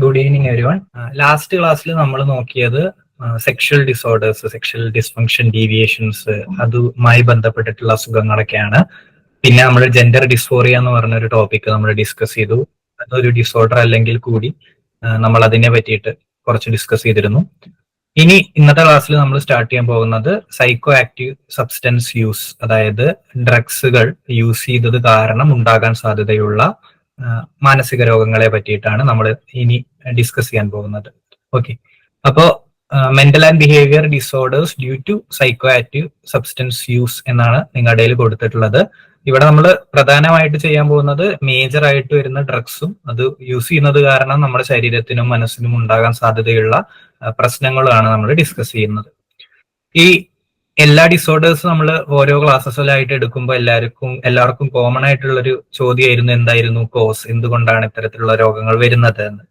Good evening everyone. Last ക്ലാസ്സിൽ നമ്മൾ നോക്കിയത് sexual disorders, sexual dysfunction, deviations, അതുമായി ബന്ധപ്പെട്ടിട്ടുള്ള അസുഖങ്ങളൊക്കെയാണ്. പിന്നെ നമ്മൾ ജെൻഡർ ഡിസ്ഫോറിയ എന്ന് പറഞ്ഞൊരു ടോപ്പിക് നമ്മൾ ഡിസ്കസ് ചെയ്തു. അതൊരു ഡിസോർഡർ അല്ലെങ്കിൽ കൂടി നമ്മൾ അതിനെ പറ്റിയിട്ട് കുറച്ച് ഡിസ്കസ് ചെയ്തിരുന്നു. ഇനി ഇന്നത്തെ ക്ലാസ്സിൽ നമ്മൾ സ്റ്റാർട്ട് ചെയ്യാൻ പോകുന്നത് സൈക്കോ ആക്റ്റീവ് സബ്സ്റ്റൻസ് യൂസ്, അതായത് ഡ്രഗ്സുകൾ യൂസ് ചെയ്തത് കാരണം ഉണ്ടാകാൻ സാധ്യതയുള്ള മാനസിക രോഗങ്ങളെ പറ്റിയിട്ടാണ് നമ്മൾ ഇനി ഡിസ്കസ് ചെയ്യാൻ പോകുന്നത്. ഓക്കെ, അപ്പോ mental and behaviour disorders due to psychoactive substance use എന്നാണ് നിങ്ങളുടെ ഇടയിൽ കൊടുത്തിട്ടുള്ളത്. ഇവിടെ നമ്മൾ പ്രധാനമായിട്ട് ചെയ്യാൻ പോകുന്നത് മേജർ ആയിട്ട് വരുന്ന ഡ്രഗ്സും അത് യൂസ് ചെയ്യുന്നത് കാരണം നമ്മുടെ ശരീരത്തിനും മനസ്സിനും ഉണ്ടാകാൻ സാധ്യതയുള്ള പ്രശ്നങ്ങളാണ് നമ്മൾ ഡിസ്കസ് ചെയ്യുന്നത്. ഈ എല്ലാ ഡിസോർഡേഴ്സും നമ്മൾ ഓരോ ക്ലാസ്സസിലായിട്ട് എടുക്കുമ്പോൾ എല്ലാവർക്കും കോമൺ ആയിട്ടുള്ളൊരു ചോദ്യമായിരുന്നു എന്തായിരുന്നു കോസ്, എന്തുകൊണ്ടാണ് ഇത്തരത്തിലുള്ള രോഗങ്ങൾ വരുന്നത് എന്ന്.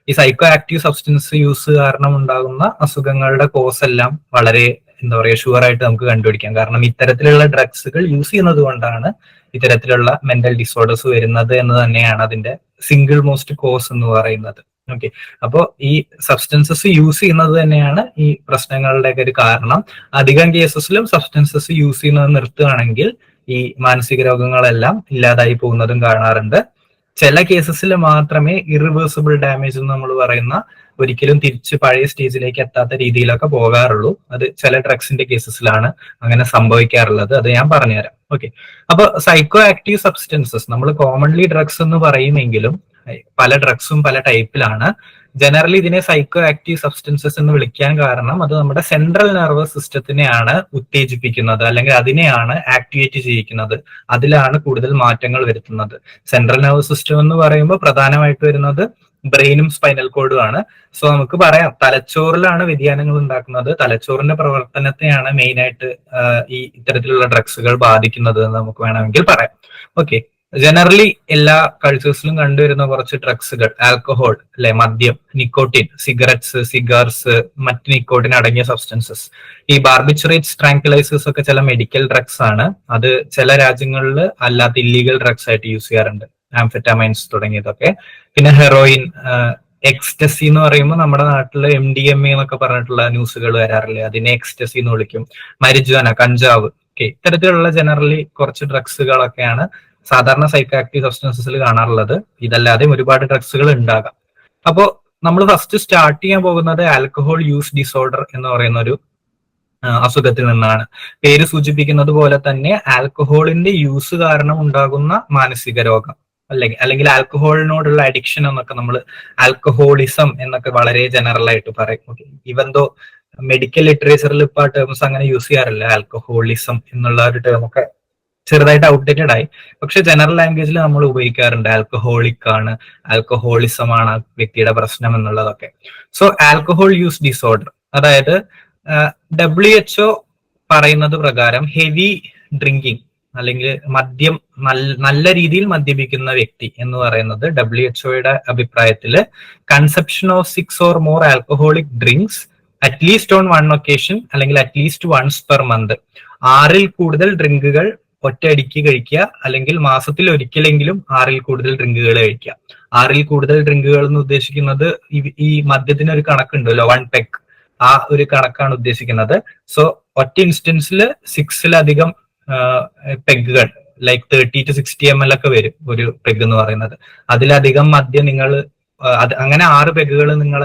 ഈ സൈക്കോ ആക്റ്റീവ് സബ്സ്റ്റൻസ് യൂസ് കാരണം ഉണ്ടാകുന്ന അസുഖങ്ങളുടെ കോസ് എല്ലാം വളരെ എന്താ പറയുക ഷുവർ ആയിട്ട് നമുക്ക് കണ്ടുപിടിക്കാം. കാരണം ഇത്തരത്തിലുള്ള ഡ്രഗ്സുകൾ യൂസ് ചെയ്യുന്നത് കൊണ്ടാണ് ഇത്തരത്തിലുള്ള മെന്റൽ ഡിസോർഡേഴ്സ് വരുന്നത് എന്ന് തന്നെയാണ് അതിന്റെ സിംഗിൾ മോസ്റ്റ് കോസ് എന്ന് പറയുന്നത്. ഓക്കെ, അപ്പോ ഈ സബ്സ്റ്റൻസസ് യൂസ് ചെയ്യുന്നത് തന്നെയാണ് ഈ പ്രശ്നങ്ങളുടെയൊക്കെ ഒരു കാരണം. അധികം കേസസിലും സബ്സ്റ്റൻസസ് യൂസ് ചെയ്യുന്നത് നിർത്തുകയാണെങ്കിൽ ഈ മാനസിക രോഗങ്ങളെല്ലാം ഇല്ലാതായി പോകുന്നതും കാണാറുണ്ട്. ചില കേസസിൽ മാത്രമേ ഇറിവേഴ്സിബിൾ ഡാമേജ് എന്ന് നമ്മൾ പറയുന്ന ഒരിക്കലും തിരിച്ച് പഴയ സ്റ്റേജിലേക്ക് എത്താത്ത രീതിയിലൊക്കെ പോകാറുള്ളൂ. അത് ചില ഡ്രഗ്സിന്റെ കേസസിലാണ് അങ്ങനെ സംഭവിക്കാറുള്ളത്. അത് ഞാൻ പറഞ്ഞുതരാം. ഓക്കെ, അപ്പൊ സൈക്കോ ആക്റ്റീവ് സബ്സ്റ്റൻസസ് നമ്മൾ കോമൺലി ഡ്രഗ്സ് എന്ന് പറയുമെങ്കിലും പല ഡ്രഗ്സും പല ടൈപ്പിലാണ്. ജനറലി ഇതിനെ സൈക്കോ ആക്റ്റീവ് സബ്സ്റ്റൻസസ് എന്ന് വിളിക്കാൻ കാരണം അത് നമ്മുടെ സെൻട്രൽ നെർവസ് സിസ്റ്റത്തിനെയാണ് ഉത്തേജിപ്പിക്കുന്നത്, അല്ലെങ്കിൽ അതിനെയാണ് ആക്ടിവേറ്റ് ചെയ്യിക്കുന്നത്. അതിലാണ് കൂടുതൽ മാറ്റങ്ങൾ വരുത്തുന്നത്. സെൻട്രൽ നെർവസ് സിസ്റ്റം എന്ന് പറയുമ്പോൾ പ്രധാനമായിട്ട് വരുന്നത് ബ്രെയിനും സ്പൈനൽ കോഡും ആണ്. സോ നമുക്ക് പറയാം തലച്ചോറിലാണ് വ്യതിയാനങ്ങൾ ഉണ്ടാക്കുന്നത്. തലച്ചോറിന്റെ പ്രവർത്തനത്തെയാണ് മെയിൻ ആയിട്ട് ഈ ഇത്തരത്തിലുള്ള ഡ്രഗ്സുകൾ ബാധിക്കുന്നത് എന്ന് നമുക്ക് വേണമെങ്കിൽ പറയാം. ഓക്കെ, ജനറലി എല്ലാ കൾച്ചേഴ്സിലും കണ്ടുവരുന്ന കുറച്ച് ഡ്രഗ്സുകൾ, ആൽക്കഹോൾ അല്ലെ, മദ്യം, നിക്കോട്ടിൻ, സിഗരറ്റ്സ്, സിഗാർസ്, മറ്റ് നിക്കോട്ടിൻ അടങ്ങിയ സബ്സ്റ്റൻസസ്. ഈ ബാർബിച്ചറേറ്റ്സ്, ട്രാങ്ക്വിലൈസേഴ്സ് ഒക്കെ ചില മെഡിക്കൽ ഡ്രഗ്സ് ആണ്. അത് ചില രാജ്യങ്ങളിൽ അല്ലാത്ത ഇല്ലീഗൽ ഡ്രഗ്സ് ആയിട്ട് യൂസ് ചെയ്യാറുണ്ട്, ആംഫെറ്റാമൈൻസ് തുടങ്ങിയതൊക്കെ. പിന്നെ ഹെറോയിൻ, എക്സ്റ്റസി എന്ന് പറയുമ്പോൾ നമ്മുടെ നാട്ടില് MDMA എന്നൊക്കെ പറഞ്ഞിട്ടുള്ള ന്യൂസുകൾ വരാറില്ലേ, അതിനെ എക്സ്റ്റസി എന്ന് വിളിക്കും. മരിജുവാന, കഞ്ചാവ്. ഓക്കെ, ഇത്തരത്തിലുള്ള ജനറലി കുറച്ച് ഡ്രഗ്സുകളൊക്കെയാണ് സാധാരണ സൈക്കോ ആക്റ്റീവ് സബ്സ്റ്റൻസസിൽ കാണാറുള്ളത്. ഇതല്ലാതെ ഒരുപാട് ഡ്രഗ്സുകൾ ഉണ്ടാകാം. അപ്പോൾ നമ്മൾ ഫസ്റ്റ് സ്റ്റാർട്ട് ചെയ്യാൻ പോകുന്നത് ആൽക്കഹോൾ യൂസ് ഡിസോർഡർ എന്ന് പറയുന്ന ഒരു അസുഖത്തിൽ നിന്നാണ്. പേര് സൂചിപ്പിക്കുന്നത് പോലെ തന്നെ ആൽക്കഹോളിന്റെ യൂസ് കാരണം ഉണ്ടാകുന്ന മാനസിക രോഗം അല്ലെങ്കിൽ ആൽക്കഹോളിനോടുള്ള അഡിക്ഷൻ എന്നൊക്കെ നമ്മൾ ആൽക്കഹോളിസം എന്നൊക്കെ വളരെ ജനറൽ ആയിട്ട് പറയും. ഈവൻ ദോ മെഡിക്കൽ ലിറ്ററേച്ചറിൽ ഇപ്പൊ ആ ടേംസ് അങ്ങനെ യൂസ് ചെയ്യാറില്ല. ആൽക്കഹോളിസം എന്നുള്ള ഒരു ടേം ഒക്കെ ചെറുതായിട്ട് ഔട്ട്ഡേറ്റഡ് ആയി. പക്ഷെ ജനറൽ ലാംഗ്വേജിൽ നമ്മൾ ഉപയോഗിക്കാറുണ്ട് ആൽക്കഹോളിക് ആണ്, ആൽക്കഹോളിസം ആണ് വ്യക്തിയുടെ പ്രശ്നം എന്നുള്ളതൊക്കെ. സോ ആൽക്കഹോൾ യൂസ് ഡിസോർഡർ, അതായത് WHO പറയുന്നത് പ്രകാരം ഹെവി ഡ്രിങ്കിങ് അല്ലെങ്കിൽ മദ്യം നല്ല രീതിയിൽ മദ്യപിക്കുന്ന വ്യക്തി എന്ന് പറയുന്നത് WHO അഭിപ്രായത്തില് conception of 6 or more alcoholic drinks at least on 1 occasion അല്ലെങ്കിൽ അറ്റ്ലീസ്റ്റ് വൺസ് പെർ മന്ത്, 6ൽ കൂടുതൽ ഡ്രിങ്കുകൾ ഒറ്റയടിക്ക് കഴിക്കുക, അല്ലെങ്കിൽ മാസത്തിൽ ഒരിക്കലെങ്കിലും 6ൽ കൂടുതൽ ഡ്രിങ്കുകൾ കഴിക്കുക. 6ൽ കൂടുതൽ ഡ്രിങ്കുകൾ എന്ന് ഉദ്ദേശിക്കുന്നത് ഈ മദ്യത്തിന് ഒരു കണക്കുണ്ടല്ലോ, 1 പെഗ്, ആ ഒരു കണക്കാണ് ഉദ്ദേശിക്കുന്നത്. സോ ഒറ്റ ഇൻസ്റ്റൻസിൽ 6ലധികം പെഗുകൾ, ലൈക്ക് 30 to 60 ml ഒക്കെ വരും ഒരു പെഗ് എന്ന് പറയുന്നത്. അതിലധികം മദ്യം നിങ്ങൾ അങ്ങനെ 6 പെഗുകൾ നിങ്ങൾ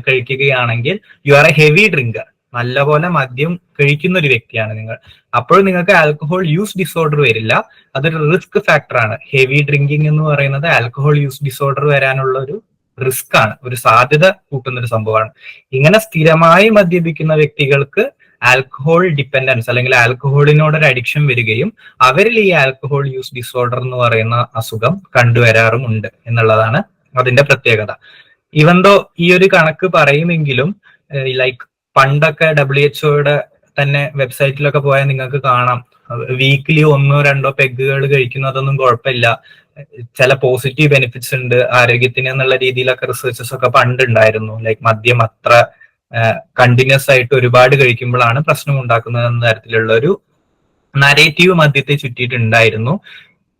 കഴിക്കുകയാണെങ്കിൽ you are A heavy drinker, നല്ലപോലെ മദ്യം കഴിക്കുന്ന ഒരു വ്യക്തിയാണ് നിങ്ങൾ. അപ്പോൾ നിങ്ങൾക്ക് ആൽക്കഹോൾ യൂസ് ഡിസോർഡർ വരില്ല. അതൊരു റിസ്ക് ഫാക്ടറാണ്. ഹെവി ഡ്രിങ്കിങ് എന്ന് പറയുന്നത് ആൽക്കഹോൾ യൂസ് ഡിസോർഡർ വരാനുള്ള ഒരു റിസ്ക് ആണ്, ഒരു സാധ്യത കൂട്ടുന്ന ഒരു സംഭവമാണ്. ഇങ്ങനെ സ്ഥിരമായി മദ്യപിക്കുന്ന വ്യക്തികൾക്ക് ആൽക്കഹോൾ ഡിപ്പെൻഡൻസ് അല്ലെങ്കിൽ ആൽക്കഹോളിനോടൊരു അഡിക്ഷൻ വരികയും അവരിൽ ഈ ആൽക്കഹോൾ യൂസ് ഡിസോർഡർ എന്ന് പറയുന്ന അസുഖം കണ്ടുവരാറുമുണ്ട് എന്നുള്ളതാണ് അതിന്റെ പ്രത്യേകത. ഈവൻ ദോ ഈ ഒരു കണക്ക് പറയുമെങ്കിലും ലൈക്ക് പണ്ടൊക്കെ WHO തന്നെ വെബ്സൈറ്റിലൊക്കെ പോയാൽ നിങ്ങൾക്ക് കാണാം വീക്കിലി 1 or 2 പെഗുകൾ കഴിക്കുന്നതൊന്നും കുഴപ്പമില്ല, ചില പോസിറ്റീവ് ബെനിഫിറ്റ്സ് ഉണ്ട് ആരോഗ്യത്തിന് എന്നുള്ള രീതിയിലൊക്കെ റിസർച്ചസ് ഒക്കെ പണ്ടുണ്ടായിരുന്നു. ലൈക്ക് മദ്യം അത്ര കണ്ടിന്യൂസ് ആയിട്ട് ഒരുപാട് കഴിക്കുമ്പോഴാണ് പ്രശ്നം ഉണ്ടാക്കുന്നത് എന്ന തരത്തിലുള്ള ഒരു നരേറ്റീവ് മദ്യത്തെ ചുറ്റിയിട്ടുണ്ടായിരുന്നു.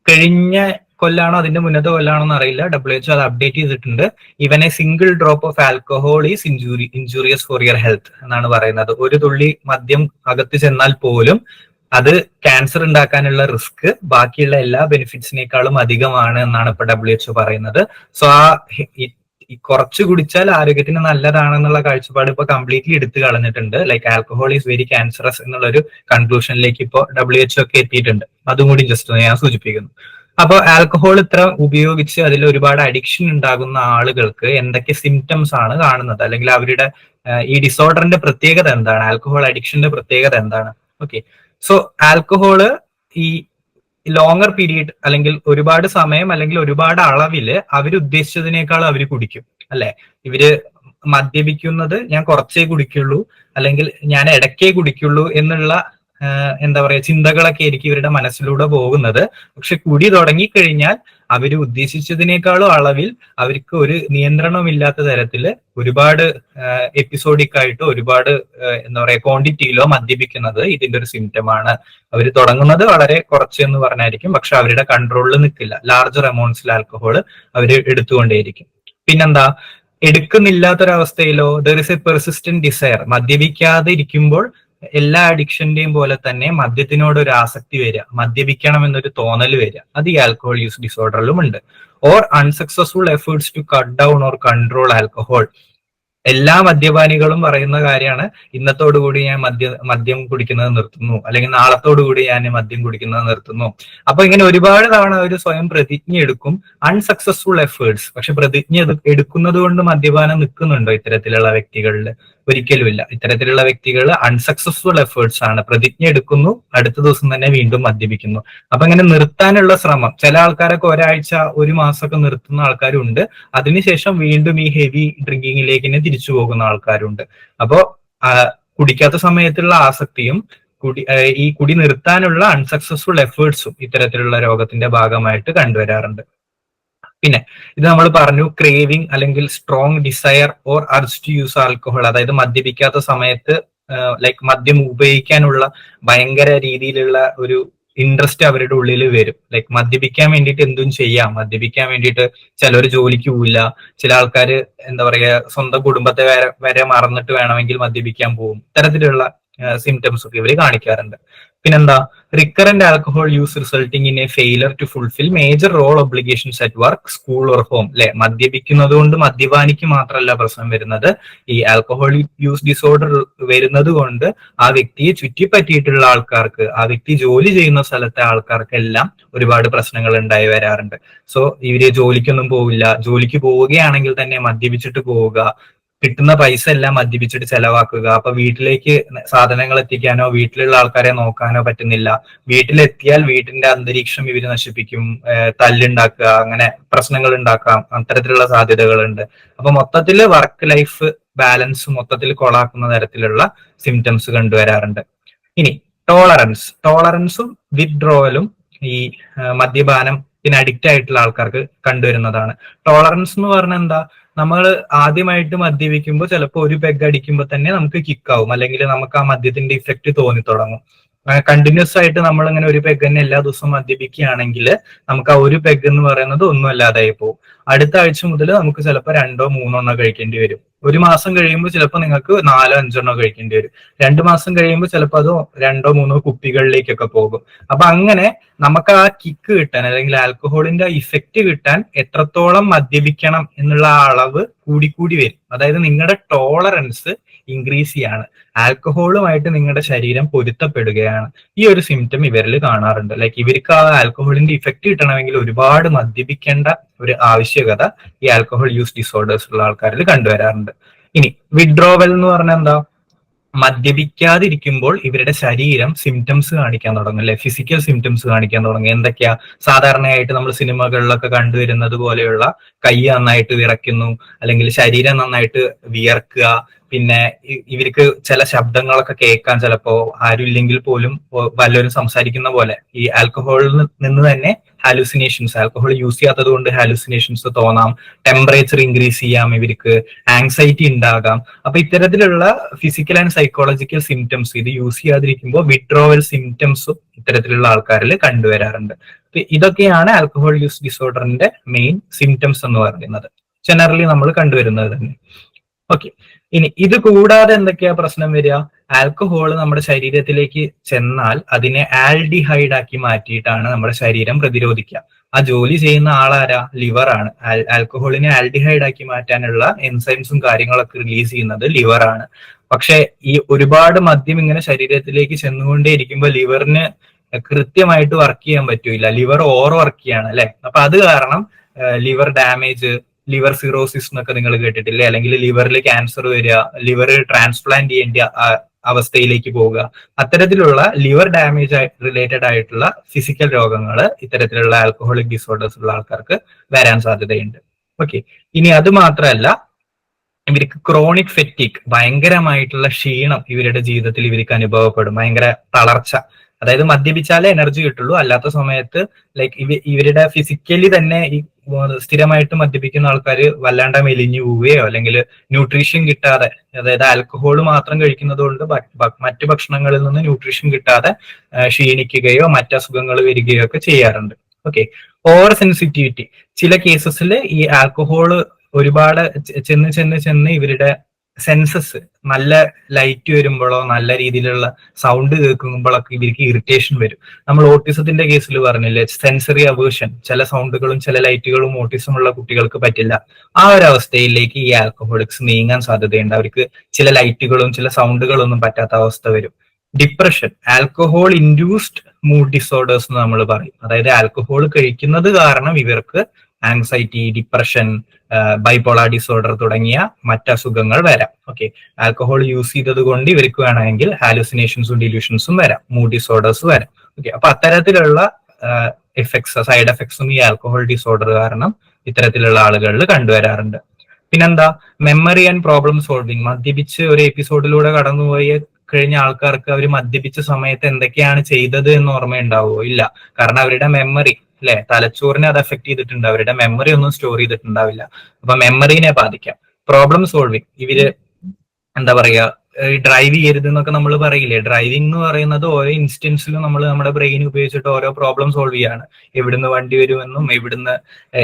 കഴിഞ്ഞ കൊല്ലാണോ അതിന്റെ മുന്നത്തെ കൊല്ലാണോ എന്ന് അറിയില്ല, WHO അത് അപ്ഡേറ്റ് ചെയ്തിട്ടുണ്ട്. Even A single drop of alcohol is injurious for your health എന്നാണ് പറയുന്നത്. ഒരു തുള്ളി മദ്യം അകത്ത് ചെന്നാൽ പോലും അത് ക്യാൻസർ ഉണ്ടാക്കാനുള്ള റിസ്ക് ബാക്കിയുള്ള എല്ലാ ബെനിഫിറ്റ്സിനേക്കാളും അധികമാണ് എന്നാണ് ഇപ്പൊ WHO പറയുന്നത്. സോ കുറച്ച് കുടിച്ചാൽ ആരോഗ്യത്തിന് നല്ലതാണെന്നുള്ള കാഴ്ചപ്പാട് ഇപ്പൊ കംപ്ലീറ്റ്ലി എടുത്തു കളഞ്ഞിട്ടുണ്ട്. Like alcohol is very cancerous എന്നുള്ളൊരു കൺക്ലൂഷനിലേക്ക് ഇപ്പൊ WHO ഒക്കെ എത്തിയിട്ടുണ്ട്. അതും കൂടി ജസ്റ്റ് ഞാൻ സൂചിപ്പിക്കുന്നു. അപ്പൊ ആൽക്കഹോൾ ഇത്ര ഉപയോഗിച്ച് അതിൽ ഒരുപാട് അഡിക്ഷൻ ഉണ്ടാകുന്ന ആളുകൾക്ക് എന്തൊക്കെ സിംറ്റംസ് ആണ് കാണുന്നത്, അല്ലെങ്കിൽ അവരുടെ ഈ ഡിസോർഡറിന്റെ പ്രത്യേകത എന്താണ്, ആൽക്കഹോൾ അഡിക്ഷന്റെ പ്രത്യേകത എന്താണ്? ഓക്കെ, സോ ആൽക്കഹോള് ഈ ലോങ്ങർ പീരീഡ് അല്ലെങ്കിൽ ഒരുപാട് സമയം അല്ലെങ്കിൽ ഒരുപാട് അളവില് അവരുദ്ദേശിച്ചതിനേക്കാൾ അവർ കുടിക്കും അല്ലെ. ഇവര് മദ്യപിക്കുന്നത് ഞാൻ കുറച്ചേ കുടിക്കുള്ളൂ അല്ലെങ്കിൽ ഞാൻ ഇടയ്ക്കേ കുടിക്കുള്ളൂ എന്നുള്ള എന്താ പറയാ ചിന്തകളൊക്കെ ആയിരിക്കും ഇവരുടെ മനസ്സിലൂടെ പോകുന്നത്. പക്ഷെ കുടി തുടങ്ങിക്കഴിഞ്ഞാൽ അവര് ഉദ്ദേശിച്ചതിനേക്കാളും അളവിൽ അവർക്ക് ഒരു നിയന്ത്രണമില്ലാത്ത തരത്തില് ഒരുപാട് എപ്പിസോഡിക് ആയിട്ടോ ഒരുപാട് എന്താ പറയാ ക്വാണ്ടിറ്റിയിലോ മദ്യപിക്കുന്നത് ഇതിന്റെ ഒരു സിംറ്റമാണ്. അവർ തുടങ്ങുന്നത് വളരെ കുറച്ച് എന്ന് പറഞ്ഞായിരിക്കും, പക്ഷെ അവരുടെ കൺട്രോളിൽ നിൽക്കില്ല. ലാർജർ എമൗണ്ട്സിൽ ആൽക്കഹോൾ അവർ എടുത്തുകൊണ്ടേയിരിക്കും. പിന്നെന്താ, എടുക്കുന്നില്ലാത്തൊരവസ്ഥയിലോ there is a persistent desire. മദ്യപിക്കാതെ ഇരിക്കുമ്പോൾ എല്ലാ അഡിക്ഷന്റെയും പോലെ തന്നെ മദ്യത്തിനോട് ഒരു ആസക്തി വരിക, മദ്യപിക്കണം എന്നൊരു തോന്നൽ വരിക, അത് ഈ ആൽക്കഹോൾ യൂസ് ഡിസോർഡറിലും ഉണ്ട്. Or unsuccessful efforts to cut down or control alcohol. എല്ലാ മദ്യപാനികളും പറയുന്ന കാര്യമാണ്, ഇന്നത്തോടുകൂടി ഞാൻ മദ്യം കുടിക്കുന്നത് നിർത്തുന്നു, അല്ലെങ്കിൽ നാളത്തോടുകൂടി ഞാൻ മദ്യം കുടിക്കുന്നത് നിർത്തുന്നു. അപ്പൊ ഇങ്ങനെ ഒരുപാട് തവണ അവർ സ്വയം പ്രതിജ്ഞ എടുക്കും, അൺസക്സസ്ഫുൾ എഫേർട്സ്. പക്ഷെ പ്രതിജ്ഞ എടുക്കുന്നത് കൊണ്ട് മദ്യപാനം നിൽക്കുന്നുണ്ടോ ഇത്തരത്തിലുള്ള വ്യക്തികളിൽ? ഒരിക്കലുമില്ല. ഇത്തരത്തിലുള്ള വ്യക്തികൾ അൺസക്സസ്ഫുൾ എഫേർട്സ് ആണ്. പ്രതിജ്ഞ എടുക്കുന്നു, അടുത്ത ദിവസം തന്നെ വീണ്ടും മദ്യപിക്കുന്നു. അപ്പൊ ഇങ്ങനെ നിർത്താനുള്ള ശ്രമം, ചില ആൾക്കാരൊക്കെ ഒരാഴ്ച ഒരു മാസമൊക്കെ നിർത്തുന്ന ആൾക്കാരുണ്ട്. അതിനുശേഷം വീണ്ടും ഈ ഹെവി ഡ്രിങ്കിങ്ങിലേക്ക് തന്നെ തിരിച്ചു പോകുന്ന ആൾക്കാരുണ്ട്. അപ്പോ കുടിക്കാത്ത സമയത്തുള്ള ആസക്തിയും ഈ കുടി നിർത്താനുള്ള അൺസക്സസ്ഫുൾ എഫേർട്സും ഇത്തരത്തിലുള്ള രോഗത്തിന്റെ ഭാഗമായിട്ട് കണ്ടുവരാറുണ്ട്. പിന്നെ ഇത് നമ്മൾ പറഞ്ഞു, ക്രേവിംഗ് അല്ലെങ്കിൽ strong desire or urge to use alcohol. അതായത് മദ്യപിക്കാത്ത സമയത്ത് ലൈക്ക് മദ്യം ഉപയോഗിക്കാനുള്ള ഭയങ്കര രീതിയിലുള്ള ഒരു ഇൻട്രസ്റ്റ് അവരുടെ ഉള്ളിൽ വരും. ലൈക്ക് മദ്യപിക്കാൻ വേണ്ടിയിട്ട് എന്തും ചെയ്യാം, മദ്യപിക്കാൻ വേണ്ടിയിട്ട് ചിലർ ജോലിക്ക് പോവില്ല, ചില ആൾക്കാർ എന്താ പറയാ സ്വന്തം കുടുംബത്തെ വരെ മറന്നിട്ട് വേണമെങ്കിൽ മദ്യപിക്കാൻ പോകും. ഇത്തരത്തിലുള്ള സിംറ്റംസ് ഒക്കെ ഇവര് കാണിക്കാറുണ്ട്. പിന്നെന്താ, recurrent alcohol use resulting in a failure to fulfil major role obligations at work, school or home. അല്ലെ, മദ്യപിക്കുന്നത് കൊണ്ട് മദ്യപാനിക്ക് മാത്രമല്ല പ്രശ്നം വരുന്നത്, ഈ ആൽക്കഹോൾ യൂസ് ഡിസോർഡർ വരുന്നത് കൊണ്ട് ആ വ്യക്തിയെ ചുറ്റിപ്പറ്റിയിട്ടുള്ള ആൾക്കാർക്ക്, ആ വ്യക്തി ജോലി ചെയ്യുന്ന സ്ഥലത്തെ ആൾക്കാർക്കെല്ലാം ഒരുപാട് പ്രശ്നങ്ങൾ ഉണ്ടായി വരാറുണ്ട്. സോ ഇവര് ജോലിക്കൊന്നും പോവില്ല, ജോലിക്ക് പോവുകയാണെങ്കിൽ തന്നെ മദ്യപിച്ചിട്ട് പോവുക, കിട്ടുന്ന പൈസ എല്ലാം മദ്യപിച്ചിട്ട് ചെലവാക്കുക. അപ്പൊ വീട്ടിലേക്ക് സാധനങ്ങൾ എത്തിക്കാനോ വീട്ടിലുള്ള ആൾക്കാരെ നോക്കാനോ പറ്റുന്നില്ല. വീട്ടിലെത്തിയാൽ വീട്ടിന്റെ അന്തരീക്ഷം ഇവര് നശിപ്പിക്കും, തല്ലുണ്ടാക്കുക, അങ്ങനെ പ്രശ്നങ്ങൾ ഉണ്ടാക്കാം, അത്തരത്തിലുള്ള സാധ്യതകളുണ്ട്. അപ്പൊ മൊത്തത്തില് വർക്ക് ലൈഫ് ബാലൻസ് മൊത്തത്തിൽ കൊളാക്കുന്ന തരത്തിലുള്ള സിംറ്റംസ് കണ്ടുവരാറുണ്ട്. ഇനി ടോളറൻസും വിത്ഡ്രോവലും ഈ മദ്യപാനത്തിന് അഡിക്റ്റ് ആയിട്ടുള്ള ആൾക്കാർക്ക് കണ്ടുവരുന്നതാണ്. ടോളറൻസ് എന്ന് പറഞ്ഞാൽ എന്താ, നമ്മൾ ആദ്യമായിട്ട് മദ്യപിക്കുമ്പോൾ ചിലപ്പോൾ ഒരു പെഗ് അടിക്കുമ്പോൾ തന്നെ നമുക്ക് കിക്കാവും, അല്ലെങ്കിൽ നമുക്ക് ആ മദ്യത്തിന്റെ ഇഫക്റ്റ് തോന്നി തുടങ്ങും. കണ്ടിന്യൂസ് ആയിട്ട് നമ്മൾ ഇങ്ങനെ ഒരു പെഗ് തന്നെ എല്ലാ ദിവസവും മദ്യപിക്കുകയാണെങ്കിൽ നമുക്ക് ആ ഒരു പെഗ് എന്ന് പറയുന്നത് ഒന്നും അല്ലാതായി പോകും. അടുത്ത ആഴ്ച മുതൽ നമുക്ക് ചിലപ്പോൾ 2 or 3 കഴിക്കേണ്ടി വരും. ഒരു മാസം കഴിയുമ്പോൾ ചിലപ്പോൾ നിങ്ങൾക്ക് 4 or 5 കഴിക്കേണ്ടി വരും. 2 മാസം കഴിയുമ്പോൾ ചിലപ്പോൾ അത് 2 or 3 കുപ്പികളിലേക്കൊക്കെ പോകും. അപ്പൊ അങ്ങനെ നമുക്ക് ആ കിക്ക് കിട്ടാൻ അല്ലെങ്കിൽ ആൽക്കഹോളിന്റെ ഇഫക്റ്റ് കിട്ടാൻ എത്രത്തോളം മദ്യപിക്കണം എന്നുള്ള അളവ് കൂടിക്കൂടി വരും. അതായത് നിങ്ങളുടെ ടോളറൻസ് ഇൻക്രീസ് ചെയ്യാണ്, ആൽക്കഹോളുമായിട്ട് നിങ്ങളുടെ ശരീരം പൊരുത്തപ്പെടുകയാണ്. ഈ ഒരു സിംറ്റം ഇവരിൽ കാണാറുണ്ട്. ലൈക്ക് ഇവർക്ക് ആ ആൽക്കഹോളിന്റെ ഇഫക്റ്റ് കിട്ടണമെങ്കിൽ ഒരുപാട് മദ്യപിക്കേണ്ട ഒരു ആവശ്യകത ഈ ആൽക്കഹോൾ യൂസ് ഡിസോർഡേഴ്സ് ഉള്ള ആൾക്കാരിൽ കണ്ടുവരാറുണ്ട്. ഇനി വിഡ്രോവൽ എന്ന് പറഞ്ഞാൽ എന്താ, മദ്യപിക്കാതിരിക്കുമ്പോൾ ഇവരുടെ ശരീരം സിംറ്റംസ് കാണിക്കാൻ തുടങ്ങും, അല്ലെ, ഫിസിക്കൽ സിംറ്റംസ് കാണിക്കാൻ തുടങ്ങും. എന്തൊക്കെയാ? സാധാരണയായിട്ട് നമ്മൾ സിനിമകളിലൊക്കെ കണ്ടുവരുന്നത് പോലെയുള്ള കൈ നന്നായിട്ട് വിറയ്ക്കുന്നു, അല്ലെങ്കിൽ ശരീരം നന്നായിട്ട് വിയർക്കുക, പിന്നെ ഇവർക്ക് ചില ശബ്ദങ്ങളൊക്കെ കേൾക്കാൻ ചിലപ്പോ ആരും ഇല്ലെങ്കിൽ പോലും വല്ലവരും സംസാരിക്കുന്ന പോലെ ഈ ആൽക്കഹോളിൽ നിന്ന് തന്നെ ഹാലുസിനേഷൻസ്, ആൽക്കഹോൾ യൂസ് ചെയ്യാത്തത് കൊണ്ട് ഹാലുസിനേഷൻസ് തോന്നാം, ടെമ്പറേച്ചർ ഇൻക്രീസ് ചെയ്യാം, ഇവർക്ക് ആങ്സൈറ്റി ഉണ്ടാകാം. അപ്പൊ ഇത്തരത്തിലുള്ള ഫിസിക്കൽ ആൻഡ് സൈക്കോളജിക്കൽ സിംറ്റംസ് ഇത് യൂസ് ചെയ്യാതിരിക്കുമ്പോൾ വിഡ്രോവൽ സിംറ്റംസും ഇത്തരത്തിലുള്ള ആൾക്കാരിൽ കണ്ടുവരാറുണ്ട്. ഇതൊക്കെയാണ് ആൽക്കഹോൾ യൂസ് ഡിസോർഡറിന്റെ മെയിൻ സിംറ്റംസ് എന്ന് പറയുന്നത്, ജനറലി നമ്മൾ കണ്ടുവരുന്നത് തന്നെ. ഓക്കെ, ഇനി ഇത് കൂടാതെ എന്തൊക്കെയാ പ്രശ്നം വരിക? ആൽക്കഹോൾ നമ്മുടെ ശരീരത്തിലേക്ക് ചെന്നാൽ അതിനെ ആൽഡിഹൈഡ് ആക്കി മാറ്റിയിട്ടാണ് നമ്മുടെ ശരീരം പ്രതിരോധിക്കുക. ആ ജോലി ചെയ്യുന്ന ആളാരാ? ലിവർ ആണ്. ആൽക്കഹോളിനെ ആൽഡിഹൈഡ് ആക്കി മാറ്റാനുള്ള എൻസൈംസും കാര്യങ്ങളൊക്കെ റിലീസ് ചെയ്യുന്നത് ലിവർ ആണ്. പക്ഷെ ഈ ഒരുപാട് മദ്യം ഇങ്ങനെ ശരീരത്തിലേക്ക് ചെന്നുകൊണ്ടേ ഇരിക്കുമ്പോൾ ലിവറിന് കൃത്യമായിട്ട് വർക്ക് ചെയ്യാൻ പറ്റൂല, ലിവർ ഓവർ വർക്ക് ചെയ്യാണ് അല്ലെ. അപ്പൊ അത് കാരണം ലിവർ ഡാമേജ്, ലിവർ സിറോസിസ് എന്നൊക്കെ നിങ്ങൾ കേട്ടിട്ടില്ലേ, അല്ലെങ്കിൽ ലിവറിൽ ക്യാൻസർ വരിക, ലിവർ ട്രാൻസ്പ്ലാന്റ് ചെയ്യേണ്ട അവസ്ഥയിലേക്ക് പോവുക, അത്തരത്തിലുള്ള ലിവർ ഡാമേജ് റിലേറ്റഡ് ആയിട്ടുള്ള ഫിസിക്കൽ രോഗങ്ങൾ ഇത്തരത്തിലുള്ള ആൽക്കഹോളിക് ഡിസോർഡേഴ്സ് ഉള്ള ആൾക്കാർക്ക് വരാൻ സാധ്യതയുണ്ട്. ഓക്കെ, ഇനി അത് മാത്രമല്ല, ഇവർക്ക് ക്രോണിക് ഫെറ്റിക്, ഭയങ്കരമായിട്ടുള്ള ക്ഷീണം ഇവരുടെ ജീവിതത്തിൽ ഇവർക്ക് അനുഭവപ്പെടും, ഭയങ്കര തളർച്ച. അതായത് മദ്യപിച്ചാലേ എനർജി കിട്ടുള്ളൂ, അല്ലാത്ത സമയത്ത് ലൈക്ക് ഇവരുടെ ഫിസിക്കലി തന്നെ ഈ സ്ഥിരമായിട്ട് മദ്യപിക്കുന്ന ആൾക്കാർ വല്ലാണ്ട് മെലിഞ്ഞു പോവുകയോ അല്ലെങ്കിൽ ന്യൂട്രീഷൻ കിട്ടാതെ, അതായത് ആൽക്കഹോൾ മാത്രം കഴിക്കുന്നത് കൊണ്ട് മറ്റു ഭക്ഷണങ്ങളിൽ നിന്ന് ന്യൂട്രീഷൻ കിട്ടാതെ ക്ഷീണിക്കുകയോ മറ്റ് അസുഖങ്ങൾ വരികയോ ഒക്കെ ചെയ്യാറുണ്ട്. ഓക്കെ, ഓവർ സെൻസിറ്റിവിറ്റി, ചില കേസസിൽ ഈ ആൽക്കഹോള് ഒരുപാട് ചെന്ന് ചെന്ന് ചെന്ന് ഇവരുടെ സെൻസസ്, നല്ല ലൈറ്റ് വരുമ്പോഴോ നല്ല രീതിയിലുള്ള സൗണ്ട് കേൾക്കുമ്പോഴൊക്കെ ഇവർക്ക് ഇറിറ്റേഷൻ വരും. നമ്മൾ ഓട്ടിസത്തിന്റെ കേസിൽ പറഞ്ഞില്ലേ, സെൻസറി അവേർഷൻ, ചില സൗണ്ടുകളും ചില ലൈറ്റുകളും ഓട്ടിസം ഉള്ള കുട്ടികൾക്ക് പറ്റില്ല. ആ ഒരു അവസ്ഥയിലേക്ക് ഈ ആൽക്കഹോളിക്സ് നീങ്ങാൻ സാധ്യതയുണ്ട്. അവർക്ക് ചില ലൈറ്റുകളും ചില സൗണ്ടുകളൊന്നും പറ്റാത്ത അവസ്ഥ വരും. Depression, alcohol induced mood disorders എന്ന് നമ്മൾ പറയും. അതായത് ആൽക്കഹോൾ കഴിക്കുന്നത് കാരണം ഇവർക്ക് ആങ്സൈറ്റി, ഡിപ്രഷൻ, ബൈപോളാർ ഡിസോർഡർ തുടങ്ങിയ മറ്റസുഖങ്ങൾ വരാം. ഓക്കെ, ആൽക്കഹോൾ യൂസ് ചെയ്തത് കൊണ്ട് ഇവർക്ക് വേണമെങ്കിൽ ഹാലുസിനേഷൻസും ഡിലൂഷൻസും വരാം, മൂഡ് ഡിസോർഡേഴ്സ് വരാം. ഓക്കെ, അപ്പൊ അത്തരത്തിലുള്ള എഫക്ട്സ്, സൈഡ് എഫക്ട്സും ഈ ആൽക്കഹോൾ ഡിസോർഡർ കാരണം ഇത്തരത്തിലുള്ള ആളുകളിൽ കണ്ടുവരാറുണ്ട്. പിന്നെന്താ, മെമ്മറി ആൻഡ് പ്രോബ്ലം സോൾവിങ്, മദ്യപിച്ച് ഒരു എപ്പിസോഡിലൂടെ കടന്നുപോയി കഴിഞ്ഞ ആൾക്കാർക്ക് അവർ മദ്യപിച്ച സമയത്ത് എന്തൊക്കെയാണ് ചെയ്തത് എന്ന് ഓർമ്മയുണ്ടാവുമോ? ഇല്ല, കാരണം അവരുടെ മെമ്മറി, അല്ലെ, തലച്ചോറിനെ അത് എഫക്ട് ചെയ്തിട്ടുണ്ട്, അവരുടെ മെമ്മറി ഒന്നും സ്റ്റോർ ചെയ്തിട്ടുണ്ടാവില്ല. അപ്പൊ മെമ്മറിനെ ബാധിക്കാം. പ്രോബ്ലം സോൾവിങ്, ഇവര് എന്താ പറയാ, ഡ്രൈവ് ചെയ്യരുത് എന്നൊക്കെ നമ്മൾ പറയില്ലേ, ഡ്രൈവിംഗ് എന്ന് പറയുന്നത് ഓരോ ഇൻസ്റ്റൻസിലും നമ്മൾ നമ്മുടെ ബ്രെയിൻ ഉപയോഗിച്ചിട്ട് ഓരോ പ്രോബ്ലം സോൾവ് ചെയ്യാണ്. എവിടുന്ന് വണ്ടി വരുമെന്നും എവിടുന്ന്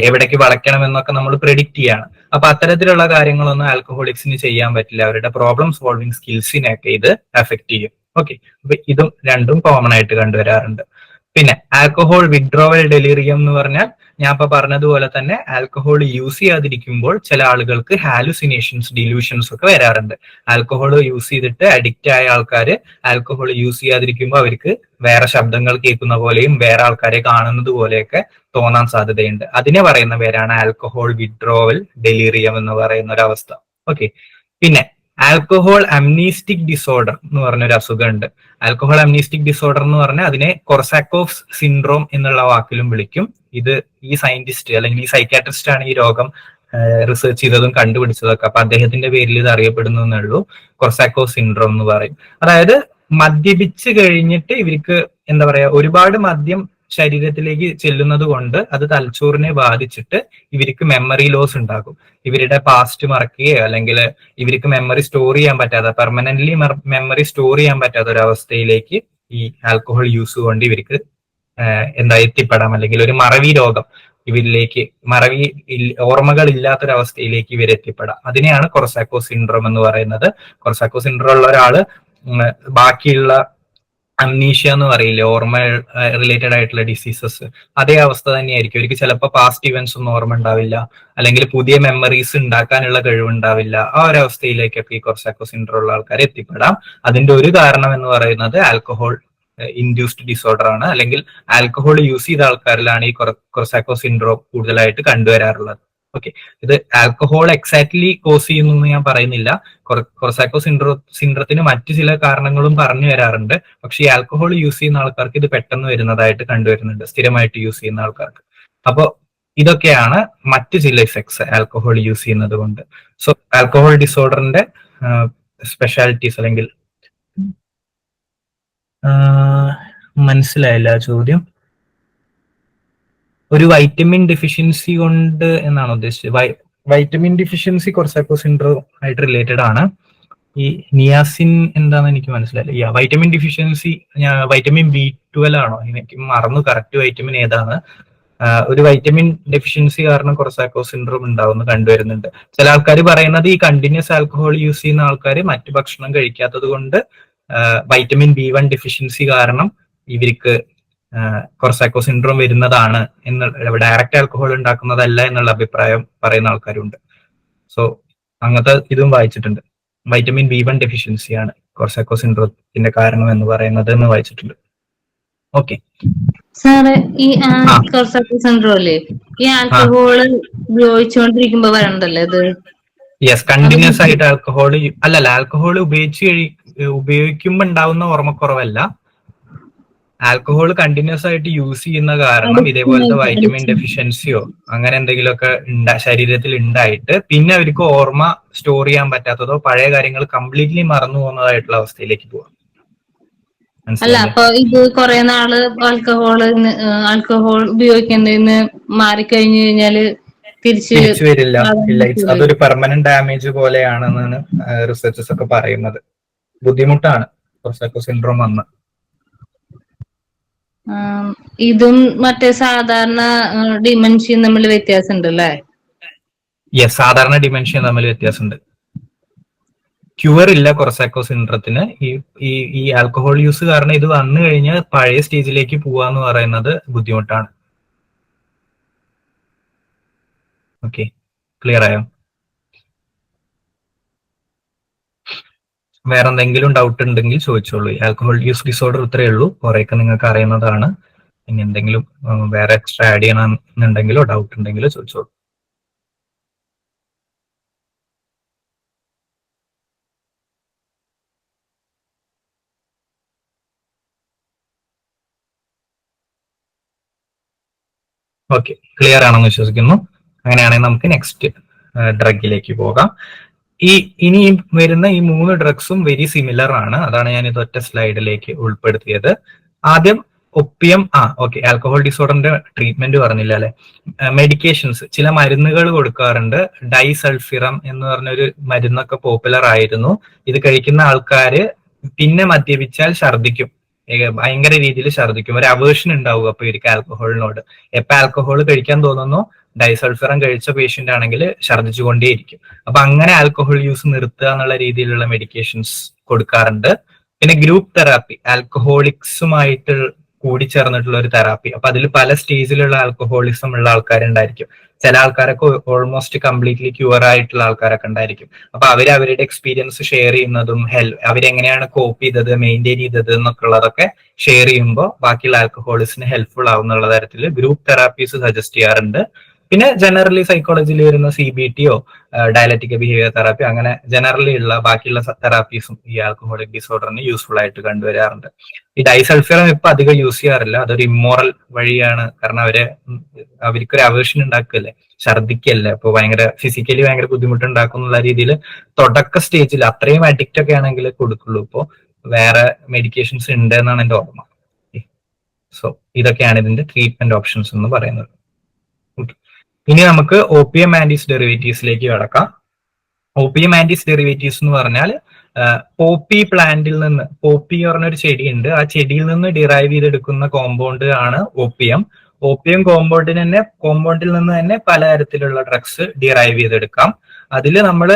എവിടേക്ക് വളയ്ക്കണമെന്നൊക്കെ നമ്മൾ പ്രെഡിക്റ്റ് ചെയ്യാണ്. അപ്പൊ അത്തരത്തിലുള്ള കാര്യങ്ങളൊന്നും ആൽക്കഹോളിക്സിന് ചെയ്യാൻ പറ്റില്ല, അവരുടെ പ്രോബ്ലം സോൾവിങ് സ്കിൽസിനെയൊക്കെ ഇത് എഫക്ട് ചെയ്യും. ഓക്കെ, അപ്പൊ ഇതും രണ്ടും കോമൺ ആയിട്ട് കണ്ടുവരാറുണ്ട്. പിന്നെ ആൽക്കഹോൾ വിഡ്രോവൽ ഡെലിറിയം എന്ന് പറഞ്ഞാൽ ഞാൻ ഇപ്പൊ പറഞ്ഞതുപോലെ തന്നെ ആൽക്കഹോൾ യൂസ് ചെയ്യാതിരിക്കുമ്പോൾ ചില ആളുകൾക്ക് ഹാലുസിനേഷൻസ്, ഡിലൂഷൻസ് ഒക്കെ വരാറുണ്ട്. ആൽക്കഹോൾ യൂസ് ചെയ്തിട്ട് അഡിക്റ്റ് ആയ ആൾക്കാർ ആൽക്കഹോൾ യൂസ് ചെയ്യാതിരിക്കുമ്പോൾ അവർക്ക് വേറെ ശബ്ദങ്ങൾ കേൾക്കുന്ന പോലെയും വേറെ ആൾക്കാരെ കാണുന്നത് പോലെയൊക്കെ തോന്നാൻ സാധ്യതയുണ്ട്. അതിനെ പറയുന്ന പേരാണ് ആൽക്കഹോൾ വിഡ്രോവൽ ഡെലിറിയം എന്ന് പറയുന്ന ഒരു അവസ്ഥ. ഓക്കെ, പിന്നെ ആൽക്കഹോൾ അംനീസ്റ്റിക് ഡിസോർഡർ എന്ന് പറഞ്ഞൊരു അസുഖമുണ്ട്. ആൽക്കഹോൾ അംനീസ്റ്റിക് ഡിസോർഡർ എന്ന് പറഞ്ഞാൽ അതിനെ കൊർസാക്കോഫ്സ് സിൻഡ്രോം എന്നുള്ള വാക്കിലും വിളിക്കും. ഇത് ഈ സയന്റിസ്റ്റ് അല്ലെങ്കിൽ ഈ സൈക്കാട്രിസ്റ്റ് ആണ് ഈ രോഗം റിസർച്ച് ചെയ്തതും കണ്ടുപിടിച്ചതൊക്കെ. അപ്പൊ അദ്ദേഹത്തിന്റെ പേരിൽ ഇത് അറിയപ്പെടുന്നു എന്നുള്ളൂ. കൊർസാക്കോഫ് സിൻഡ്രോം എന്ന് പറയും. അതായത് മദ്യപിച്ച് കഴിഞ്ഞിട്ട് ഇവർക്ക് എന്താ പറയാ, ഒരുപാട് മദ്യം ശരീരത്തിലേക്ക് ചെല്ലുന്നത് കൊണ്ട് അത് തലച്ചോറിനെ ബാധിച്ചിട്ട് ഇവർക്ക് മെമ്മറി ലോസ് ഉണ്ടാകും. ഇവരുടെ പാസ്റ്റ് മറക്കുകയോ അല്ലെങ്കിൽ ഇവർക്ക് മെമ്മറി സ്റ്റോർ ചെയ്യാൻ പറ്റാതെ, പെർമനന്റ്ലി മെമ്മറി സ്റ്റോർ ചെയ്യാൻ പറ്റാത്ത ഒരു അവസ്ഥയിലേക്ക് ഈ ആൽക്കഹോൾ യൂസ് കൊണ്ട് ഇവർക്ക് എത്തിപ്പെടാം. അല്ലെങ്കിൽ ഒരു മറവി രോഗം ഇവരിലേക്ക്, മറവി ഓർമ്മകൾ ഇല്ലാത്തൊരവസ്ഥയിലേക്ക് ഇവർ എത്തിപ്പെടാം. അതിനെയാണ് കൊർസാക്കോ സിൻഡ്രോം എന്ന് പറയുന്നത്. കൊർസാക്കോ സിൻഡ്രോം ഉള്ള ഒരാള് ബാക്കിയുള്ള അംനീഷ്യ എന്ന് പറയില്ലേ, ഓർമ്മ റിലേറ്റഡ് ആയിട്ടുള്ള ഡിസീസസ്, അതേ അവസ്ഥ തന്നെയായിരിക്കും. അവർക്ക് ചിലപ്പോൾ പാസ്റ്റ് ഇവന്റ്സ് ഒന്നും ഓർമ്മ ഉണ്ടാവില്ല, അല്ലെങ്കിൽ പുതിയ മെമ്മറീസ് ഉണ്ടാക്കാനുള്ള കഴിവുണ്ടാവില്ല. ആ ഒരു അവസ്ഥയിലേക്കൊക്കെ ഈ കൊർസാക്കോ സിൻഡ്രോം ഉള്ള ആൾക്കാർ എത്തിപ്പെടാം. അതിന്റെ ഒരു കാരണം എന്ന് പറയുന്നത് ആൽക്കഹോൾ ഇൻഡ്യൂസ്ഡ് ഡിസോർഡർ ആണ്, അല്ലെങ്കിൽ ആൽക്കഹോൾ യൂസ് ചെയ്ത ആൾക്കാരിലാണ് ഈ കൊർസാക്കോ സിൻഡ്രോം കൂടുതലായിട്ട് കണ്ടുവരാറുള്ളത്. ഓക്കെ, ഇത് ആൽക്കഹോൾ എക്സാക്ട്ലി കോസ് ചെയ്യുന്നു എന്ന് ഞാൻ പറയുന്നില്ല. കൊർസാക്കോ സിൻഡ്രത്തിന് മറ്റു ചില കാരണങ്ങളും പറഞ്ഞു വരാറുണ്ട്. പക്ഷെ ഈ ആൽക്കഹോൾ യൂസ് ചെയ്യുന്ന ആൾക്കാർക്ക് ഇത് പെട്ടെന്ന് വരുന്നതായിട്ട് കണ്ടുവരുന്നുണ്ട്, സ്ഥിരമായിട്ട് യൂസ് ചെയ്യുന്ന ആൾക്കാർക്ക്. അപ്പോൾ ഇതൊക്കെയാണ് മറ്റു ചില ഇഫക്ട്സ് ആൽക്കഹോൾ യൂസ് ചെയ്യുന്നത് കൊണ്ട്. സോ ആൽക്കഹോൾ ഡിസോർഡറിന്റെ സ്പെഷ്യാലിറ്റീസ്, അല്ലെങ്കിൽ മനസ്സിലായില്ല ചോദ്യം. ഒരു വൈറ്റമിൻ ഡെഫിഷ്യൻസി കൊണ്ട് എന്നാണ് ഉദ്ദേശിച്ചത്. വൈറ്റമിൻ ഡെഫിഷ്യൻസി കൊർസാക്കോ സിൻഡ്രോം ആയിട്ട് റിലേറ്റഡ് ആണ്. ഈ നിയാസിൻ എന്താണെന്ന് എനിക്ക് മനസ്സിലായില്ല. വൈറ്റമിൻ ഡെഫിഷ്യൻസി വൈറ്റമിൻ B12 ആണോ, എനിക്ക് മറന്നു കറക്റ്റ് വൈറ്റമിൻ ഏതാണ്. ഒരു വൈറ്റമിൻ ഡെഫിഷ്യൻസി കാരണം കൊർസാക്കോ സിൻഡ്രോം ഉണ്ടാവുന്ന കണ്ടുവരുന്നുണ്ട്. ചില ആൾക്കാർ പറയുന്നത് ഈ കണ്ടിന്യൂസ് ആൽക്കഹോൾ യൂസ് ചെയ്യുന്ന ആൾക്കാർ മറ്റു ഭക്ഷണം കഴിക്കാത്തത് കൊണ്ട് വൈറ്റമിൻ B1 ഡെഫിഷ്യൻസി കാരണം ഇവർക്ക് കൊർസാക്കോ സിൻഡ്രോം വരുന്നതാണ് എന്നുള്ള, ഡയറക്റ്റ് ആൽക്കഹോൾ ഉണ്ടാക്കുന്നതല്ല എന്നുള്ള അഭിപ്രായം പറയുന്ന ആൾക്കാരുണ്ട്. സോ അങ്ങനത്തെ ഇതും വായിച്ചിട്ടുണ്ട്. വൈറ്റമിൻ B1 ഡെഫിഷ്യൻസിയാണ് കൊർസാക്കോ സിൻഡ്രോത്തിന്റെ കാരണം എന്ന് പറയുന്നത് എന്ന് വായിച്ചിട്ടുണ്ട്. ഓക്കെ സാറ്, ഈ കൊർസാക്കോ സിൻഡ്രോം അല്ലേ ഈ ആൽക്കഹോൾ ഉപയോഗിച്ചുകൊണ്ടിരിക്കുമ്പോ വരണ്ടല്ലേ ഇത്? യെസ്, കണ്ടിന്യൂസ് ആയിട്ട് ആൽക്കഹോൾ അല്ലല്ല, ആൽക്കഹോൾ ഉപയോഗിക്കുമ്പോ ഉണ്ടാവുന്ന ഓർമ്മക്കുറവല്ല, ആൽക്കഹോൾ കണ്ടിന്യൂസ് ആയിട്ട് യൂസ് ചെയ്യുന്ന കാരണം ഇതേപോലത്തെ വൈറ്റമിൻ ഡെഫിഷ്യൻസിയോ അങ്ങനെ എന്തെങ്കിലുമൊക്കെ ശരീരത്തിൽ ഉണ്ടായിട്ട് പിന്നെ അവർക്ക് ഓർമ്മ സ്റ്റോർ ചെയ്യാൻ പറ്റാത്തതോ പഴയ കാര്യങ്ങൾ കംപ്ലീറ്റ്ലി മറന്നു പോകുന്നതായിട്ടുള്ള അവസ്ഥയിലേക്ക് പോവാം. അല്ല, അപ്പൊ ഇത് കുറെ നാള് ആൽക്കഹോൾ ഉപയോഗിക്കേണ്ടതെന്ന് മാറിക്കഴിഞ്ഞു കഴിഞ്ഞാല് തിരിച്ചു വരില്ല. ഇല്ല, അതൊരു പെർമനന്റ് ഡാമേജ് പോലെയാണെന്നാണ് റിസർച്ചേഴ്സ് ഒക്കെ പറയുന്നത്. ബുദ്ധിമുട്ടാണ് കൊർസാക്കോ സിൻഡ്രോം വന്ന്. ഇതും മറ്റേ സാധാരണ ഡിമെൻഷ്യയും തമ്മിൽ വ്യത്യാസം ഉണ്ടല്ലേ? യെസ്, സാധാരണ ഡിമെൻഷ്യയും തമ്മിൽ വ്യത്യാസമുണ്ട്. ക്യൂർ ഇല്ല കൊർസാക്കോ സിൻഡ്രത്തിന്. ഈ ആൽക്കഹോൾ യൂസ് കാരണം ഇത് വന്നു കഴിഞ്ഞാൽ പഴയ സ്റ്റേജിലേക്ക് പോവാന്ന് പറയുന്നത് ബുദ്ധിമുട്ടാണ്. ഓക്കെ, ക്ലിയർ ആയോ? വേറെ എന്തെങ്കിലും ഡൗട്ട് ഉണ്ടെങ്കിൽ ചോദിച്ചോളൂ. ആൽക്കഹോൾ യൂസ് ഡിസോർഡർ ഇത്രയേ ഉള്ളൂ, കുറേയൊക്കെ നിങ്ങൾക്ക് അറിയുന്നതാണ്. ഇനി എന്തെങ്കിലും വേറെ എക്സ്ട്രാ ആഡ് ചെയ്യണമെന്നുണ്ടെങ്കിലോ ഡൗട്ട് ഉണ്ടെങ്കിലോ ചോദിച്ചോളൂ. ഓക്കെ, ക്ലിയർ ആണെന്ന് വിശ്വസിക്കുന്നു. അങ്ങനെയാണെങ്കിൽ നമുക്ക് നെക്സ്റ്റ് ഡ്രഗിലേക്ക് പോകാം. ഇനി വരുന്ന ഈ 3 ഡ്രഗ്സും വെരി സിമിലർ ആണ്. അതാണ് ഞാൻ ഇത് ഒറ്റ സ്ലൈഡിലേക്ക് ഉൾപ്പെടുത്തിയത്. ആദ്യം ഒപ്പിയം. ഓക്കെ, ആൽക്കഹോൾ ഡിസോർഡറിന്റെ ട്രീറ്റ്മെന്റ് പറഞ്ഞില്ല അല്ലെ. മെഡിക്കേഷൻസ്, ചില മരുന്നുകൾ കൊടുക്കാറുണ്ട്. ഡൈസൾഫിറം എന്ന് പറഞ്ഞൊരു മരുന്നൊക്കെ പോപ്പുലർ ആയിരുന്നു. ഇത് കഴിക്കുന്ന ആൾക്കാര് പിന്നെ മദ്യപിച്ചാൽ ഛർദ്ദിക്കും, ഭയങ്കര രീതിയിൽ ഛർദ്ദിക്കും. ഒരു അവേർഷൻ ഉണ്ടാവും അപ്പൊ ഇവർക്ക് ആൽക്കഹോളിനോട്. എപ്പൊ ആൽക്കഹോൾ കഴിക്കാൻ തോന്നുന്നു ഡൈസൾഫിറം കഴിച്ച പേഷ്യന്റ് ആണെങ്കിൽ ഛർദ്ദിച്ചുകൊണ്ടേയിരിക്കും. അപ്പൊ അങ്ങനെ ആൽക്കഹോൾ യൂസ് നിർത്തുക എന്നുള്ള രീതിയിലുള്ള മെഡിക്കേഷൻസ് കൊടുക്കാറുണ്ട്. പിന്നെ ഗ്രൂപ്പ് തെറാപ്പി, ആൽക്കഹോളിക്സുമായിട്ട് കൂടിച്ചേർന്നിട്ടുള്ള ഒരു തെറാപ്പി. അപ്പൊ അതിൽ പല സ്റ്റേജിലുള്ള ആൽക്കഹോളിസം ഉള്ള ആൾക്കാരുണ്ടായിരിക്കും. ചില ആൾക്കാരൊക്കെ ഓൾമോസ്റ്റ് കംപ്ലീറ്റ്ലി ക്യൂർ ആയിട്ടുള്ള ആൾക്കാരൊക്കെ ഉണ്ടായിരിക്കും. അപ്പൊ അവരുടെ എക്സ്പീരിയൻസ് ഷെയർ ചെയ്യുന്നതും അവരെങ്ങനെയാണ് കോപ്പ് ചെയ്തത്, മെയിൻറ്റെയിൻ ചെയ്തത് എന്നൊക്കെ ഉള്ളതൊക്കെ ഷെയർ ചെയ്യുമ്പോൾ ബാക്കിയുള്ള ആൽക്കഹോളിസിന് ഹെൽപ്ഫുൾ ആവുന്നുള്ള തരത്തിൽ ഗ്രൂപ്പ് തെറാപ്പീസ് സജസ്റ്റ് ചെയ്യാറുണ്ട്. പിന്നെ ജനറലി സൈക്കോളജിയിൽ വരുന്ന CBTയോ ഡയലറ്റിക് ബിഹേവിയർ തെറാപ്പി, അങ്ങനെ ജനറലി ഉള്ള ബാക്കിയുള്ള തെറാപ്പീസും ഈ ആൽക്കഹോളിക് ഡിസോർഡറിന് യൂസ്ഫുൾ ആയിട്ട് കണ്ടുവരാറുണ്ട്. ഈ ഡൈസൾഫിറം ഇപ്പൊ അധികം യൂസ് ചെയ്യാറില്ല, അതൊരു ഇമ്മോറൽ വഴിയാണ്. കാരണം അവർക്കൊരു അവേർഷൻ ഉണ്ടാക്കുകയല്ലേ, ഛർദ്ദിക്കല്ലേ, അപ്പൊ ഫിസിക്കലി ഭയങ്കര ബുദ്ധിമുട്ടുണ്ടാക്കുന്നുള്ള രീതിയിൽ തുടക്ക സ്റ്റേജിൽ അത്രയും അഡിക്റ്റ് ഒക്കെ ആണെങ്കിൽ കൊടുക്കുള്ളൂ. ഇപ്പോ വേറെ മെഡിക്കേഷൻസ് ഉണ്ട് എന്നാണ് എന്റെ ഓർമ്മ. സോ ഇതൊക്കെയാണ് ഇതിന്റെ ട്രീറ്റ്മെന്റ് ഓപ്ഷൻസ് എന്ന് പറയുന്നത്. ഇനി നമുക്ക് ഓപ്പിയം ആൻറ്റീസ് ഡെറിവേറ്റീവ്സിലേക്ക് കടക്കാം. ഓപ്പിയം ആൻറ്റീസ് ഡെറിവേറ്റീവ്സ് എന്ന് പറഞ്ഞാൽ പോപ്പി പ്ലാന്റിൽ നിന്ന്, പോപ്പി പറഞ്ഞൊരു ചെടിയുണ്ട്, ആ ചെടിയിൽ നിന്ന് ഡിറൈവ് ചെയ്തെടുക്കുന്ന കോമ്പൗണ്ട് ആണ് ഓപ്പിയം. ഓപ്പിയം കോമ്പൗണ്ടിൽ നിന്ന് തന്നെ പലതരത്തിലുള്ള ഡ്രഗ്സ് ഡിറൈവ് ചെയ്തെടുക്കാം. അതിൽ നമ്മൾ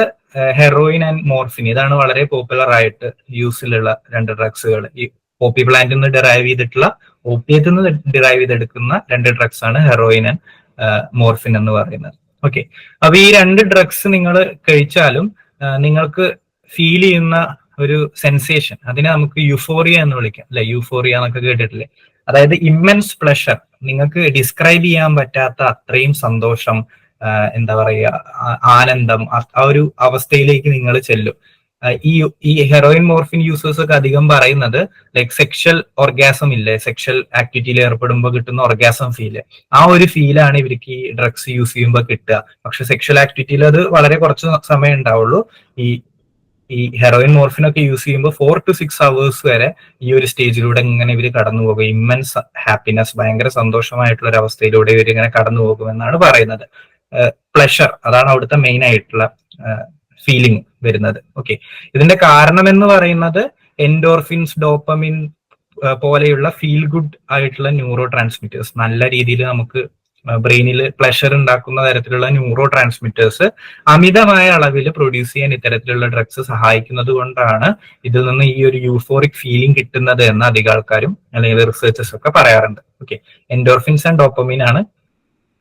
ഹെറോയിൻ ആൻഡ് മോർഫിൻ, ഇതാണ് വളരെ പോപ്പുലർ ആയിട്ട് യൂസിലുള്ള 2 ഡ്രഗ്സുകൾ. ഈ പോപ്പി പ്ലാന്റിൽ നിന്ന് ഡിറൈവ് ചെയ്തിട്ടുള്ള, ഓപ്പിയത്തിൽ നിന്ന് ഡിറൈവ് ചെയ്തെടുക്കുന്ന 2 ഡ്രഗ്സ് ആണ് ഹെറോയിൻ ആൻഡ് മോർഫിൻ എന്ന് പറയുന്നത്. ഓക്കെ, അപ്പൊ ഈ 2 ഡ്രഗ്സ് നിങ്ങൾ കഴിച്ചാലും നിങ്ങൾക്ക് ഫീൽ ചെയ്യുന്ന ഒരു സെൻസേഷൻ, അതിനെ നമുക്ക് യൂഫോറിയ എന്ന് വിളിക്കാം അല്ലെ. യൂഫോറിയ എന്നൊക്കെ കേട്ടിട്ടില്ലേ? അതായത് ഇമ്മൻസ് പ്ലഷർ, നിങ്ങൾക്ക് ഡിസ്ക്രൈബ് ചെയ്യാൻ പറ്റാത്ത അത്രയും സന്തോഷം, എന്താ പറയുക, ആനന്ദം, ആ ഒരു അവസ്ഥയിലേക്ക് നിങ്ങൾ ചെല്ലും. ഈ ഹെറോയിൻ മോർഫിൻ യൂസേഴ്സ് ഒക്കെ അധികം പറയുന്നത് ലൈക് സെക്ഷൽ ഓർഗാസം ഇല്ലേ, സെക്ഷൽ ആക്ടിവിറ്റിയിൽ ഏർപ്പെടുമ്പോൾ കിട്ടുന്ന ഓർഗാസം ഫീല്, ആ ഒരു ഫീലാണ് ഇവർക്ക് ഈ ഡ്രഗ്സ് യൂസ് ചെയ്യുമ്പോൾ കിട്ടുക. പക്ഷെ സെക്ഷൽ ആക്ടിവിറ്റിയിൽ അത് വളരെ കുറച്ച് സമയം ഉണ്ടാവുള്ളൂ. ഈ ഈ ഹെറോയിൻ മോർഫിനൊക്കെ യൂസ് ചെയ്യുമ്പോൾ 4 to 6 hours വരെ ഈ ഒരു സ്റ്റേജിലൂടെ ഇങ്ങനെ ഇവർ കടന്നു പോകും. ഇമ്മൻസ് ഹാപ്പിനെസ്, ഭയങ്കര സന്തോഷമായിട്ടുള്ള ഒരു അവസ്ഥയിലൂടെ ഇവർ ഇങ്ങനെ കടന്നു പോകുമെന്നാണ് പറയുന്നത്. പ്ലഷർ, അതാണ് അവിടുത്തെ മെയിൻ ആയിട്ടുള്ള ഫീലിംഗ് വരുന്നത്. ഓക്കെ, ഇതിന്റെ കാരണം എന്ന് പറയുന്നത് എൻഡോർഫിൻസ്, ഡോപ്പമിൻ പോലെയുള്ള ഫീൽ ഗുഡ് ആയിട്ടുള്ള ന്യൂറോ ട്രാൻസ്മിറ്റേഴ്സ്, നല്ല രീതിയിൽ നമുക്ക് ബ്രെയിനിൽ പ്ലഷർ ഉണ്ടാക്കുന്ന തരത്തിലുള്ള ന്യൂറോ ട്രാൻസ്മിറ്റേഴ്സ് അമിതമായ അളവിൽ പ്രൊഡ്യൂസ് ചെയ്യാൻ ഇത്തരത്തിലുള്ള ഡ്രഗ്സ് സഹായിക്കുന്നത് കൊണ്ടാണ് ഇതിൽ നിന്ന് ഈ ഒരു യൂഫോറിക് ഫീലിംഗ് കിട്ടുന്നത് എന്ന് അധികം ആൾക്കാരും അല്ലെങ്കിൽ റിസർച്ചേഴ്സ് ഒക്കെ പറയാറുണ്ട്. ഓക്കെ, എൻഡോർഫിൻസ് ആൻഡ് ഡോപ്പമിൻ ആണ്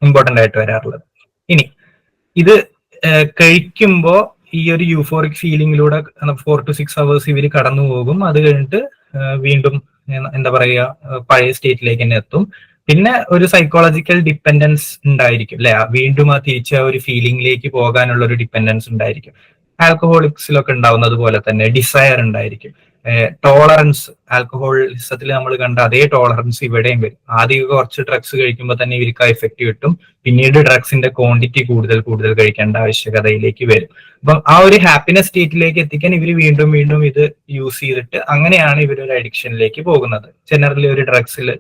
ഇമ്പോർട്ടന്റ് ആയിട്ട് വരാറുള്ളത്. ഇനി ഇത് കഴിക്കുമ്പോൾ ഈ ഒരു യൂഫോറിക് ഫീലിംഗിലൂടെ 4 to 6 hours ഇവർ കടന്നു പോകും. അത് കഴിഞ്ഞിട്ട് വീണ്ടും എന്താ പറയുക, പഴയ സ്റ്റേറ്റിലേക്ക് തന്നെ എത്തും. പിന്നെ ഒരു സൈക്കോളജിക്കൽ ഡിപ്പെൻഡൻസ് ഉണ്ടായിരിക്കും അല്ലെ, വീണ്ടും ആ തിരിച്ച ഒരു ഫീലിംഗിലേക്ക് പോകാനുള്ള ഒരു ഡിപ്പെൻഡൻസ് ഉണ്ടായിരിക്കും. ആൽക്കഹോളിക്സിലൊക്കെ ഉണ്ടാവുന്നത് പോലെ തന്നെ ഡിസയർ ഉണ്ടായിരിക്കും. ടോളറൻസ്, ആൽക്കഹോളിസത്തിൽ നമ്മൾ കണ്ട അതേ ടോളറൻസ് ഇവിടെയും വരും. ആദ്യം കുറച്ച് ഡ്രഗ്സ് കഴിക്കുമ്പോൾ തന്നെ ഇവർക്ക് ആ എഫക്റ്റ് കിട്ടും. പിന്നീട് ഡ്രഗ്സിന്റെ ക്വാണ്ടിറ്റി കൂടുതൽ കൂടുതൽ കഴിക്കേണ്ട ആവശ്യകതയിലേക്ക് വരും. അപ്പം ആ ഒരു ഹാപ്പിനെസ് സ്റ്റേറ്റിലേക്ക് എത്തിക്കാൻ ഇവർ വീണ്ടും വീണ്ടും ഇത് യൂസ് ചെയ്തിട്ട് അങ്ങനെയാണ് ഇവരൊരു അഡിക്ഷനിലേക്ക് പോകുന്നത്. ജനറലി ഒരു ഡ്രഗ്സിൽ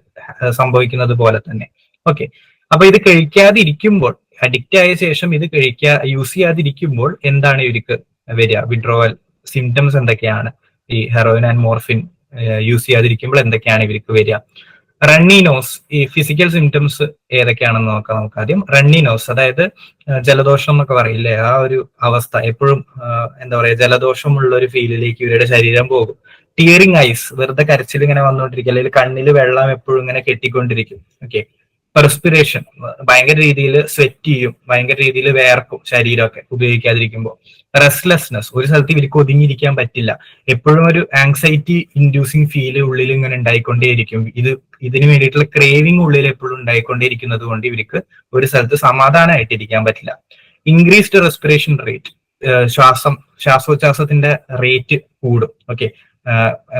സംഭവിക്കുന്നത് പോലെ തന്നെ. ഓക്കെ, അപ്പൊ ഇത് കഴിക്കാതിരിക്കുമ്പോൾ, അഡിക്റ്റ് ആയ ശേഷം ഇത് യൂസ് ചെയ്യാതിരിക്കുമ്പോൾ എന്താണ് ഇവർക്ക് വരിക, വിഡ്രോവൽ സിംറ്റംസ് എന്തൊക്കെയാണ്? ഈ ഹെറോയിൻ ആൻഡ് മോർഫിൻ യൂസ് ചെയ്യാതിരിക്കുമ്പോൾ എന്തൊക്കെയാണ് ഇവർക്ക് വരിക? റണ്ണി നോസ്, ഈ ഫിസിക്കൽ സിംറ്റംസ് ഏതൊക്കെയാണെന്ന് നോക്കാം നമുക്ക് ആദ്യം. റണ്ണി നോസ്, അതായത് ജലദോഷം എന്നൊക്കെ പറയില്ലേ, ആ ഒരു അവസ്ഥ, എപ്പോഴും എന്താ പറയാ, ജലദോഷമുള്ള ഒരു ഫീലിലേക്ക് ഇവരുടെ ശരീരം പോകും. ടിയറിങ് ഐസ്, വെറുതെ കരച്ചിൽ ഇങ്ങനെ വന്നുകൊണ്ടിരിക്കും, അല്ലെങ്കിൽ കണ്ണിൽ വെള്ളം എപ്പോഴും ഇങ്ങനെ കെട്ടിക്കൊണ്ടിരിക്കും. ഓക്കെ, റെസ്പിറേഷൻ, ഭയങ്കര രീതിയിൽ സ്വെറ്റ് ചെയ്യും, ഭയങ്കര രീതിയിൽ വേർക്കും ശരീരമൊക്കെ ഉപയോഗിക്കാതിരിക്കുമ്പോൾ. റെസ്റ്റ്ലെസ്നെസ്, ഒരു സ്ഥലത്ത് ഇവർക്ക് ഒതുങ്ങിയിരിക്കാൻ പറ്റില്ല, എപ്പോഴും ഒരു ആങ്സൈറ്റി ഇൻഡ്യൂസിങ് ഫീല് ഉള്ളിൽ ഇങ്ങനെ ഉണ്ടായിക്കൊണ്ടേയിരിക്കും. ഇതിന് വേണ്ടിയിട്ടുള്ള ക്രേവിംഗ് ഉള്ളിൽ എപ്പോഴും ഉണ്ടായിക്കൊണ്ടേയിരിക്കുന്നത് കൊണ്ട് ഇവർക്ക് ഒരു സ്ഥലത്ത് സമാധാനമായിട്ട് ഇരിക്കാൻ പറ്റില്ല. ഇൻക്രീസ്ഡ് റെസ്പിറേഷൻ റേറ്റ്, ശ്വാസോച്ഛ്വാസത്തിന്റെ റേറ്റ് കൂടും. ഓക്കെ,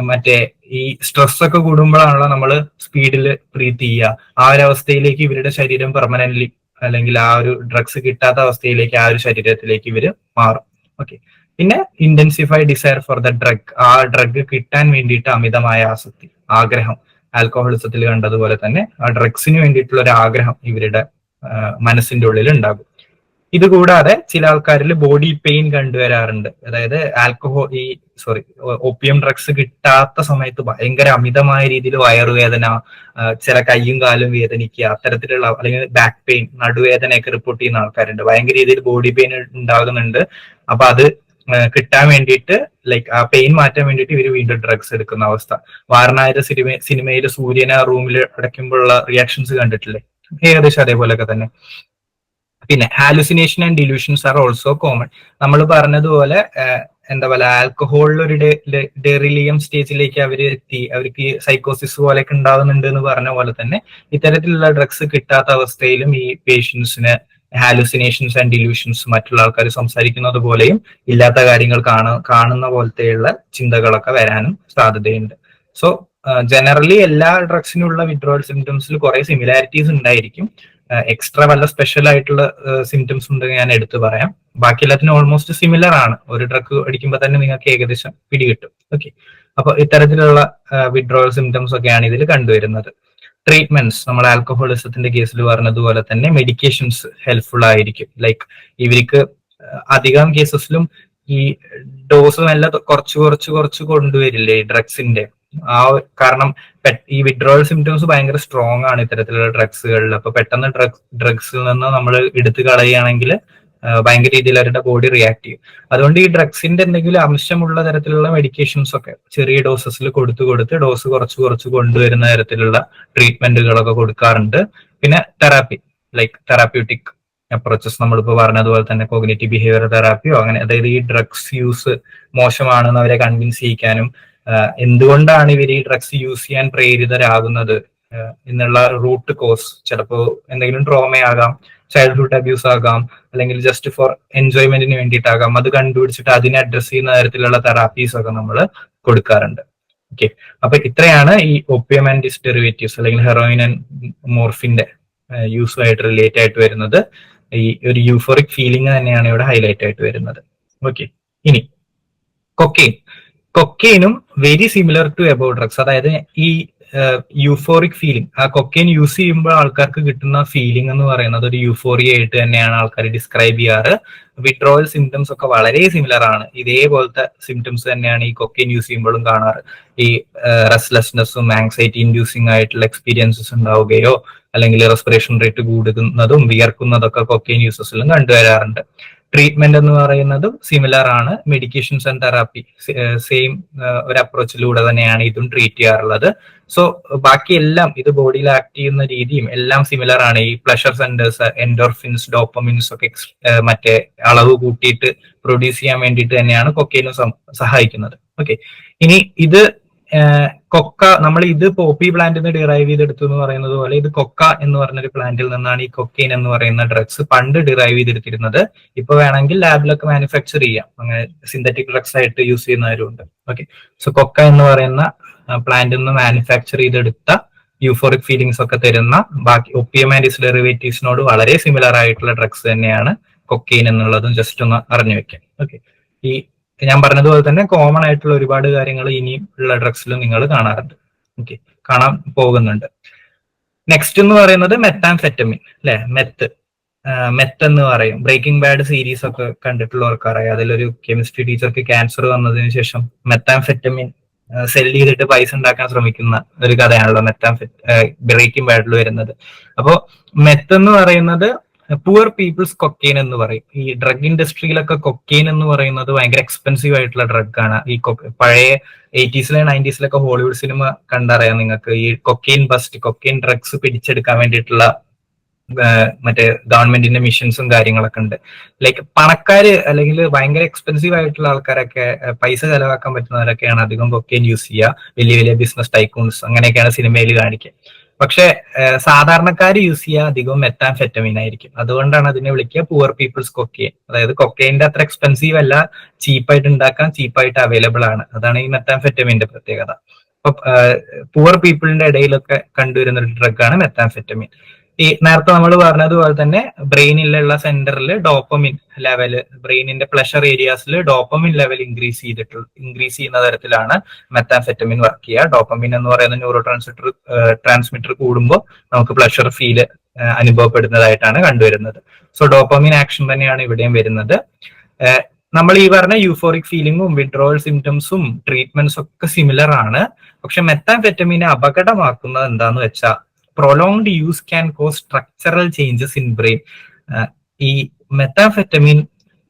മറ്റേ ഈ സ്ട്രെസ് ഒക്കെ കൂടുമ്പോഴാണല്ലോ നമ്മൾ സ്പീഡിൽ ബ്രീത്ത് ചെയ്യുക. ആ ഒരു അവസ്ഥയിലേക്ക് ഇവരുടെ ശരീരം പെർമനന്റ്ലി, അല്ലെങ്കിൽ ആ ഒരു ഡ്രഗ്സ് കിട്ടാത്ത അവസ്ഥയിലേക്ക് ആ ഒരു ശരീരത്തിലേക്ക് ഇവര് മാറും. ഓക്കെ, പിന്നെ intensified desire for the drug, ആ ഡ്രഗ് കിട്ടാൻ വേണ്ടിയിട്ട് അമിതമായ ആസക്തി, ആഗ്രഹം, ആൽക്കഹോളിസത്തിൽ കണ്ടതുപോലെ തന്നെ ആ ഡ്രഗ്സിന് വേണ്ടിയിട്ടുള്ള ഒരു ആഗ്രഹം ഇവരുടെ മനസ്സിന്റെ ഉള്ളിൽ ഉണ്ടാകും. ഇത് കൂടാതെ ചില ആൾക്കാരിൽ ബോഡി പെയിൻ കണ്ടുവരാറുണ്ട്. അതായത് ഓപ്പിയം ഡ്രഗ്സ് കിട്ടാത്ത സമയത്ത് ഭയങ്കര അമിതമായ രീതിയിൽ വയറുവേദന, ചില കൈയും കാലും വേദനിക്കുക, അത്തരത്തിലുള്ള, അല്ലെങ്കിൽ ബാക്ക് പെയിൻ, നടുവേദനയൊക്കെ റിപ്പോർട്ട് ചെയ്യുന്ന ആൾക്കാരുണ്ട്. ഭയങ്കര രീതിയിൽ ബോഡി പെയിൻ ഉണ്ടാകുന്നുണ്ട്. അപ്പൊ അത് കിട്ടാൻ വേണ്ടിയിട്ട്, ലൈക്ക് ആ പെയിൻ മാറ്റാൻ വേണ്ടിയിട്ട് ഇവർ വീണ്ടും ഡ്രഗ്സ് എടുക്കുന്ന അവസ്ഥ. വാരണായിരം സിനിമയിൽ സൂര്യനെ റൂമിൽ അടയ്ക്കുമ്പോഴുള്ള റിയാക്ഷൻസ് കണ്ടിട്ടില്ലേ, ഏകദേശം അതേപോലെയൊക്കെ തന്നെ. പിന്നെ hallucination and delusions are also common. നമ്മൾ പറഞ്ഞതുപോലെ എന്താ പറയുക, ആൽക്കഹോളിൽ ഒരു ഡെറിലിയം സ്റ്റേജിലേക്ക് അവർ എത്തി, അവർക്ക് സൈക്കോസിസ് പോലെയൊക്കെ ഉണ്ടാകുന്നുണ്ട് എന്ന് പറഞ്ഞ പോലെ തന്നെ ഇത്തരത്തിലുള്ള ഡ്രഗ്സ് കിട്ടാത്ത അവസ്ഥയിലും ഈ പേഷ്യൻസിന് ഹാലുസിനേഷൻസ് ആൻഡ് ഡിലൂഷൻസ്, മറ്റുള്ള ആൾക്കാർ സംസാരിക്കുന്നത് പോലെയും ഇല്ലാത്ത കാര്യങ്ങൾ കാണുന്ന പോലത്തെയുള്ള ചിന്തകളൊക്കെ വരാനും സാധ്യതയുണ്ട്. സോ ജനറലി എല്ലാ ഡ്രഗ്സിനുള്ള വിഡ്രോവൽ സിംറ്റംസിൽ കുറെ സിമിലാരിറ്റീസ് ഉണ്ടായിരിക്കും. എക്സ്ട്രാ വല്ല സ്പെഷ്യൽ ആയിട്ടുള്ള സിംറ്റംസ് ഉണ്ടെങ്കിൽ ഞാൻ എടുത്തു പറയാം. ബാക്കി എല്ലാത്തിനും ഓൾമോസ്റ്റ് സിമിലർ ആണ്. ഒരു ഡ്രഗ് അടിക്കുമ്പോൾ തന്നെ നിങ്ങൾക്ക് ഏകദേശം പിടികിട്ടും. ഓക്കെ, അപ്പൊ ഇത്തരത്തിലുള്ള വിഡ്രോവൽ സിംറ്റംസ് ഒക്കെയാണ് ഇതിൽ കണ്ടുവരുന്നത്. ട്രീറ്റ്മെന്റ്സ്, നമ്മൾ ആൽക്കഹോളിസത്തിന്റെ കേസിൽ പറഞ്ഞതുപോലെ തന്നെ മെഡിക്കേഷൻസ് ഹെൽപ്ഫുൾ ആയിരിക്കും. ലൈക്ക് ഇവർക്ക് അധികം കേസസിലും ഈ ഡോസ് നല്ല കുറച്ച് കൊണ്ടുവരില്ലേ ഈ ഡ്രഗ്സിന്റെ. കാരണം ഈ വിഡ്രോവൽ സിംറ്റംസ് ഭയങ്കര സ്ട്രോങ് ആണ് ഇത്തരത്തിലുള്ള ഡ്രഗ്സുകളിൽ. അപ്പൊ പെട്ടെന്ന് ഡ്രഗ്സിൽ നിന്ന് നമ്മൾ എടുത്തു കളയുകയാണെങ്കിൽ ഭയങ്കര രീതിയിൽ അവരുടെ ബോഡി റിയാക്ട് ചെയ്യും. അതുകൊണ്ട് ഈ ഡ്രഗ്സിന്റെ എന്തെങ്കിലും അംശമുള്ള തരത്തിലുള്ള മെഡിക്കേഷൻസ് ഒക്കെ ചെറിയ ഡോസസിൽ കൊടുത്ത് ഡോസ് കുറച്ച് കൊണ്ടുവരുന്ന തരത്തിലുള്ള ട്രീറ്റ്മെന്റുകളൊക്കെ കൊടുക്കാറുണ്ട്. പിന്നെ തെറാപ്പി, ലൈക്ക് തെറാപ്യൂട്ടിക് അപ്രോച്ചസ്, നമ്മളിപ്പോൾ പറഞ്ഞതുപോലെ തന്നെ കോഗ്നിറ്റീവ് ബിഹേവിയർ തെറാപ്പിയോ അങ്ങനെ, അതായത് ഈ ഡ്രഗ്സ് യൂസ് മോശമാണെന്ന് അവരെ കൺവിൻസ് ചെയ്യിക്കാനും എന്തുകൊണ്ടാണ് ഇവർ ഈ ഡ്രഗ്സ് യൂസ് ചെയ്യാൻ പ്രേരിതരാകുന്നത് എന്നുള്ള റൂട്ട് കോസ്, ചിലപ്പോൾ എന്തെങ്കിലും ട്രോമയാകാം, ചൈൽഡ്ഹുഡ് അബ്യൂസ് ആകാം, അല്ലെങ്കിൽ ജസ്റ്റ് ഫോർ എൻജോയ്മെന്റിന് വേണ്ടിയിട്ടാകാം, അത് കണ്ടുപിടിച്ചിട്ട് അതിനെ അഡ്രസ് ചെയ്യുന്ന തരത്തിലുള്ള തെറാപ്പീസ് ഒക്കെ നമ്മൾ കൊടുക്കാറുണ്ട്. ഓക്കെ, അപ്പൊ ഇത്രയാണ് ഈ ഓപ്പിയം ആൻഡ് ഇറ്റ്സ് ഡെറിവേറ്റീവ്സ്, അല്ലെങ്കിൽ ഹെറോയിൻ ആൻഡ് മോർഫിന്റെ യൂസുമായിട്ട് റിലേറ്റ് ആയിട്ട് വരുന്നത്. ഈ ഒരു യൂഫോറിക് ഫീലിംഗ് തന്നെയാണ് ഇവിടെ ഹൈലൈറ്റ് ആയിട്ട് വരുന്നത്. ഓക്കെ, ഇനി കൊക്കെയിനും very similar to above drugs. അതായത് ഈ യൂഫോറിക് ഫീലിംഗ്, ആ കൊക്കെയിൻ യൂസ് ചെയ്യുമ്പോൾ ആൾക്കാർക്ക് കിട്ടുന്ന ഫീലിംഗ് എന്ന് പറയുന്നത് ഒരു യൂഫോറിയ ആയിട്ട് തന്നെയാണ് ആൾക്കാർ ഡിസ്ക്രൈബ് ചെയ്യാറ്. വിഡ്രോവൽ സിംറ്റംസ് ഒക്കെ വളരെ സിമിലർ ആണ്. ഇതേപോലത്തെ സിംറ്റംസ് തന്നെയാണ് ഈ കൊക്കെയിൻ യൂസ് ചെയ്യുമ്പോഴും കാണാറ്. ഈ റെസ്റ്റ്ലെസ്നെസ്സും ആങ്സൈറ്റി ഇൻഡ്യൂസിംഗ് ആയിട്ടുള്ള എക്സ്പീരിയൻസസ് ഉണ്ടാവുകയോ അല്ലെങ്കിൽ റെസ്പിറേഷൻ റേറ്റ് കൂടുന്നതും വിയർക്കുന്നതൊക്കെ കൊക്കെയിൻ യൂസസിലും കണ്ടുവരാറുണ്ട്. ട്രീറ്റ്മെന്റ് എന്ന് പറയുന്നതും സിമിലർ ആണ്. മെഡിക്കേഷൻസ് ആൻഡ് തെറാപ്പി സെയിം ഒരു അപ്രോച്ചിലൂടെ തന്നെയാണ് ഇതും ട്രീറ്റ് ചെയ്യാറുള്ളത്. സോ ബാക്കിയെല്ലാം ഇത് ബോഡിയിൽ ആക്ട് ചെയ്യുന്ന രീതിയും എല്ലാം സിമിലർ ആണ്. ഈ പ്ലഷർ സെന്റേഴ്സ്, എൻഡോർഫിൻസ്, ഡോപ്പമിൻസ് ഒക്കെ മറ്റേ അളവ് കൂട്ടിയിട്ട് പ്രൊഡ്യൂസ് ചെയ്യാൻ വേണ്ടിയിട്ട് തന്നെയാണ് കൊക്കൈനും സഹായിക്കുന്നത്. ഓക്കെ, ഇനി ഇത് കൊക്ക, നമ്മൾ ഇത് പോപ്പി പ്ലാന്റിൽ നിന്ന് ഡിറൈവ് ചെയ്തെടുത്തു എന്ന് പറയുന്നത് പോലെ ഇത് കൊക്ക എന്ന് പറഞ്ഞൊരു പ്ലാന്റിൽ നിന്നാണ് ഈ കൊക്കെയിൻ എന്ന് പറയുന്ന ഡ്രഗ്സ് പണ്ട് ഡിറൈവ് ചെയ്തെടുത്തിരുന്നത്. ഇപ്പൊ വേണമെങ്കിൽ ലാബിലൊക്കെ മാനുഫാക്ചർ ചെയ്യാം, അങ്ങനെ സിന്തറ്റിക് ഡ്രഗ്സ് ആയിട്ട് യൂസ് ചെയ്യുന്നവരുണ്ട്. ഓക്കെ, സോ കൊക്ക എന്ന് പറയുന്ന പ്ലാന്റിൽ നിന്ന് മാനുഫാക്ചർ ചെയ്തെടുത്ത യൂഫോറിക് ഫീലിംഗ്സ് ഒക്കെ തരുന്ന ബാക്കി ഒപ്പിയം ആൻഡ് ഇറ്റ്സ് ഡെറിവേറ്റീവ്സിനോട് വളരെ സിമിലർ ആയിട്ടുള്ള ഡ്രഗ്സ് തന്നെയാണ് കൊക്കെയിൻ എന്നുള്ളതും ജസ്റ്റ് ഒന്ന് അറിഞ്ഞു വെക്കാം. ഓക്കെ, ഈ ഞാൻ പറഞ്ഞതുപോലെ തന്നെ കോമൺ ആയിട്ടുള്ള ഒരുപാട് കാര്യങ്ങൾ ഇനിയും ഉള്ള ഡ്രഗ്സിലും നിങ്ങൾ കാണാറുണ്ട്. ഓക്കെ, കാണാൻ പോകുന്നുണ്ട്. നെക്സ്റ്റ് എന്ന് പറയുന്നത് മെത്താംഫെറ്റമിൻ അല്ലെ. മെത്ത് എന്ന് പറയും. ബ്രേക്കിംഗ് ബാഡ് സീരീസ് ഒക്കെ കണ്ടിട്ടുള്ളവർക്ക് അറിയാം. അതിലൊരു കെമിസ്ട്രി ടീച്ചർക്ക് ക്യാൻസർ വന്നതിന് ശേഷം മെത്താംഫെറ്റമിൻ സെൽ ചെയ്തിട്ട് പൈസ ഉണ്ടാക്കാൻ ശ്രമിക്കുന്ന ഒരു കഥയാണല്ലോ ബ്രേക്കിംഗ് ബാഡിൽ വരുന്നത്. അപ്പോ മെത്ത് എന്ന് പറയുന്നത് പുവർ പീപ്പിൾസ് കൊക്കെയിൻ എന്ന് പറയും. ഈ ഡ്രഗ് ഇൻഡസ്ട്രിയിലൊക്കെ കൊക്കെയിൻ എന്ന് പറയുന്നത് ഭയങ്കര എക്സ്പെൻസീവ് ആയിട്ടുള്ള ഡ്രഗ് ആണ്. ഈ പഴയ 80s 90s ഹോളിവുഡ് സിനിമ കണ്ടറിയാം നിങ്ങൾക്ക്. ഈ കൊക്കെയിൻ ഡ്രഗ്സ് പിടിച്ചെടുക്കാൻ വേണ്ടിയിട്ടുള്ള മറ്റേ ഗവൺമെന്റിന്റെ മിഷൻസും കാര്യങ്ങളൊക്കെ ഉണ്ട്. ലൈക്ക് പണക്കാര് അല്ലെങ്കിൽ ഭയങ്കര എക്സ്പെൻസീവ് ആയിട്ടുള്ള ആൾക്കാരൊക്കെ, പൈസ ചെലവാക്കാൻ പറ്റുന്നവരൊക്കെയാണ് അധികം കൊക്കെയിൻ യൂസ് ചെയ്യുക. വലിയ വലിയ ബിസിനസ് ടൈക്കൂൺസ് അങ്ങനെയൊക്കെയാണ് സിനിമയിൽ കാണിക്കുക. പക്ഷെ സാധാരണക്കാർ യൂസ് ചെയ്യുക അധികവും മെത്താംഫെറ്റമിൻ ആയിരിക്കും. അതുകൊണ്ടാണ് അതിനെ വിളിക്കുക പുവർ പീപ്പിൾസ് കൊക്കെയിൻ. അതായത് കൊക്കെയിന്റെ അത്ര എക്സ്പെൻസീവ് അല്ല, ചീപ്പായിട്ട് ഉണ്ടാക്കാൻ, ചീപ്പായിട്ട് അവൈലബിൾ ആണ്. അതാണ് ഈ മെത്താംഫെറ്റമിന്റെ പ്രത്യേകത. അപ്പൊ പുവർ പീപ്പിളിന്റെ ഇടയിലൊക്കെ കണ്ടുവരുന്ന ഒരു ഡ്രഗാണ് മെത്താംഫെറ്റമിൻ. ഈ നേരത്തെ നമ്മൾ പറഞ്ഞതുപോലെ തന്നെ ബ്രെയിനിലുള്ള സെന്ററിൽ ഡോപ്പമിൻ ലെവല്, ബ്രെയിനിന്റെ പ്ലഷർ ഏരിയാസിൽ ഡോപ്പമിൻ ലെവൽ ഇൻക്രീസ് ചെയ്യുന്ന തരത്തിലാണ് മെത്താംഫെറ്റമിൻ വർക്ക് ചെയ്യുക. ഡോപ്പമിൻ എന്ന് പറയുന്ന ന്യൂറോ ട്രാൻസ്മിറ്റർ കൂടുമ്പോൾ നമുക്ക് പ്ലഷർ ഫീല് അനുഭവപ്പെടുന്നതായിട്ടാണ് കണ്ടുവരുന്നത്. സോ ഡോപ്പമിൻ ആക്ഷൻ തന്നെയാണ് ഇവിടെയും വരുന്നത്. നമ്മൾ ഈ പറഞ്ഞ യൂഫോറിക് ഫീലിംഗും വിഡ്രോവൽ സിംറ്റംസും ട്രീറ്റ്മെന്റ്സും ഒക്കെ സിമിലർ ആണ്. പക്ഷെ മെത്താംഫെറ്റമിനെ അപകടമാക്കുന്നത് എന്താന്ന് വെച്ചാൽ prolonged use can cause structural changes in brain. ഈ മെത്താംഫെറ്റമിൻ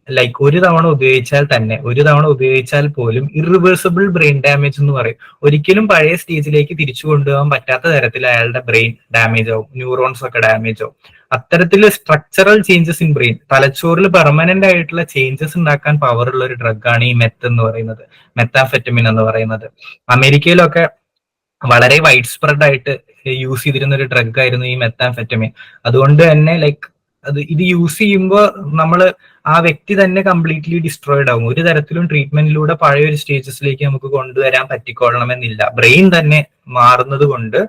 ലൈക്ക് ഒരു തവണ ഉപയോഗിച്ചാൽ പോലും ഇറിവേഴ്സിബിൾ ബ്രെയിൻ ഡാമേജ് എന്ന് പറയും. ഒരിക്കലും പഴയ സ്റ്റേജിലേക്ക് തിരിച്ചു കൊണ്ടുപോകാൻ പറ്റാത്ത തരത്തിൽ അയാളുടെ ബ്രെയിൻ ഡാമേജ് ആവും, ന്യൂറോൺസ് ഒക്കെ ഡാമേജ് ആവും. അത്തരത്തിൽ സ്ട്രക്ചറൽ ചേഞ്ചസ് ഇൻ ബ്രെയിൻ, തലച്ചോറിൽ പെർമനന്റ് ആയിട്ടുള്ള ചേഞ്ചസ് ഉണ്ടാക്കാൻ പവറുള്ള ഒരു ഡ്രഗാണ് ഈ മെത്താംഫെറ്റമിൻ എന്ന് പറയുന്നത്. അമേരിക്കയിലൊക്കെ വളരെ വൈഡ് സ്പ്രെഡ് ആയിട്ട് യൂസ് ചെയ്തിരുന്ന ഒരു ഡ്രഗ് ആയിരുന്നു ഈ മെത്താംഫെറ്റമിൻ. അതുകൊണ്ട് തന്നെ ലൈക്ക് ഇത് യൂസ് ചെയ്യുമ്പോൾ ആ വ്യക്തി തന്നെ കംപ്ലീറ്റ്ലി ഡിസ്ട്രോയിഡ് ആവും. ഒരു തരത്തിലും ട്രീറ്റ്മെന്റിലൂടെ പഴയ ഒരു സ്റ്റേജസിലേക്ക് നമുക്ക് കൊണ്ടുവരാൻ പറ്റിക്കൊള്ളണമെന്നില്ല. ബ്രെയിൻ തന്നെ മാറുന്നത് കൊണ്ട്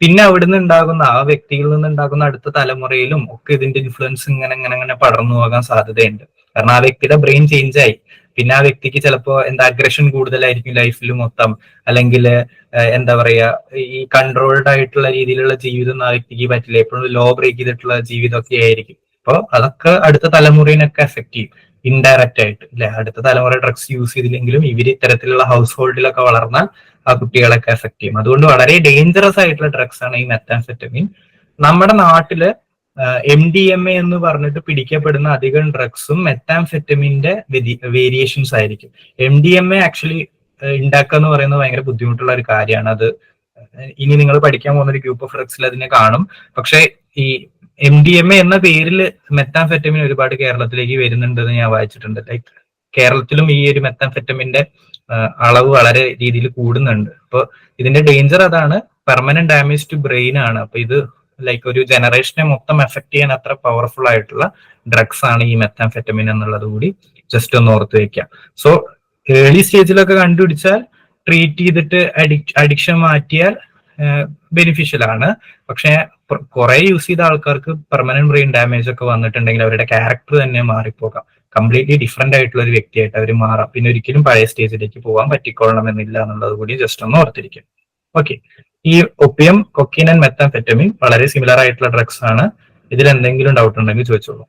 പിന്നെ അവിടുന്ന് ഉണ്ടാകുന്ന ആ വ്യക്തിയിൽ നിന്നുണ്ടാകുന്ന അടുത്ത തലമുറയിലും ഒക്കെ ഇതിന്റെ ഇൻഫ്ലുവൻസ് ഇങ്ങനെ പടർന്നു പോകാൻ സാധ്യതയുണ്ട്. കാരണം ആ വ്യക്തിയുടെ ബ്രെയിൻ ചേഞ്ച് ആയി. പിന്നെ ആ വ്യക്തിക്ക് ചിലപ്പോ അഗ്രഷൻ കൂടുതലായിരിക്കും ലൈഫിൽ മൊത്തം, അല്ലെങ്കിൽ എന്താ പറയാ, ഈ കൺട്രോൾഡ് ആയിട്ടുള്ള രീതിയിലുള്ള ജീവിതം ആ വ്യക്തിക്ക് പറ്റില്ല. എപ്പോഴും ലോ ബ്രേക്ക് ചെയ്തിട്ടുള്ള ജീവിതമൊക്കെ ആയിരിക്കും. അപ്പോൾ അതൊക്കെ അടുത്ത തലമുറയിനൊക്കെ എഫക്ട് ചെയ്യും ഇൻഡയറക്റ്റ് ആയിട്ട് അല്ലെ. അടുത്ത തലമുറ ഡ്രഗ്സ് യൂസ് ചെയ്തില്ലെങ്കിലും ഇവർ ഇത്തരത്തിലുള്ള ഹൗസ് ഹോൾഡിലൊക്കെ വളർന്നാൽ ആ കുട്ടികളൊക്കെ എഫക്ട് ചെയ്യും. അതുകൊണ്ട് വളരെ ഡേഞ്ചറസ് ആയിട്ടുള്ള ഡ്രഗ്സ് ആണ് ഈ മെത്താംഫെറ്റമിൻ. നമ്മുടെ നാട്ടില് MDMA എന്ന് പറഞ്ഞിട്ട് പിടിക്കപ്പെടുന്ന അധികം ഡ്രഗ്സും മെത്താംഫെറ്റമിന്റെ വേരിയേഷൻസ് ആയിരിക്കും. MDMA ആക്ച്വലി ഉണ്ടാക്കുക എന്ന് പറയുന്നത് ഭയങ്കര ബുദ്ധിമുട്ടുള്ള ഒരു കാര്യമാണ്. അത് ഇനി നിങ്ങൾ പഠിക്കാൻ പോകുന്ന ഒരു ഗ്രൂപ്പ് ഓഫ് ഡ്രഗ്സിൽ അതിനെ കാണും. പക്ഷെ ഈ MDMA എന്ന പേരിൽ മെത്താംഫെറ്റമിൻ ഒരുപാട് കേരളത്തിലേക്ക് വരുന്നുണ്ടെന്ന് ഞാൻ വായിച്ചിട്ടുണ്ട്. ലൈക്ക് കേരളത്തിലും ഈ ഒരു മെത്താംഫെറ്റമിന്റെ അളവ് വളരെ രീതിയിൽ കൂടുന്നുണ്ട്. അപ്പൊ ഇതിന്റെ ഡേഞ്ചർ അതാണ്, പെർമനന്റ് ഡാമേജ് ടു ബ്രെയിൻ ആണ്. അപ്പൊ ഇത് ലൈക്ക് ഒരു ജനറേഷനെ മൊത്തം എഫക്ട് ചെയ്യാൻ അത്ര പവർഫുൾ ആയിട്ടുള്ള ഡ്രഗ്സ് ആണ് ഈ മെത്താംഫെറ്റമിൻ എന്നുള്ളത് കൂടി ജസ്റ്റ് ഒന്ന് ഓർത്ത് വെക്കാം. സോ ഏർലി സ്റ്റേജിലൊക്കെ കണ്ടുപിടിച്ചാൽ ട്രീറ്റ് ചെയ്തിട്ട് അഡിക്ഷൻ മാറ്റിയാൽ ബെനിഫിഷ്യൽ ആണ്. പക്ഷെ കുറെ യൂസ് ചെയ്ത ആൾക്കാർക്ക് പെർമനന്റ് ബ്രെയിൻ ഡാമേജ് ഒക്കെ വന്നിട്ടുണ്ടെങ്കിൽ അവരുടെ ക്യാരക്ടർ തന്നെ മാറിപ്പോകാം. കംപ്ലീറ്റ്ലി ഡിഫറെന്റ് ആയിട്ടുള്ള ഒരു വ്യക്തിയായിട്ട് അവർ മാറാം. പിന്നെ ഒരിക്കലും പഴയ സ്റ്റേജിലേക്ക് പോകാൻ പറ്റിക്കൊള്ളണം എന്നില്ല എന്നുള്ളത് കൂടി ജസ്റ്റ് ഒന്ന് ഓർത്തിരിക്കും. ഓക്കെ, ഈ ഒപ്പിയം, കൊക്കീൻ ആൻഡ് മെത്താംഫെറ്റമിൻ വളരെ സിമിലർ ആയിട്ടുള്ള ഡ്രഗ്സ് ആണ്. ഇതിൽ എന്തെങ്കിലും ഡൗട്ട് ഉണ്ടെങ്കിൽ ചോദിച്ചോളൂ.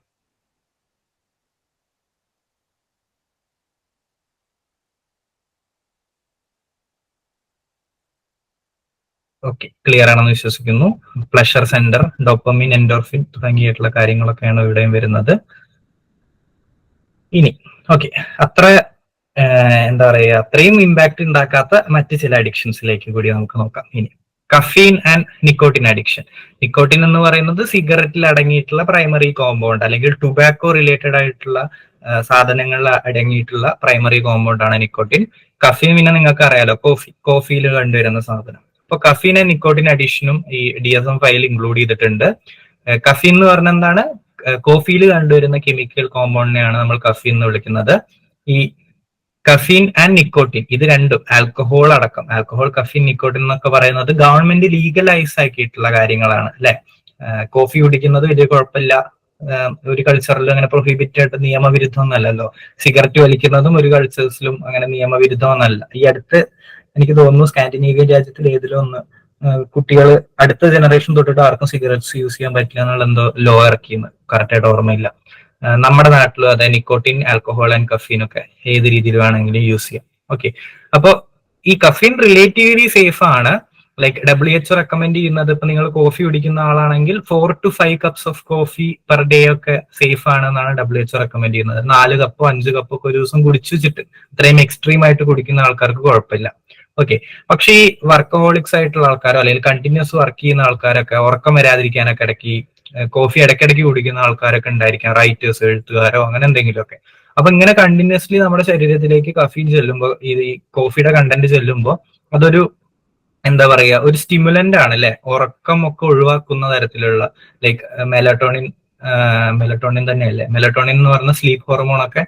ഓക്കെ, ക്ലിയർ ആണെന്ന് വിശ്വസിക്കുന്നു. പ്ലഷർ സെന്റർ, ഡോപ്പമിൻ, എൻഡോർഫിൻ തുടങ്ങിയിട്ടുള്ള കാര്യങ്ങളൊക്കെയാണ് ഇവിടെയും വരുന്നത്. ഇനി ഓക്കെ, അത്ര എന്താ പറയുക, അത്രയും ഇമ്പാക്ട് ഉണ്ടാക്കാത്ത മറ്റ് ചില അഡിക്ഷൻസിലേക്ക് കൂടി നമുക്ക് നോക്കാം. ഇനി caffeine and nicotine addiction. Nicotine എന്ന് പറയുന്നത് സിഗരറ്റിൽ അടങ്ങിയിട്ടുള്ള പ്രൈമറി കോമ്പൗണ്ട് അല്ലെങ്കിൽ ടുബാക്കോ റിലേറ്റഡ് ആയിട്ടുള്ള സാധനങ്ങളിൽ അടങ്ങിയിട്ടുള്ള പ്രൈമറി കോമ്പൗണ്ട് ആണ് നിക്കോട്ടിൻ. കഫീൻ പിന്നെ നിങ്ങൾക്ക് അറിയാലോ, കോഫിയിൽ കണ്ടുവരുന്ന സാധനം. അപ്പൊ കഫീൻ ആൻഡ് നിക്കോട്ടിൻ അഡിഷനും ഈ DSM-5 ഇൻക്ലൂഡ് ചെയ്തിട്ടുണ്ട്. കഫീൻ എന്ന് പറഞ്ഞാൽ എന്താണ്? കോഫിയിൽ കണ്ടുവരുന്ന കെമിക്കൽ കോമ്പൗണ്ടിനെയാണ് നമ്മൾ കഫീൻ എന്ന് വിളിക്കുന്നത്. ഈ കഫീൻ ആൻഡ് നിക്കോട്ടിൻ ഇത് രണ്ടും, ആൽക്കഹോൾ അടക്കം, ആൽക്കഹോൾ, കഫീൻ, നിക്കോട്ടിൻ എന്നൊക്കെ പറയുന്നത് ഗവൺമെന്റ് ലീഗലൈസ് ആക്കിയിട്ടുള്ള കാര്യങ്ങളാണ് അല്ലെ. കോഫി കുടിക്കുന്നത് വലിയ കുഴപ്പമില്ല, ഒരു കൾച്ചറിലും അങ്ങനെ പ്രൊഹിബിറ്റ് ആയിട്ട് നിയമവിരുദ്ധമൊന്നല്ലല്ലോ. സിഗരറ്റ് വലിക്കുന്നതും ഒരു കൾച്ചേഴ്സിലും അങ്ങനെ നിയമവിരുദ്ധമൊന്നല്ല. ഈ അടുത്ത് എനിക്ക് തോന്നുന്നു സ്കാൻഡിനേവിയൻ രാജ്യത്തിൽ ഏതിലും ഒന്ന് കുട്ടികൾ അടുത്ത ജനറേഷൻ തൊട്ടിട്ട് ആർക്കും സിഗരറ്റ്സ് യൂസ് ചെയ്യാൻ പറ്റില്ല എന്നുള്ള എന്തോ ലോ ഇറക്കിയെന്ന് കറക്റ്റായിട്ട് ഓർമ്മയില്ല. നമ്മുടെ നാട്ടിലും അതെ, നിക്കോട്ടിൻ, ആൽക്കഹോൾ ആൻഡ് കഫീൻ ഒക്കെ ഏത് രീതിയിൽ വേണമെങ്കിലും യൂസ് ചെയ്യാം. ഓക്കെ, അപ്പോ ഈ കഫീൻ റിലേറ്റീവ്ലി സേഫ് ആണ്. ലൈക്ക് WHO റെക്കമെൻഡ് ചെയ്യുന്നത്, ഇപ്പൊ നിങ്ങൾ കോഫി കുടിക്കുന്ന ആളാണെങ്കിൽ 4 to 5 cups of coffee per day ഒക്കെ സേഫ് ആണെന്നാണ് WHO റെക്കമെൻഡ് ചെയ്യുന്നത്. 4 കപ്പോ 5 കപ്പോ ഒക്കെ ഒരു ദിവസം കുടിച്ചു വെച്ചിട്ട് ഇത്രയും എക്സ്ട്രീം ആയിട്ട് കുടിക്കുന്ന ആൾക്കാർക്ക് കുഴപ്പമില്ല. ഓക്കെ, പക്ഷേ ഈ വർക്കഹോളിക്സ് ആയിട്ടുള്ള ആൾക്കാരോ അല്ലെങ്കിൽ കണ്ടിന്യൂസ് വർക്ക് ചെയ്യുന്ന ആൾക്കാരൊക്കെ ഉറക്കം വരാതിരിക്കാനൊക്കെ ഇടയ്ക്ക് കോഫി ഇടയ്ക്കിടയ്ക്ക് കുടിക്കുന്ന ആൾക്കാരൊക്കെ ഉണ്ടായിരിക്കാം, റൈറ്റേഴ്സ്, എഴുത്തുകാരോ അങ്ങനെ എന്തെങ്കിലുമൊക്കെ. അപ്പൊ ഇങ്ങനെ കണ്ടിന്യൂസ്ലി നമ്മുടെ ശരീരത്തിലേക്ക് കഫീൻ ചെല്ലുമ്പോൾ, ഈ കോഫിയുടെ കണ്ടന്റ് ചെല്ലുമ്പോൾ അതൊരു എന്താ പറയുക, ഒരു സ്റ്റിമുലന്റ് ആണ് അല്ലെ. ഉറക്കം ഒക്കെ ഒഴിവാക്കുന്ന തരത്തിലുള്ള, ലൈക്ക് മെലറ്റോണിൻ തന്നെയല്ലേ, മെലറ്റോണിൻ എന്ന് പറഞ്ഞ സ്ലീപ്പ് ഹോർമോൺ ഒക്കെ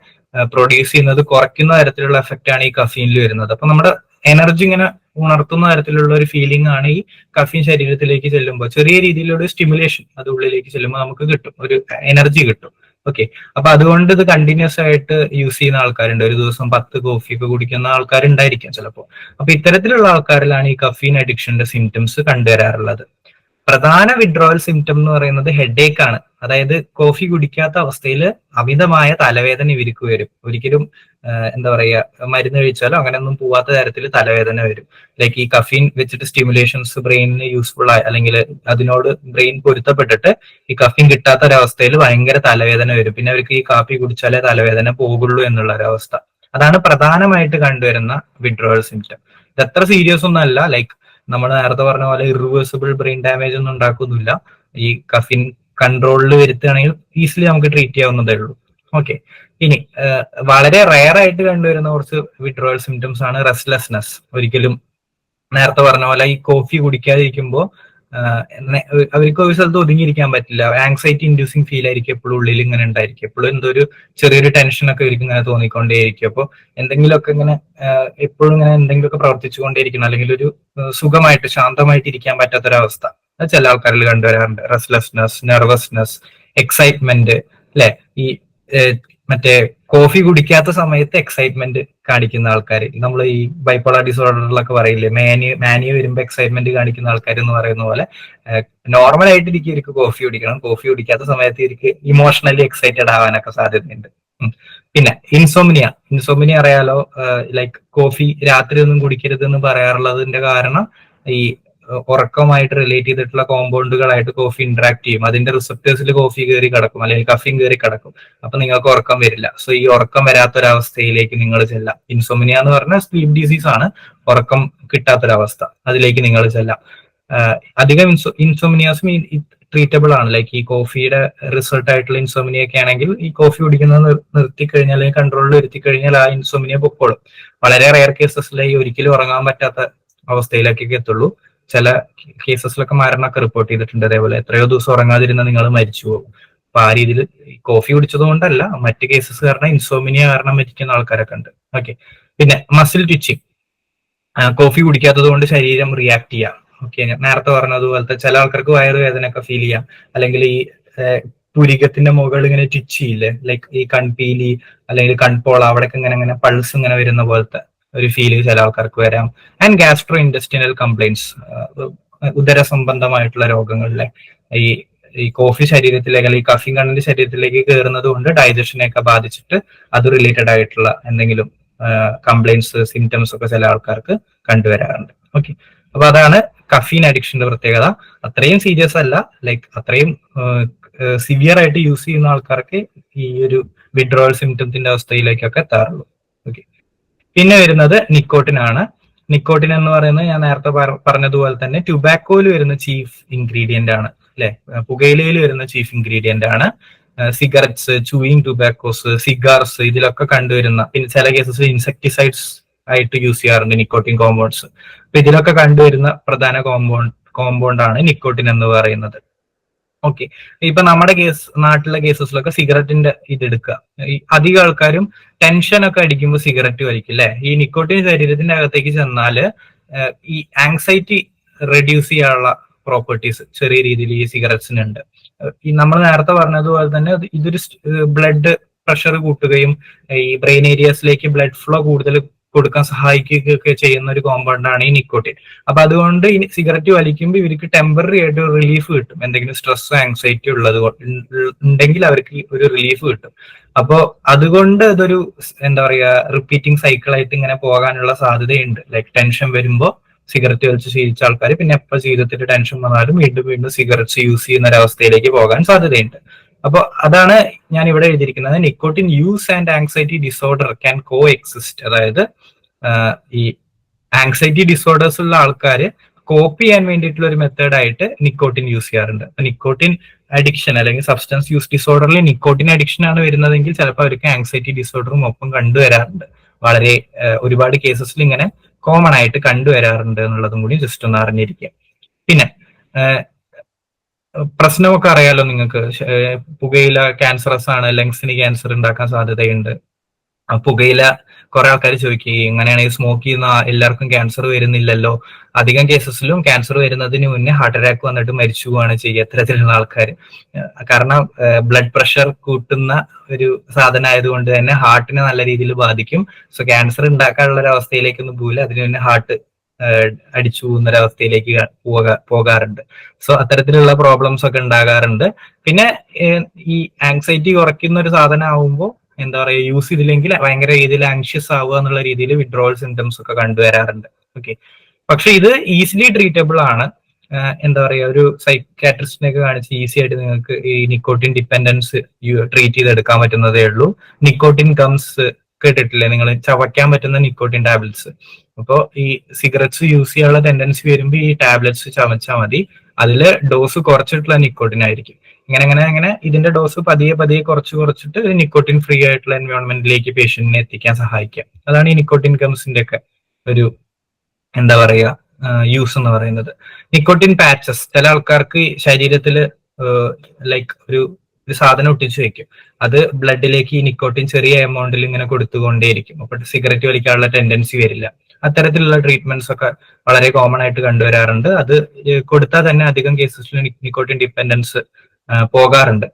പ്രൊഡ്യൂസ് ചെയ്യുന്നത് കുറയ്ക്കുന്ന തരത്തിലുള്ള എഫക്റ്റ് ആണ് ഈ കഫീനിൽ വരുന്നത്. അപ്പൊ നമ്മുടെ എനർജി ഇങ്ങനെ ഉണർത്തുന്ന തരത്തിലുള്ള ഒരു ഫീലിംഗ് ആണ് ഈ കഫീൻ ശരീരത്തിലേക്ക് ചെല്ലുമ്പോൾ. ചെറിയ രീതിയിലുള്ള സ്റ്റിമുലേഷൻ അത് ഉള്ളിലേക്ക് ചെല്ലുമ്പോൾ നമുക്ക് കിട്ടും, ഒരു എനർജി കിട്ടും. ഓക്കെ, അപ്പൊ അതുകൊണ്ട് ഇത് കണ്ടിന്യൂസ് ആയിട്ട് യൂസ് ചെയ്യുന്ന ആൾക്കാരുണ്ട്. ഒരു ദിവസം 10 കോഫി ഒക്കെ കുടിക്കുന്ന ആൾക്കാരുണ്ടായിരിക്കും ചിലപ്പോൾ. അപ്പൊ ഇത്തരത്തിലുള്ള ആൾക്കാരിലാണ് ഈ കഫീൻ അഡിക്ഷന്റെ സിംറ്റംസ് കണ്ടുവരാറുള്ളത്. പ്രധാന വിഡ്രോവൽ സിംറ്റം എന്ന് പറയുന്നത് ഹെഡേക്ക് ആണ്. അതായത് കോഫി കുടിക്കാത്ത അവസ്ഥയിൽ അമിതമായ തലവേദന ഇവർക്ക് വരും. ഒരിക്കലും എന്താ പറയുക, മരുന്ന് കഴിച്ചാലോ അങ്ങനെയൊന്നും പോവാത്ത തരത്തിൽ തലവേദന വരും. ലൈക്ക് ഈ കഫീൻ വെച്ചിട്ട് സ്റ്റിമുലേഷൻസ് ബ്രെയിനിന് യൂസ്ഫുൾ ആയി അല്ലെങ്കിൽ അതിനോട് ബ്രെയിൻ പൊരുത്തപ്പെട്ടിട്ട് ഈ കഫീൻ കിട്ടാത്ത ഒരവസ്ഥയിൽ ഭയങ്കര തലവേദന വരും. പിന്നെ അവർക്ക് ഈ കാപ്പി കുടിച്ചാലേ തലവേദന പോകുള്ളൂ എന്നുള്ള ഒരവസ്ഥ. അതാണ് പ്രധാനമായിട്ട് കണ്ടുവരുന്ന വിഡ്രോവൽ സിംറ്റം. ഇത് അത്ര സീരിയസ് ഒന്നും അല്ല. ലൈക്ക് നമ്മൾ നേരത്തെ പറഞ്ഞ പോലെ ഇറിവേഴ്സിബിൾ ബ്രെയിൻ ഡാമേജ് ഒന്നും ഉണ്ടാക്കുന്നില്ല. ഈ കഫീൻ കൺട്രോളിൽ വരുത്തുകയാണെങ്കിൽ ഈസിലി നമുക്ക് ട്രീറ്റ് ചെയ്യാവുന്നതേ ഉള്ളൂ. ഓക്കെ, ഇനി വളരെ റയർ ആയിട്ട് കണ്ടുവരുന്ന കുറച്ച് വിഡ്രോവൽ സിംറ്റംസ് ആണ് റെസ്റ്റ്ലെസ്നെസ്. ഒരിക്കലും നേരത്തെ പറഞ്ഞ പോലെ ഈ കോഫി കുടിക്കാതിരിക്കുമ്പോൾ അവർക്ക് ഒരു സ്ഥലത്ത് ഒതുങ്ങിയിരിക്കാൻ പറ്റില്ല. ആങ്സൈറ്റി ഇൻഡ്യൂസിങ് ഫീൽ ആയിരിക്കും എപ്പോഴും ഉള്ളിൽ ഇങ്ങനെ ഉണ്ടായിരിക്കും. എപ്പോഴും എന്തോ ഒരു ചെറിയൊരു ടെൻഷനൊക്കെ അവർക്ക് ഇങ്ങനെ തോന്നിക്കൊണ്ടേയിരിക്കും. അപ്പോൾ എന്തെങ്കിലുമൊക്കെ ഇങ്ങനെ എപ്പോഴും ഇങ്ങനെ എന്തെങ്കിലുമൊക്കെ പ്രവർത്തിച്ചുകൊണ്ടേയിരിക്കണം, അല്ലെങ്കിൽ ഒരു സുഖമായിട്ട് ശാന്തമായിട്ട് ഇരിക്കാൻ പറ്റാത്തൊരവസ്ഥ അത് ചില ആൾക്കാരിൽ കണ്ടുവരാറുണ്ട്. റെസ്റ്റ്ലെസ്നെസ്, നെർവസ്നെസ്, എക്സൈറ്റ്മെന്റ് അല്ലെ. ഈ മറ്റേ കോഫി കുടിക്കാത്ത സമയത്ത് എക്സൈറ്റ്മെന്റ് കാണിക്കുന്ന ആൾക്കാർ, നമ്മൾ ഈ ബൈപ്പോളർ ഡിസോർഡറിലൊക്കെ പറയില്ലേ, മാനിയ വരുമ്പോൾ എക്സൈറ്റ്മെന്റ് കാണിക്കുന്ന ആൾക്കാർ എന്ന് പറയുന്ന പോലെ നോർമൽ ആയിട്ട് ഇവർക്ക് കോഫി കുടിക്കണം. കോഫി കുടിക്കാത്ത സമയത്ത് ഇവർക്ക് ഇമോഷണലി എക്സൈറ്റഡ് ആവാനൊക്കെ സാധ്യതയുണ്ട്. പിന്നെ ഇൻസോമിനിയ അറിയാലോ. ലൈക്ക് കോഫി രാത്രി ഒന്നും കുടിക്കരുത് എന്ന് പറയാറുള്ളതിന്റെ കാരണം ഈ ഉറക്കമായിട്ട് റിലേറ്റ് ചെയ്തിട്ടുള്ള കോമ്പൗണ്ടുകളായിട്ട് കോഫി ഇന്ററാക്ട് ചെയ്യും. അതിന്റെ റിസപ്റ്റേഴ്സിൽ കോഫി കയറി കിടക്കും അല്ലെങ്കിൽ കഫീൻ കയറി കിടക്കും. അപ്പൊ നിങ്ങൾക്ക് ഉറക്കം വരില്ല. സോ ഈ ഉറക്കം വരാത്തൊരവസ്ഥയിലേക്ക് നിങ്ങൾ ചെല്ലാം. ഇൻസോമിനിയ എന്ന് പറഞ്ഞാൽ സ്ലീപ്പ് ഡിസീസ് ആണ്, ഉറക്കം കിട്ടാത്തൊരവസ്ഥ. അതിലേക്ക് നിങ്ങൾ ചെല്ലാം. അധികം ഇൻസോമിനിയാസും ട്രീറ്റബിൾ ആണ്. ലൈക്ക് ഈ കോഫിയുടെ റിസൾട്ട് ആയിട്ടുള്ള ഇൻസോമിനിയ ഒക്കെ ആണെങ്കിൽ ഈ കോഫി കുടിക്കുന്നത് നിർത്തിക്കഴിഞ്ഞാൽ അല്ലെങ്കിൽ കൺട്രോളിൽ വരുത്തി കഴിഞ്ഞാൽ ആ ഇൻസോമിനിയ പൊക്കോളും. വളരെ റയർ കേസസിലായി ഒരിക്കലും ഉറങ്ങാൻ പറ്റാത്ത അവസ്ഥയിലേക്കൊക്കെ എത്തുള്ളൂ. ചില കേസസിലൊക്കെ മരണമൊക്കെ റിപ്പോർട്ട് ചെയ്തിട്ടുണ്ട്. അതേപോലെ എത്രയോ ദിവസം ഉറങ്ങാതിരുന്ന നിങ്ങൾ മരിച്ചു പോകും. അപ്പൊ ആ രീതിയിൽ കോഫി കുടിച്ചത് കൊണ്ടല്ല, മറ്റ് കേസസ് കാരണം ഇൻസോമിനിയ കാരണം മരിക്കുന്ന ആൾക്കാരൊക്കെ ഉണ്ട്. ഓക്കെ, പിന്നെ മസിൽ ട്വിച്ചിങ്. കോഫി കുടിക്കാത്തത് കൊണ്ട് ശരീരം റിയാക്ട് ചെയ്യാം. ഓക്കെ, നേരത്തെ പറഞ്ഞതുപോലത്തെ ചില ആൾക്കാർക്ക് വയറുവേദന ഒക്കെ ഫീൽ ചെയ്യാം, അല്ലെങ്കിൽ ഈ പുരികത്തിന്റെ മുകളിൽ ഇങ്ങനെ ടിച്ച് ചെയ്യില്ലേ, ലൈക്ക് ഈ കൺപീലി അല്ലെങ്കിൽ കൺപോള അവിടെയൊക്കെ ഇങ്ങനെ ഇങ്ങനെ പൾസ് ഇങ്ങനെ വരുന്ന പോലത്തെ ഒരു ഫീല് ചില ആൾക്കാർക്ക് വരാം. ആൻഡ് ഗാസ്ട്രോ ഇൻഡസ്ട്രിയൽ കംപ്ലൈൻറ്റ്സ്, ഉദര സംബന്ധമായിട്ടുള്ള രോഗങ്ങളിലെ ഈ ഈ കോഫി ശരീരത്തിലേക്ക് അല്ലെങ്കിൽ കഫീൻ കണ്ടന്റ് ശരീരത്തിലേക്ക് കയറുന്നത് കൊണ്ട് ഡൈജഷനെയൊക്കെ ബാധിച്ചിട്ട് അത് റിലേറ്റഡ് ആയിട്ടുള്ള എന്തെങ്കിലും കംപ്ലൈൻറ്റ്സ് സിംറ്റംസ് ഒക്കെ ചില ആൾക്കാർക്ക് കണ്ടുവരാറുണ്ട്. ഓക്കെ, അപ്പൊ അതാണ് കഫീൻ അഡിക്ഷന്റെ പ്രത്യേകത. അത്രയും സീരിയസ് അല്ല, ലൈക്ക് അത്രയും സിവിയർ ആയിട്ട് യൂസ് ചെയ്യുന്ന ആൾക്കാർക്ക് ഈ ഒരു വിഡ്രോവൽ സിംറ്റത്തിന്റെ അവസ്ഥയിലേക്കൊക്കെ എത്താറുള്ളൂ. ഓക്കെ, പിന്നെ വരുന്നത് നിക്കോട്ടിൻ ആണ്. നിക്കോട്ടിൻ എന്ന് പറയുന്നത് ഞാൻ നേരത്തെ പറഞ്ഞതുപോലെ തന്നെ ടുബാക്കോയിൽ വരുന്ന ചീഫ് ഇൻഗ്രീഡിയന്റ് ആണ് അല്ലെ, പുകയിലയിൽ വരുന്ന ചീഫ് ഇൻഗ്രീഡിയന്റ് ആണ്. സിഗരറ്റ്സ്, ചൂയിങ് ടുബാക്കോസ്, സിഗാർസ് ഇതിലൊക്കെ കണ്ടുവരുന്ന, പിന്നെ ചില കേസസ് ഇൻസെക്ടിസൈഡ്സ് ആയിട്ട് യൂസ് ചെയ്യാറുണ്ട് നിക്കോട്ടിൻ കോമ്പൗണ്ട്സ്. അപ്പൊ ഇതിലൊക്കെ കണ്ടുവരുന്ന പ്രധാന കോമ്പൗണ്ട് ആണ് നിക്കോട്ടിൻ എന്ന് പറയുന്നത്. ഓക്കെ, ഇപ്പൊ നമ്മുടെ നാട്ടിലെ കേസസിലൊക്കെ സിഗരറ്റിന്റെ ഇതെടുക്കുക, ഈ അധികം ആൾക്കാരും ടെൻഷൻ ഒക്കെ അടിക്കുമ്പോൾ സിഗരറ്റ് വലിക്കും അല്ലെ. ഈ നിക്കോട്ടിൻ ശരീരത്തിന്റെ അകത്തേക്ക് ചെന്നാല് ഈ ആങ്സൈറ്റി റെഡ്യൂസ് ചെയ്യാനുള്ള പ്രോപ്പർട്ടീസ് ചെറിയ രീതിയിൽ ഈ സിഗരറ്റ്സിനുണ്ട്. ഈ നമ്മൾ നേരത്തെ പറഞ്ഞതുപോലെ തന്നെ ഇതൊരു ബ്ലഡ് പ്രഷർ കൂട്ടുകയും ഈ ബ്രെയിൻ ഏരിയാസിലേക്ക് ബ്ലഡ് ഫ്ലോ കൂടുതൽ കൊടുക്കാൻ സഹായിക്കുകയൊക്കെ ചെയ്യുന്ന ഒരു കോമ്പൗണ്ടാണ് ഈ നിക്കോട്ടിൻ. അപ്പൊ അതുകൊണ്ട് ഈ സിഗരറ്റ് വലിക്കുമ്പോൾ ഇവർക്ക് ടെമ്പററി ആയിട്ട് ഒരു റിലീഫ് കിട്ടും. എന്തെങ്കിലും സ്ട്രെസ്സോ ആങ്സൈറ്റി ഉണ്ടെങ്കിൽ അവർക്ക് ഒരു റിലീഫ് കിട്ടും. അപ്പോ അതുകൊണ്ട് അതൊരു എന്താ പറയാ റിപ്പീറ്റിംഗ് സൈക്കിളായിട്ട് ഇങ്ങനെ പോകാനുള്ള സാധ്യതയുണ്ട്. ലൈക്ക് ടെൻഷൻ വരുമ്പോൾ സിഗരറ്റ് വലിച്ച് ശീലിച്ച ആൾക്കാർ പിന്നെ എപ്പോൾ ജീവിതത്തിൽ ടെൻഷൻ വന്നാലും വീണ്ടും വീണ്ടും സിഗരറ്റ്സ് യൂസ് ചെയ്യുന്ന ഒരവസ്ഥയിലേക്ക് പോകാൻ സാധ്യതയുണ്ട്. അപ്പൊ അതാണ് ഞാൻ ഇവിടെ എഴുതിയിരിക്കുന്നത്. Nicotine use and anxiety disorder can co exist. അതായത് ഈ ആങ്സൈറ്റി ഡിസോർഡേഴ്സ് ഉള്ള ആൾക്കാർ കോപ്പ് ചെയ്യാൻ വേണ്ടിയിട്ടുള്ള ഒരു മെത്തേഡായിട്ട് നിക്കോട്ടിൻ യൂസ് ചെയ്യാറുണ്ട്. നിക്കോട്ടിൻ അഡിക്ഷൻ അല്ലെങ്കിൽ സബ്സ്റ്റൻസ് യൂസ് ഡിസോർഡറിൽ നിക്കോട്ടിൻ അഡിക്ഷൻ ആണ് വരുന്നതെങ്കിൽ ചിലപ്പോൾ അവർക്ക് ആങ്സൈറ്റി ഡിസോർഡറും ഒപ്പം കണ്ടുവരാറുണ്ട്. വളരെ ഒരുപാട് കേസസിൽ ഇങ്ങനെ കോമൺ ആയിട്ട് കണ്ടുവരാറുണ്ട് എന്നുള്ളതും കൂടി ജസ്റ്റ് ഒന്ന് അറിഞ്ഞിരിക്കുക. പിന്നെ പ്രശ്നമൊക്കെ അറിയാലോ നിങ്ങൾക്ക്. പുകയില ക്യാൻസറസ് ആണ്, ലങ്സിന് ക്യാൻസർ ഉണ്ടാക്കാൻ സാധ്യതയുണ്ട്. പുകയില കുറെ ആൾക്കാർ ചോദിക്കുകയും എങ്ങനെയാണെങ്കിൽ സ്മോക്ക് ചെയ്യുന്ന എല്ലാവർക്കും ക്യാൻസർ വരുന്നില്ലല്ലോ. അധികം കേസസിലും ക്യാൻസർ വരുന്നതിന് മുന്നേ ഹാർട്ട് അറ്റാക്ക് വന്നിട്ട് മരിച്ചു പോവാണ് ചെയ്യുക ഇത്തരത്തിലുള്ള ആൾക്കാർ. കാരണം ബ്ലഡ് പ്രഷർ കൂട്ടുന്ന ഒരു സാധനം ആയതുകൊണ്ട് തന്നെ ഹാർട്ടിനെ നല്ല രീതിയിൽ ബാധിക്കും. സോ ക്യാൻസർ ഉണ്ടാക്കാനുള്ള ഒരു അവസ്ഥയിലേക്കൊന്നും പോകില്ല, അതിന് മുന്നേ ഹാർട്ട് അടിച്ചു പോകുന്ന ഒരവസ്ഥയിലേക്ക് പോകാറുണ്ട്. സോ അത്തരത്തിലുള്ള പ്രോബ്ലംസ് ഒക്കെ ഉണ്ടാകാറുണ്ട്. പിന്നെ ഈ ആങ്സൈറ്റി കുറയ്ക്കുന്ന ഒരു സാധനം ആവുമ്പോൾ എന്താ പറയുക, യൂസ് ചെയ്തില്ലെങ്കിൽ ഭയങ്കര രീതിയിൽ ആങ്ഷ്യസ് ആവുക എന്നുള്ള രീതിയിൽ വിഡ്രോവൽ സിംറ്റംസ് ഒക്കെ കണ്ടുവരാറുണ്ട്. ഓക്കെ, പക്ഷെ ഇത് ഈസിലി ട്രീറ്റബിൾ ആണ്. എന്താ പറയുക, ഒരു സൈക്കാട്രിസ്റ്റിനൊക്കെ കാണിച്ച് ഈസി ആയിട്ട് നിങ്ങൾക്ക് ഈ നിക്കോട്ടിൻ ഡിപ്പെൻഡൻസ് ട്രീറ്റ് ചെയ്തെടുക്കാൻ പറ്റുന്നതേ ഉള്ളൂ. നിക്കോട്ടിൻ ഗംസ് കേട്ടിട്ടില്ലേ നിങ്ങൾ, ചവയ്ക്കാൻ പറ്റുന്ന നിക്കോട്ടിൻ ടാബ്ലറ്റ്സ്. അപ്പോൾ ഈ സിഗരറ്റ്സ് യൂസ് ചെയ്യാനുള്ള ടെൻഡൻസി വരുമ്പോൾ ഈ ടാബ്ലറ്റ്സ് ചവച്ചാൽ മതി. അതിൽ ഡോസ് കുറച്ചിട്ടുള്ള നിക്കോട്ടിൻ ആയിരിക്കും. ഇങ്ങനെ ഇതിന്റെ ഡോസ് പതിയെ കുറച്ചിട്ട് നിക്കോട്ടിൻ ഫ്രീ ആയിട്ടുള്ള എൻവയോൺമെന്റിലേക്ക് പേഷ്യന്റിനെ എത്തിക്കാൻ സഹായിക്കാം. അതാണ് ഈ നിക്കോട്ടിൻ ഗംസിന്റെ ഒക്കെ ഒരു എന്താ പറയുക യൂസ് എന്ന് പറയുന്നത്. നിക്കോട്ടിൻ പാച്ചസ് ചില ആൾക്കാർക്ക് ശരീരത്തിൽ ലൈക്ക് ഒരു സാധനം ഒട്ടിച്ചു വെക്കും. അത് ബ്ലഡിലേക്ക് ഈ നിക്കോട്ടിൻ ചെറിയ എമൗണ്ടിൽ ഇങ്ങനെ കൊടുത്തുകൊണ്ടേയിരിക്കും. അപ്പൊ സിഗരറ്റ് വലിക്കാനുള്ള ടെൻഡൻസി വരില്ല. അത്തരത്തിലുള്ള ട്രീറ്റ്മെന്റ്സ് ഒക്കെ വളരെ കോമൺ ആയിട്ട് കണ്ടുവരാറുണ്ട്. അത് കൊടുത്താൽ തന്നെ അധികം കേസസിൽ നിക്കോട്ടിൻ ഡിപ്പെൻഡൻസ് പോകാറുണ്ട്.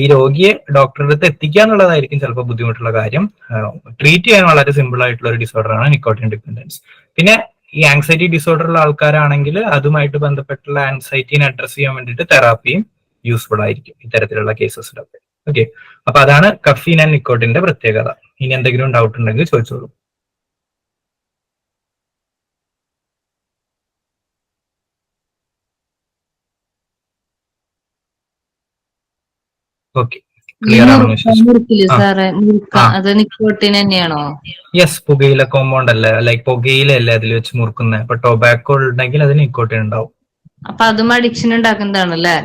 ഈ രോഗിയെ ഡോക്ടറുടെ അടുത്ത് എത്തിക്കുക എന്നുള്ളതായിരിക്കും ചിലപ്പോൾ ബുദ്ധിമുട്ടുള്ള കാര്യം. ട്രീറ്റ് ചെയ്യാൻ വളരെ സിമ്പിൾ ആയിട്ടുള്ള ഒരു ഡിസോർഡറാണ് നിക്കോട്ടിൻ ഡിപ്പെൻഡൻസ്. പിന്നെ ഈ ആങ്സൈറ്റി ഡിസോർഡർ ഉള്ള ആൾക്കാരാണെങ്കിൽ അതുമായിട്ട് ബന്ധപ്പെട്ടുള്ള ആൻസൈറ്റിനെ അഡ്രസ് ചെയ്യാൻ വേണ്ടിയിട്ട് തെറാപ്പിയും യൂസ്ഫുൾ ആയിരിക്കും ഇത്തരത്തിലുള്ള കേസസിലൊക്കെ. ഓക്കെ, അപ്പൊ അതാണ് കഫീൻ ആൻഡ് നിക്കോട്ടിന്റെ പ്രത്യേകത. ഇനി എന്തെങ്കിലും ഡൗട്ട് ഉണ്ടെങ്കിൽ ചോദിച്ചോളൂ. ഓക്കെ, ക്ലിയർ ആണെന്ന് വിശ്വസിക്കുന്നു. യെസ്, പുകയില കോമ്പൗണ്ട് അല്ലേ, ലൈക്ക് പുകയിലല്ലേ അതിൽ വെച്ച് മുറുക്കുന്നത്. അപ്പൊ ടൊബാക്കോ ഉണ്ടെങ്കിൽ അതിന് നിക്കോട്ടിൻ ഉണ്ടാവും. അപ്പൊ അതും അഡിക്ഷൻ ഉണ്ടാക്കുന്നതാണല്ലേ?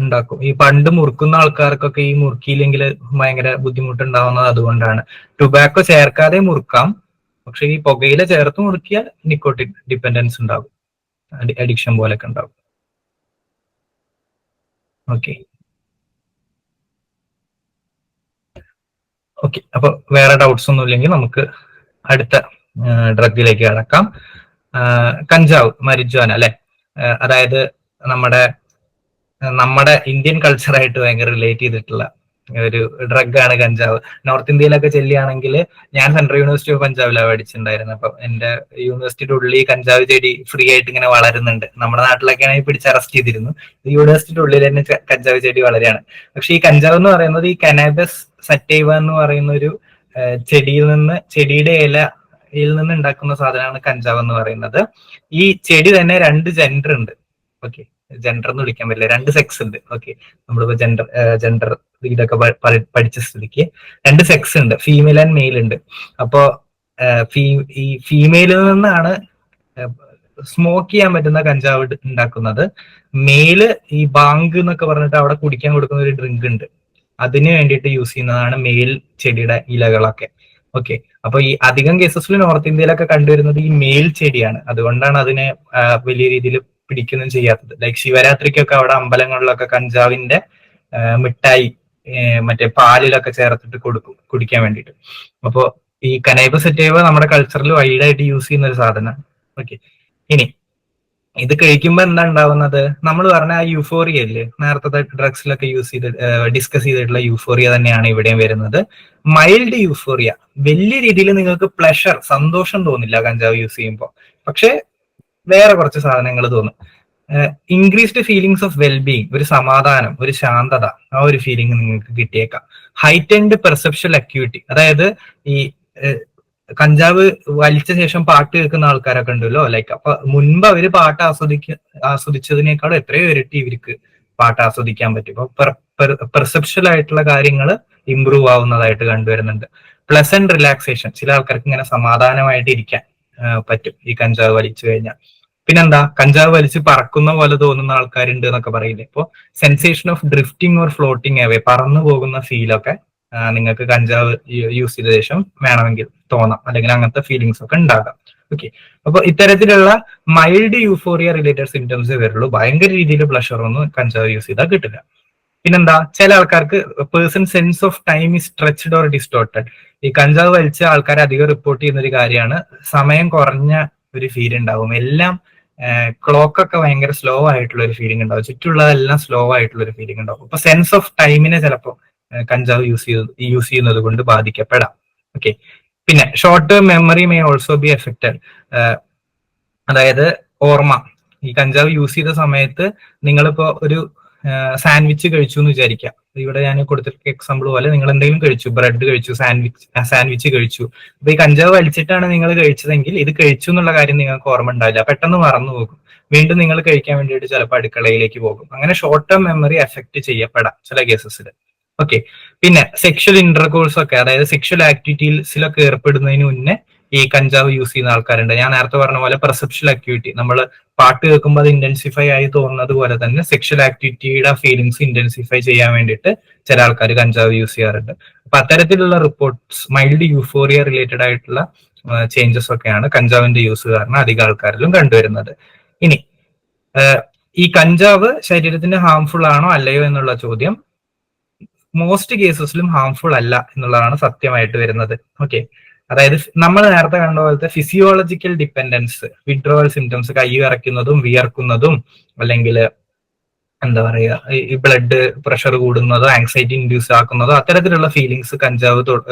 ഉണ്ടാക്കും. ഈ പണ്ട് മുറുക്കുന്ന ആൾക്കാർക്കൊക്കെ ഈ മുറുക്കിയില്ലെങ്കിൽ ഭയങ്കര ബുദ്ധിമുട്ടുണ്ടാവുന്നത് അതുകൊണ്ടാണ്. ടുബാക്കോ ചേർക്കാതെ മുറുക്കാം, പക്ഷെ ഈ പുകയില ചേർത്ത് മുറുക്കിയാൽ നിക്കോട്ടിൻ ഡിപ്പെൻഡൻസ് ഉണ്ടാവും, അഡിക്ഷൻ പോലൊക്കെ ഉണ്ടാവും. ഓക്കെ, അപ്പൊ വേറെ ഡൗട്ട്സ് ഒന്നും ഇല്ലെങ്കിൽ നമുക്ക് അടുത്ത ഡ്രഗിലേക്ക് കടക്കാം. കഞ്ചാവ്, മരിജുവാന അല്ലെ, അതായത് നമ്മുടെ നമ്മുടെ ഇന്ത്യൻ കൾച്ചറായിട്ട് ഭയങ്കര റിലേറ്റ് ചെയ്തിട്ടുള്ള ഒരു ഡ്രഗാണ് കഞ്ചാവ്. നോർത്ത് ഇന്ത്യയിലൊക്കെ ചെല്ലുകയാണെങ്കിൽ, ഞാൻ സെൻട്രൽ യൂണിവേഴ്സിറ്റി ഓഫ് പഞ്ചാബിലാണ് പഠിച്ചിട്ടുണ്ടായിരുന്നത്. അപ്പൊ എന്റെ യൂണിവേഴ്സിറ്റിയുടെ ഉള്ളിൽ കഞ്ചാവ് ചെടി ഫ്രീ ആയിട്ട് ഇങ്ങനെ വളരുന്നുണ്ട്. നമ്മുടെ നാട്ടിലൊക്കെ ആണെങ്കിൽ പിടിച്ച് അറസ്റ്റ് ചെയ്തിരുന്നു. യൂണിവേഴ്സിറ്റിയുടെ ഉള്ളിൽ തന്നെ കഞ്ചാവ് ചെടി വളരെയാണ്. പക്ഷെ ഈ കഞ്ചാവ് എന്ന് പറയുന്നത് ഈ കനാബസ് സറ്റൈവ എന്ന് പറയുന്ന ഒരു ചെടിയുടെ ഇലയിൽ നിന്ന് ഉണ്ടാക്കുന്ന സാധനമാണ് കഞ്ചാവ് എന്ന് പറയുന്നത്. ഈ ചെടി തന്നെ 2 ജെൻഡർ ഉണ്ട്. ഓക്കെ, ജെൻഡർ എന്ന് വിളിക്കാൻ പറ്റില്ല, 2 സെക്സ് ഉണ്ട്. ഓക്കെ, നമ്മളിപ്പോ ജെൻഡർ ഇതൊക്കെ പഠിച്ച സ്ഥിതിക്ക് 2 സെക്സ് ഉണ്ട്, ഫീമെയിൽ ആൻഡ് മെയിൽ ഉണ്ട്. അപ്പോ ഈ ഫീമെയിലിൽ നിന്നാണ് സ്മോക്ക് ചെയ്യാൻ പറ്റുന്ന കഞ്ചാവ് ഉണ്ടാക്കുന്നത്. മെയില് ഈ ബാങ്ക് എന്നൊക്കെ പറഞ്ഞിട്ട് അവിടെ കുടിക്കാൻ കൊടുക്കുന്ന ഒരു ഡ്രിങ്ക് ഉണ്ട്, അതിന് വേണ്ടിയിട്ട് യൂസ് ചെയ്യുന്നതാണ് മെയിൽ ചെടിയുടെ ഇലകളൊക്കെ. ഓക്കെ, അപ്പൊ ഈ അധികം കേസസിൽ നോർത്ത് ഇന്ത്യയിലൊക്കെ കണ്ടുവരുന്നത് ഈ മെയിൽ ചെടിയാണ്. അതുകൊണ്ടാണ് അതിനെ വലിയ രീതിയിൽ പിടിക്കുകയും ചെയ്യാത്തത്. ലൈക്ക് ശിവരാത്രിക്കൊക്കെ അവിടെ അമ്പലങ്ങളിലൊക്കെ കഞ്ചാവിന്റെ മിഠായി മറ്റേ പാലിലൊക്കെ ചേർത്തിട്ട് കൊടുക്കും കുടിക്കാൻ വേണ്ടിയിട്ട്. അപ്പോ ഈ കനൈബസ് സറ്റൈവ നമ്മുടെ കൾച്ചറിൽ വൈഡായിട്ട് യൂസ് ചെയ്യുന്ന ഒരു സാധനമാണ്. ഓക്കെ, ഇനി ഇത് കഴിക്കുമ്പോ എന്താ ഉണ്ടാവുന്നത്? നമ്മൾ പറഞ്ഞ ആ യൂഫോറിയ അല്ലേ, നേരത്തെ ഡ്രഗ്സിലൊക്കെ ഡിസ്കസ് ചെയ്തിട്ടുള്ള യൂഫോറിയ തന്നെയാണ് ഇവിടെയും വരുന്നത്. മൈൽഡ് യൂഫോറിയ, വലിയ രീതിയിൽ നിങ്ങൾക്ക് പ്ലഷർ, സന്തോഷം തോന്നില്ല കഞ്ചാവ് യൂസ് ചെയ്യുമ്പോൾ, പക്ഷെ വേറെ കുറച്ച് സാധനങ്ങൾ തോന്നും. ഇൻക്രീസ്ഡ് ഫീലിങ്സ് ഓഫ് വെൽബീയിങ്, ഒരു സമാധാനം, ഒരു ശാന്തത, ആ ഒരു ഫീലിംഗ് നിങ്ങൾക്ക് കിട്ടിയേക്കാം. ഹൈറ്റൻഡ് പെർസെപ്ഷൻ അക്യൂറ്റി, അതായത് ഈ കഞ്ചാവ് വലിച്ച ശേഷം പാട്ട് കേൾക്കുന്ന ആൾക്കാരൊക്കെ ഉണ്ടല്ലോ, ലൈക്ക് അപ്പൊ മുൻപ് അവര് പാട്ട് ആസ്വദിച്ചതിനേക്കാളും എത്രയോ ഇരട്ടി ഇവർക്ക് പാട്ട് ആസ്വദിക്കാൻ പറ്റും. അപ്പൊ പെർസെപ്ഷൽ ആയിട്ടുള്ള കാര്യങ്ങൾ ഇമ്പ്രൂവ് ആവുന്നതായിട്ട് കണ്ടുവരുന്നുണ്ട്. പ്ലസന്റ് റിലാക്സേഷൻ, ചില ആൾക്കാർക്ക് ഇങ്ങനെ സമാധാനമായിട്ട് ഇരിക്കാൻ പറ്റും ഈ കഞ്ചാവ് വലിച്ചു കഴിഞ്ഞാൽ. പിന്നെന്താ, കഞ്ചാവ് വലിച്ച് പറക്കുന്ന പോലെ തോന്നുന്ന ആൾക്കാരുണ്ട് എന്നൊക്കെ പറയില്ലേ. ഇപ്പൊ sensation of drifting or floating away, പറന്നു പോകുന്ന ഫീലൊക്കെ നിങ്ങൾക്ക് കഞ്ചാവ് യൂസ് ചെയ്ത ശേഷം വേണമെങ്കിൽ തോന്നാം, അല്ലെങ്കിൽ അങ്ങനത്തെ ഫീലിങ്സ് ഒക്കെ ഉണ്ടാകാം. ഓക്കെ, അപ്പൊ ഇത്തരത്തിലുള്ള മൈൽഡ് യൂഫോറിയ റിലേറ്റഡ് സിംറ്റംസ് വരുള്ളൂ. ഭയങ്കര രീതിയിൽ പ്ലഷർ ഒന്നും കഞ്ചാവ് യൂസ് ചെയ്താൽ കിട്ടില്ല. പിന്നെന്താ, ചില ആൾക്കാർക്ക് person sense of time is stretched or distorted. ഈ കഞ്ചാവ് വലിച്ച ആൾക്കാർ അധികം റിപ്പോർട്ട് ചെയ്യുന്ന ഒരു കാര്യമാണ് സമയം കുറഞ്ഞ ഒരു ഫീൽ ഉണ്ടാവും. എല്ലാം ക്ലോക്കൊക്കെ ഭയങ്കര സ്ലോ ആയിട്ടുള്ള ഒരു ഫീലിംഗ് ഉണ്ടാവും, ചുറ്റുള്ളതെല്ലാം സ്ലോ ആയിട്ടുള്ള ഒരു ഫീലിംഗ് ഉണ്ടാവും. അപ്പൊ സെൻസ് ഓഫ് ടൈമിനെ ചിലപ്പോൾ കഞ്ചാവ് യൂസ് ചെയ്യുന്നത് കൊണ്ട് ബാധിക്കപ്പെടാം. ഓക്കെ, പിന്നെ short term memory may also be affected. അതായത് ഓർമ്മ, ഈ കഞ്ചാവ് യൂസ് ചെയ്ത സമയത്ത് നിങ്ങളിപ്പോ ഒരു സാൻഡ്വിച്ച് കഴിച്ചു എന്ന് വിചാരിക്കാം. ഇവിടെ ഞാൻ കൊടുത്തിട്ട് എക്സാമ്പിൾ പോലെ നിങ്ങൾ എന്തെങ്കിലും കഴിച്ചു, ബ്രെഡ് കഴിച്ചു, സാൻഡ്വിച്ച് കഴിച്ചു. അപ്പൊ ഈ കഞ്ചാവ് വലിച്ചിട്ടാണ് നിങ്ങൾ കഴിച്ചതെങ്കിൽ ഇത് കഴിച്ചു എന്നുള്ള കാര്യം നിങ്ങൾക്ക് ഓർമ്മ ഉണ്ടാവില്ല, പെട്ടെന്ന് മറന്നു പോകും. വീണ്ടും നിങ്ങൾ കഴിക്കാൻ വേണ്ടിയിട്ട് ചിലപ്പോൾ അടുക്കളയിലേക്ക് പോകും. അങ്ങനെ ഷോർട്ട് ടേം മെമ്മറി എഫക്ട് ചെയ്യപ്പെടാം ചില കേസസിൽ. ഓക്കെ, പിന്നെ സെക്ഷൽ ഇന്റർകോഴ്സ് ഒക്കെ, അതായത് സെക്ഷൽ ആക്ടിവിറ്റീസിലൊക്കെ ഏർപ്പെടുന്നതിന് മുന്നേ ഈ കഞ്ചാവ് യൂസ് ചെയ്യുന്ന ആൾക്കാരുണ്ട്. ഞാൻ നേരത്തെ പറഞ്ഞ പോലെ പെർസെപ്ഷൻ അക്യൂറ്റി, നമ്മൾ പാട്ട് കേൾക്കുമ്പോൾ അത് ഇന്റൻസിഫൈ ആയി തോന്നുന്നത് പോലെ തന്നെ സെക്ഷൽ ആക്ടിവിറ്റിയുടെ ഫീലിങ്സ് ഇന്റൻസിഫൈ ചെയ്യാൻ വേണ്ടിയിട്ട് ചില ആൾക്കാർ കഞ്ചാവ് യൂസ് ചെയ്യാറുണ്ട്. അപ്പൊ അത്തരത്തിലുള്ള റിപ്പോർട്ട്സ് മൈൽഡ് യൂഫോറിയ റിലേറ്റഡ് ആയിട്ടുള്ള ചേഞ്ചസ് ഒക്കെയാണ് കഞ്ചാവിന്റെ യൂസ് കാരണം അധികം ആൾക്കാരിലും കണ്ടുവരുന്നത്. ഇനി ഈ കഞ്ചാവ് ശരീരത്തിന് ഹാംഫുൾ ആണോ അല്ലയോ എന്നുള്ള ചോദ്യം മോസ്റ്റ് കേസസിലും ഹാംഫുൾ അല്ല എന്നുള്ളതാണ് സത്യമായിട്ട് വരുന്നത്. ഓക്കെ, അതായത് നമ്മൾ നേരത്തെ കണ്ട പോലത്തെ ഫിസിയോളജിക്കൽ ഡിപ്പെൻഡൻസ്, വിഡ്രോവൽ സിംറ്റംസ്, കൈ വിറയ്ക്കുന്നതും വിയർക്കുന്നതും അല്ലെങ്കിൽ എന്താ പറയുക ഈ ബ്ലഡ് പ്രഷർ കൂടുന്നതോ ആങ്സൈറ്റി ഇൻഡ്യൂസ് ആക്കുന്നതോ അത്തരത്തിലുള്ള ഫീലിങ്സ് കഞ്ചാവ്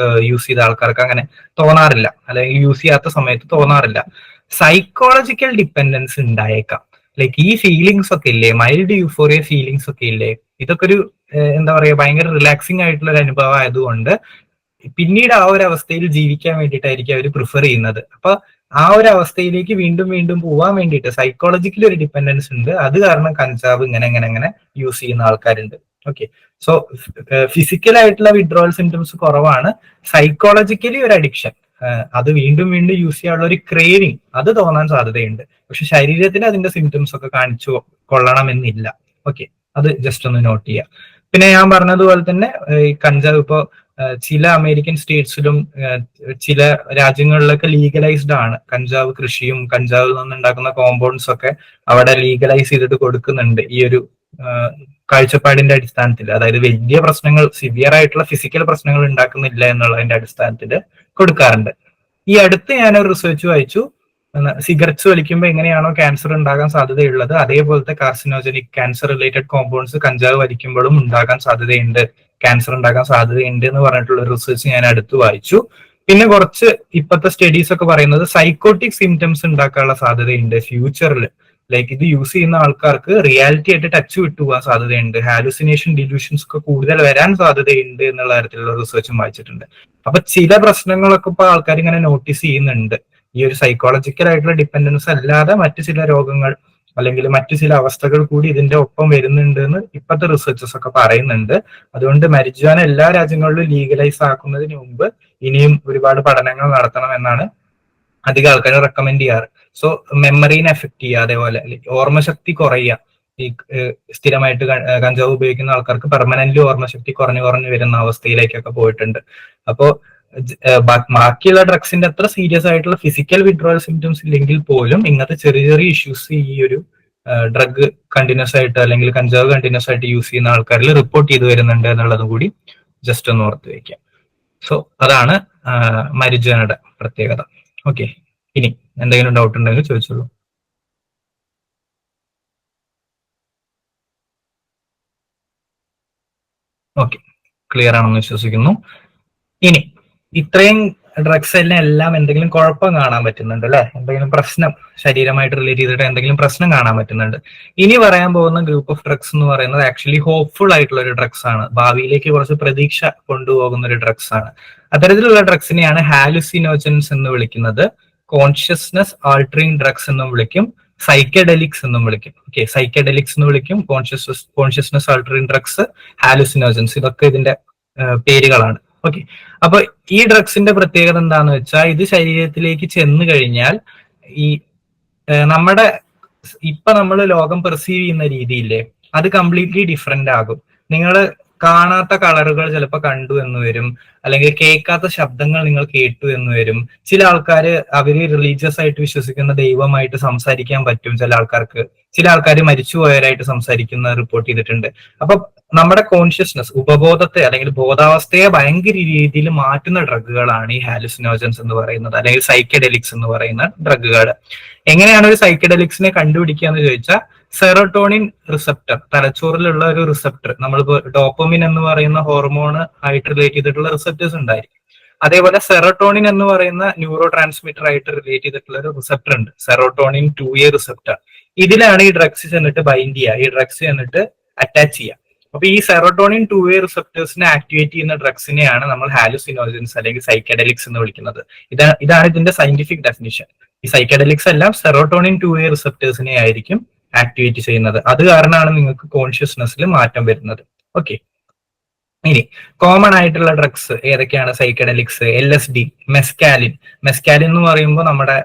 യൂസ് ചെയ്ത ആൾക്കാർക്ക് അങ്ങനെ തോന്നാറില്ല, അല്ലെങ്കിൽ യൂസ് ചെയ്യാത്ത സമയത്ത് തോന്നാറില്ല. സൈക്കോളജിക്കൽ ഡിപ്പെൻഡൻസ് ഉണ്ടായേക്കാം. ലൈക്ക് ഈ ഫീലിങ്സ് ഒക്കെ ഇല്ലേ, മൈൽഡ് യൂഫോറിയ ഫീലിങ്സ് ഒക്കെ ഇല്ലേ, ഇതൊക്കെ ഒരു എന്താ പറയുക ഭയങ്കര റിലാക്സിങ് ആയിട്ടുള്ള ഒരു അനുഭവം ആയതുകൊണ്ട് പിന്നീട് ആ ഒരു അവസ്ഥയിൽ ജീവിക്കാൻ വേണ്ടിയിട്ടായിരിക്കും അവർ പ്രിഫർ ചെയ്യുന്നത്. അപ്പൊ ആ ഒരു അവസ്ഥയിലേക്ക് വീണ്ടും വീണ്ടും പോവാൻ വേണ്ടിയിട്ട് സൈക്കോളജിക്കലി ഒരു ഡിപ്പെൻഡൻസ് ഉണ്ട്. അത് കാരണം കഞ്ചാവ് ഇങ്ങനെ യൂസ് ചെയ്യുന്ന ആൾക്കാരുണ്ട്. ഓക്കെ, സോ ഫിസിക്കലായിട്ടുള്ള വിഡ്രോവൽ സിംറ്റംസ് കുറവാണ്, സൈക്കോളജിക്കലി ഒരു അഡിക്ഷൻ, അത് വീണ്ടും വീണ്ടും യൂസ് ചെയ്യാനുള്ള ഒരു ക്രേവിങ് അത് തോന്നാൻ സാധ്യതയുണ്ട്. പക്ഷെ ശരീരത്തിന് അതിന്റെ സിംറ്റംസ് ഒക്കെ കാണിച്ചു കൊള്ളണമെന്നില്ല. ഓക്കെ, അത് ജസ്റ്റ് ഒന്ന് നോട്ട് ചെയ്യുക. പിന്നെ ഞാൻ പറഞ്ഞതുപോലെ തന്നെ ഈ കഞ്ചാവ് ഇപ്പോ ചില അമേരിക്കൻ സ്റ്റേറ്റ്സിലും ചില രാജ്യങ്ങളിലൊക്കെ ലീഗലൈസ്ഡ് ആണ്. കഞ്ചാവ് കൃഷിയും കഞ്ചാവിൽ നിന്നുണ്ടാക്കുന്ന കോമ്പൗണ്ട്സ് ഒക്കെ അവിടെ ലീഗലൈസ് ചെയ്തിട്ട് കൊടുക്കുന്നുണ്ട് ഈ ഒരു കാഴ്ചപ്പാടിന്റെ അടിസ്ഥാനത്തിൽ. അതായത് വലിയ പ്രശ്നങ്ങൾ, സിവിയർ ആയിട്ടുള്ള ഫിസിക്കൽ പ്രശ്നങ്ങൾ ഉണ്ടാക്കുന്നില്ല എന്നുള്ളതിന്റെ അടിസ്ഥാനത്തിൽ കൊടുക്കാറുണ്ട്. ഈ അടുത്ത് ഞാനൊരു റിസർച്ച് വായിച്ചു, സിഗരറ്റ്സ് വലിക്കുമ്പോൾ എങ്ങനെയാണോ ക്യാൻസർ ഉണ്ടാകാൻ സാധ്യതയുള്ളത്, അതേപോലത്തെ കാർസിനോജനിക് ക്യാൻസർ റിലേറ്റഡ് കോമ്പൗണ്ട്സ് കഞ്ചാവ് വലിക്കുമ്പോഴും ഉണ്ടാകാൻ സാധ്യതയുണ്ട്, ക്യാൻസർ ഉണ്ടാകാൻ സാധ്യതയുണ്ട് എന്ന് പറഞ്ഞിട്ടുള്ള റിസർച്ച് ഞാൻ അടുത്ത് വായിച്ചു. പിന്നെ കുറച്ച് ഇപ്പോഴത്തെ സ്റ്റഡീസ് ഒക്കെ പറയുന്നത് സൈക്കോട്ടിക് സിംറ്റംസ് ഉണ്ടാക്കാനുള്ള സാധ്യതയുണ്ട് ഫ്യൂച്ചറിൽ. ലൈക്ക് ഇത് യൂസ് ചെയ്യുന്ന ആൾക്കാർക്ക് റിയാലിറ്റി ആയിട്ട് ടച്ച് വിട്ടുപോകാൻ സാധ്യതയുണ്ട്, ഹാലുസിനേഷൻ ഡിലൂഷൻസ് ഒക്കെ കൂടുതൽ വരാൻ സാധ്യതയുണ്ട് എന്നുള്ള തരത്തിലുള്ള റിസർച്ചും വായിച്ചിട്ടുണ്ട്. അപ്പൊ ചില പ്രശ്നങ്ങളൊക്കെ ഇപ്പൊ ആൾക്കാർ ഇങ്ങനെ നോട്ടീസ് ചെയ്യുന്നുണ്ട്. ഈ ഒരു സൈക്കോളജിക്കൽ ആയിട്ടുള്ള ഡിപ്പെൻഡൻസ് അല്ലാതെ മറ്റു ചില രോഗങ്ങൾ അല്ലെങ്കിൽ മറ്റു ചില അവസ്ഥകൾ കൂടി ഇതിന്റെ ഒപ്പം വരുന്നുണ്ട് എന്ന് ഇപ്പോഴത്തെ റിസർച്ചസ് ഒക്കെ പറയുന്നുണ്ട്. അതുകൊണ്ട് മരിജുവാന എല്ലാ രാജ്യങ്ങളിലും ലീഗലൈസ് ആക്കുന്നതിന് മുമ്പ് ഇനിയും ഒരുപാട് പഠനങ്ങൾ നടത്തണം എന്നാണ് അധികം ആൾക്കാർ റെക്കമെൻഡ് ചെയ്യാറ്. സോ മെമ്മറീനെ എഫക്ട് ചെയ്യുക, അതേപോലെ ഓർമ്മശക്തി കുറയുക. ഈ സ്ഥിരമായിട്ട് കഞ്ചാവ് ഉപയോഗിക്കുന്ന ആൾക്കാർക്ക് പെർമനന്റ്ലി ഓർമ്മശക്തി കുറഞ്ഞു വരുന്ന അവസ്ഥയിലേക്കൊക്കെ പോയിട്ടുണ്ട്. അപ്പോ ബാക്കിയുള്ള ഡ്രഗ്സിന്റെ അത്ര സീരിയസ് ആയിട്ടുള്ള ഫിസിക്കൽ വിഡ്രോവൽ സിംറ്റംസ് ഇല്ലെങ്കിൽ പോലും ഇങ്ങനത്തെ ചെറിയ ചെറിയ ഇഷ്യൂസ് ഈ ഒരു ഡ്രഗ് കണ്ടിന്യൂസ് ആയിട്ട് അല്ലെങ്കിൽ കഞ്ചാവ് കണ്ടിന്യൂസ് ആയിട്ട് യൂസ് ചെയ്യുന്ന ആൾക്കാരിൽ റിപ്പോർട്ട് ചെയ്തു വരുന്നുണ്ട് എന്നുള്ളതും കൂടി ജസ്റ്റ് ഒന്ന് ഓർത്ത് വയ്ക്കാം. സോ അതാണ് മരിജുവാനയുടെ പ്രത്യേകത. ഓക്കെ, ഇനി എന്തെങ്കിലും ഡൗട്ട് ഉണ്ടെങ്കിൽ ചോദിച്ചോളൂ. ഓക്കെ, ക്ലിയർ ആണെന്ന് വിശ്വസിക്കുന്നു. ഇനി ഇത്രയും ഡ്രഗ്സ് എല്ലാം എന്തെങ്കിലും കുഴപ്പം കാണാൻ പറ്റുന്നുണ്ട് അല്ലെ? എന്തെങ്കിലും പ്രശ്നം ശരീരമായിട്ട് റിലേറ്റ് ചെയ്തിട്ട് എന്തെങ്കിലും പ്രശ്നം കാണാൻ പറ്റുന്നുണ്ട്. ഇനി പറയാൻ പോകുന്ന ഗ്രൂപ്പ് ഓഫ് ഡ്രഗ്സ് എന്ന് പറയുന്നത് ആക്ച്വലി ഹോപ്പ്ഫുൾ ആയിട്ടുള്ള ഒരു ഡ്രഗ്സ് ആണ്, ഭാവിയിലേക്ക് കുറച്ച് പ്രതീക്ഷ കൊണ്ടുപോകുന്ന ഒരു ഡ്രഗ്സ് ആണ്. അത്തരത്തിലുള്ള ഡ്രഗ്സിനെയാണ് ഹാലുസിനോജൻസ് എന്ന് വിളിക്കുന്നത്, കോൺഷ്യസ്നെസ് ആൾട്ടറിങ് ഡ്രഗ്സ് എന്നും വിളിക്കും, സൈക്കഡെലിക്സ് എന്നും വിളിക്കും. ഓക്കെ, സൈക്കഡെലിക്സ് എന്ന് വിളിക്കും, കോൺഷ്യസ്നെസ് ആൾട്ടറിങ് ഡ്രഗ്സ്, ഹാലുസിനോജൻസ്, ഇതൊക്കെ ഇതിന്റെ പേരുകളാണ്. ഓക്കെ, അപ്പൊ ഈ ഡ്രഗ്സിന്റെ പ്രത്യേകത എന്താന്ന് വെച്ചാൽ ഇത് ശരീരത്തിലേക്ക് ചെന്ന് കഴിഞ്ഞാൽ ഈ നമ്മുടെ ഇപ്പൊ നമ്മൾ ലോകം പെർസീവ് ചെയ്യുന്ന രീതിയില്ലേ, അത് കംപ്ലീറ്റ്ലി ഡിഫറെന്റ് ആകും. നിങ്ങൾ കാണാത്ത കളറുകൾ ചിലപ്പോൾ കണ്ടു എന്ന് വരും, അല്ലെങ്കിൽ കേൾക്കാത്ത ശബ്ദങ്ങൾ നിങ്ങൾ കേട്ടു എന്ന് വരും. ചില ആൾക്കാര് അവര് റിലീജിയസ് ആയിട്ട് വിശ്വസിക്കുന്ന ദൈവമായിട്ട് സംസാരിക്കാൻ പറ്റും ചില ആൾക്കാർക്ക്. ചില ആൾക്കാർ മരിച്ചുപോയവരായിട്ട് സംസാരിക്കുന്ന റിപ്പോർട്ട് ചെയ്തിട്ടുണ്ട്. അപ്പൊ നമ്മുടെ കോൺഷ്യസ്നെസ്, ഉപബോധത്തെ അല്ലെങ്കിൽ ബോധാവസ്ഥയെ ഭയങ്കര രീതിയിൽ മാറ്റുന്ന ഡ്രഗുകളാണ് ഈ ഹാലുസിനോജൻസ് എന്ന് പറയുന്നത്, അല്ലെങ്കിൽ സൈക്കഡെലിക്സ് എന്ന് പറയുന്ന ഡ്രഗുകൾ. എങ്ങനെയാണ് ഒരു സൈക്കഡെലിക്സിനെ കണ്ടുപിടിക്കുക എന്ന് ചോദിച്ചാൽ, സെറോട്ടോണിൻ റിസപ്റ്റർ, തലച്ചോറിലുള്ള ഒരു റിസപ്റ്റർ, നമ്മളിപ്പോ ഡോപ്പമിൻ എന്ന് പറയുന്ന ഹോർമോൺ ആയിട്ട് റിലേറ്റ് ചെയ്തിട്ടുള്ള റിസപ്റ്റേഴ്സ് ഉണ്ടായിരിക്കും. അതേപോലെ സെറോട്ടോണിൻ എന്ന് പറയുന്ന ന്യൂറോ ട്രാൻസ്മിറ്റർ ആയിട്ട് റിലേറ്റ് ചെയ്തിട്ടുള്ള ഒരു റിസപ്റ്റർ ഉണ്ട്, സെറോട്ടോണിൻ 2A റിസപ്റ്റർ. ഇതിലാണ് ഈ ഡ്രഗ്സ് ചെന്നിട്ട് ബൈൻഡ് ചെയ്യുക, ഈ ഡ്രഗ്സ് ചെന്നിട്ട് അറ്റാച്ച് ചെയ്യുക. അപ്പൊ ഈ സെറോട്ടോണിൻ 2A റിസപ്റ്റേഴ്സിനെ ആക്ടിവേറ്റ് ചെയ്യുന്ന ഡ്രഗ്സിനെയാണ് നമ്മൾ ഹാലുസിനോജൻസ് അല്ലെങ്കിൽ സൈക്കഡെലിക്സ് എന്ന് വിളിക്കുന്നത്. ഇതാണ് ഇതിന്റെ സയന്റിഫിക് ഡെഫിനിഷൻ. ഈ സൈക്കഡെലിക്സ് എല്ലാം സെറോട്ടോണിൻ 2A റിസപ്റ്റേഴ്സിനെ ആയിരിക്കും ആക്ടിവേറ്റ് ചെയ്യുന്നത്. അത് കാരണമാണ് നിങ്ങൾക്ക് കോൺഷ്യസ്നെസ്സിൽ മാറ്റം വരുന്നത്. ഓക്കെ, ഇനി കോമൺ ആയിട്ടുള്ള ഡ്രഗ്സ് ഏതൊക്കെയാണ്? Psychedelics, LSD, മെസ്കാലിൻ. മെസ്കാലിൻ എന്ന് പറയുമ്പോൾ നമ്മുടെ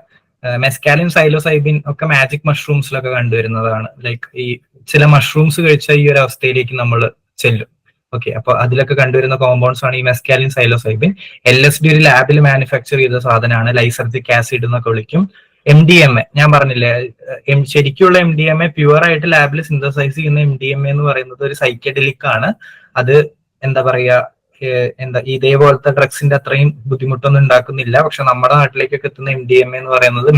മെസ്കാലിൻ, സൈലോസൈബിൻ ഒക്കെ മാജിക് മഷ്റൂംസിലൊക്കെ കണ്ടുവരുന്നതാണ്. ലൈക്ക് ഈ ചില മഷ്റൂംസ് കഴിച്ച ഈ ഒരു അവസ്ഥയിലേക്ക് നമ്മൾ ചെല്ലും. ഓക്കെ, അപ്പൊ അതിലൊക്കെ കണ്ടുവരുന്ന കോമ്പൗണ്ട്സ് ആണ് ഈ മെസ്കാലിൻ, സൈലോസൈബിൻ. LSD ഒരു ലാബിൽ മാനുഫാക്ചർ ചെയ്ത സാധനമാണ്, ലൈസർജിക് ആസിഡ് എന്നൊക്കെ വിളിക്കും. MDMA ഞാൻ പറഞ്ഞില്ലേ, ശരിക്കുള്ള MDMA, പ്യുവർ ആയിട്ട് ലാബിൽ സിന്തസൈസ് ചെയ്യുന്ന MDMA എന്ന് പറയുന്നത് ഒരു സൈക്കഡെലിക് ആണ്. അത് എന്താ പറയാ, ഇതേപോലത്തെ ഡ്രഗ്സിന്റെ അത്രയും ബുദ്ധിമുട്ടൊന്നും ഉണ്ടാക്കുന്നില്ല. പക്ഷെ നമ്മുടെ നാട്ടിലേക്കൊക്കെ എത്തുന്ന MDMA എന്ന് പറയുന്നത്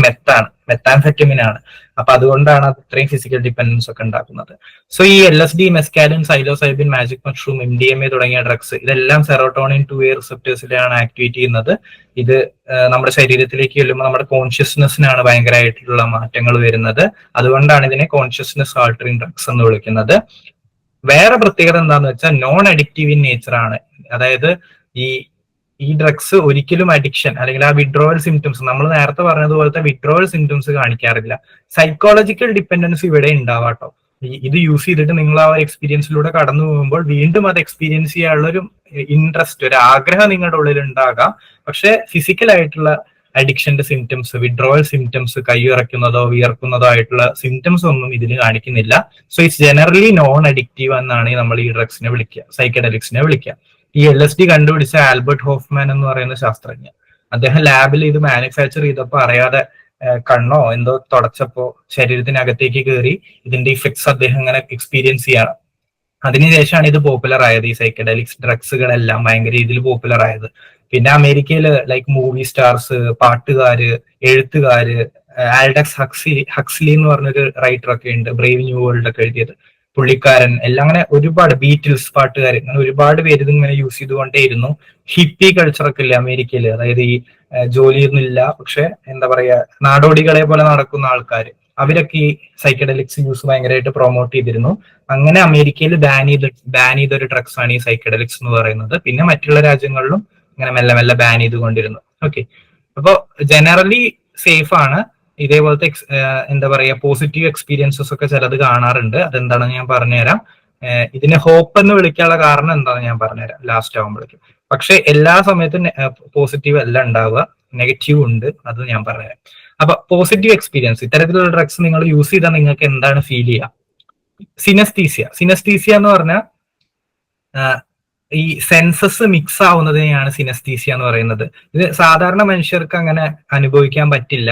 മെത്താംഫെറ്റമിൻ ആണ്. അപ്പൊ അതുകൊണ്ടാണ് അത് ഇത്രയും ഫിസിക്കൽ ഡിപ്പെൻഡൻസ് ഒക്കെ ഉണ്ടാക്കുന്നത്. സോ ഈ LSD, mescaline, psilocybin, magic mushroom, MDMA തുടങ്ങിയ ഡ്രഗ്സ് ഇതെല്ലാം സെറോട്ടോണിൻ 2A റിസപ്റ്റേഴ്സിലാണ് ആക്ടിവേറ്റ് ചെയ്യുന്നത്. ഇത് നമ്മുടെ ശരീരത്തിലേക്ക് ചെല്ലുമ്പോൾ നമ്മുടെ കോൺഷ്യസ്നെസ്സിനാണ് ഭയങ്കരമായിട്ടുള്ള മാറ്റങ്ങൾ വരുന്നത്. അതുകൊണ്ടാണ് ഇതിനെ കോൺഷ്യസ്നെസ് ആൾട്ടറിങ് ഡ്രഗ്സ് എന്ന് വിളിക്കുന്നത്. വേറെ പ്രത്യേകത എന്താന്ന് വെച്ചാൽ നോൺ അഡിക്റ്റീവ് ഇൻ നേച്ചർ ആണ്. അതായത് ഈ ഡ്രഗ്സ് ഒരിക്കലും അഡിക്ഷൻ അല്ലെങ്കിൽ ആ വിഡ്രോവൽ സിംറ്റംസ്, നമ്മൾ നേരത്തെ പറഞ്ഞതുപോലത്തെ വിഡ്രോവൽ സിംറ്റംസ് കാണിക്കാറില്ല. സൈക്കോളജിക്കൽ ഡിപ്പെൻഡൻസ് ഇവിടെ ഉണ്ടാവാട്ടോ. ഇത് യൂസ് ചെയ്തിട്ട് നിങ്ങൾ ആ എക്സ്പീരിയൻസിലൂടെ കടന്നു പോകുമ്പോൾ വീണ്ടും അത് എക്സ്പീരിയൻസ് ചെയ്യാനുള്ള ഒരു ഇൻട്രസ്റ്റ്, ഒരു ആഗ്രഹം നിങ്ങളുടെ ഉള്ളിൽ ഉണ്ടാകാം. പക്ഷെ ഫിസിക്കൽ ആയിട്ടുള്ള അഡിക്ഷന്റെ സിംറ്റംസ്, വിഡ്രോവൽ സിംറ്റംസ്, കൈയിറക്കുന്നതോ വിയർക്കുന്നതോ ആയിട്ടുള്ള സിംറ്റംസ് ഒന്നും ഇതിന് കാണിക്കുന്നില്ല. So it's generally non addictive എന്നാണ് നമ്മൾ ഈ ഡ്രഗ്സിനെ വിളിക്കുക, സൈക്കഡെലിക്സിനെ വിളിക്കുക. ഈ LSD കണ്ടുപിടിച്ച ആൽബർട്ട് ഹോഫ്മാൻ എന്ന് പറയുന്ന ശാസ്ത്രജ്ഞൻ, അദ്ദേഹം ലാബിൽ ഇത് മാനുഫാക്ചർ ചെയ്തപ്പോൾ അറിയാതെ കണ്ണോ എന്തോ തുടച്ചപ്പോ ശരീരത്തിനകത്തേക്ക് കയറി ഇതിന്റെ ഇഫക്ട്സ് അദ്ദേഹം ഇങ്ങനെ എക്സ്പീരിയൻസ് ചെയ്യണം. അതിനുശേഷമാണ് ഇത് പോപ്പുലർ ആയത്. ഈ സൈക്കഡെലിക്സ് ഡ്രഗ്സുകളെല്ലാം ഭയങ്കര രീതിയിൽ പോപ്പുലർ ആയത്. പിന്നെ അമേരിക്കയിൽ ലൈക്ക് മൂവി സ്റ്റാർസ്, പാട്ടുകാര്, എഴുത്തുകാര്, ആൽഡക്സ് ഹക്സ്ലി എന്ന് പറഞ്ഞൊരു റൈറ്റർ ഒക്കെ ഉണ്ട്, ബ്രേവ് ന്യൂ വേൾഡ് ഒക്കെ എഴുതിയത്. പുള്ളിക്കാരൻ എല്ലാം അങ്ങനെ ഒരുപാട് ബീറ്റിൽസ് പാട്ടുകാർ, അങ്ങനെ ഒരുപാട് പേര് ഇതിങ്ങനെ യൂസ് ചെയ്തുകൊണ്ടേയിരുന്നു. ഹിപ്പി കൾച്ചറൊക്കെ ഇല്ലേ അമേരിക്കയിൽ, അതായത് ഈ ജോലിയൊന്നും ഇല്ല പക്ഷെ എന്താ പറയാ നാടോടികളെ പോലെ നടക്കുന്ന ആൾക്കാർ, അവരൊക്കെ ഈ സൈക്കഡലിക്സ് യൂസ് ഭയങ്കരമായിട്ട് പ്രൊമോട്ട് ചെയ്തിരുന്നു. അങ്ങനെ അമേരിക്കയിൽ ബാൻ ചെയ്തൊരു ഡ്രഗ്സ് ആണ് ഈ സൈക്കഡലിക്സ് എന്ന് പറയുന്നത്. പിന്നെ മറ്റുള്ള രാജ്യങ്ങളിലും ഇങ്ങനെ മെല്ലെ മെല്ലെ ബാൻ ചെയ്തുകൊണ്ടിരുന്നു. ഓക്കെ, അപ്പോ ജനറലി സേഫ് ആണ്. ഇതേപോലത്തെ എന്താ പറയാ പോസിറ്റീവ് എക്സ്പീരിയൻസസ് ഒക്കെ ചിലത് കാണാറുണ്ട്. അതെന്താണെന്ന് ഞാൻ പറഞ്ഞുതരാം. ഇതിനെ ഹോപ്പ് എന്ന് വിളിക്കാനുള്ള കാരണം എന്താണെന്ന് ഞാൻ പറഞ്ഞുതരാം ലാസ്റ്റ് ആകുമ്പോഴേക്കും. പക്ഷെ എല്ലാ സമയത്തും പോസിറ്റീവ് അല്ല ഉണ്ടാവുക, നെഗറ്റീവ് ഉണ്ട്, അത് ഞാൻ പറഞ്ഞുതരാം. അപ്പൊ പോസിറ്റീവ് എക്സ്പീരിയൻസ്, ഇത്തരത്തിലുള്ള ഡ്രഗ്സ് നിങ്ങൾ യൂസ് ചെയ്താൽ നിങ്ങൾക്ക് എന്താണ് ഫീൽ ചെയ്യുക? സിനസ്തീസിയ എന്ന് പറഞ്ഞാൽ ഈ സെൻസസ് മിക്സ് ആവുന്നതിനെയാണ് സിനസ്തീസിയ എന്ന് പറയുന്നത്. ഇത് സാധാരണ മനുഷ്യർക്ക് അങ്ങനെ അനുഭവിക്കാൻ പറ്റില്ല.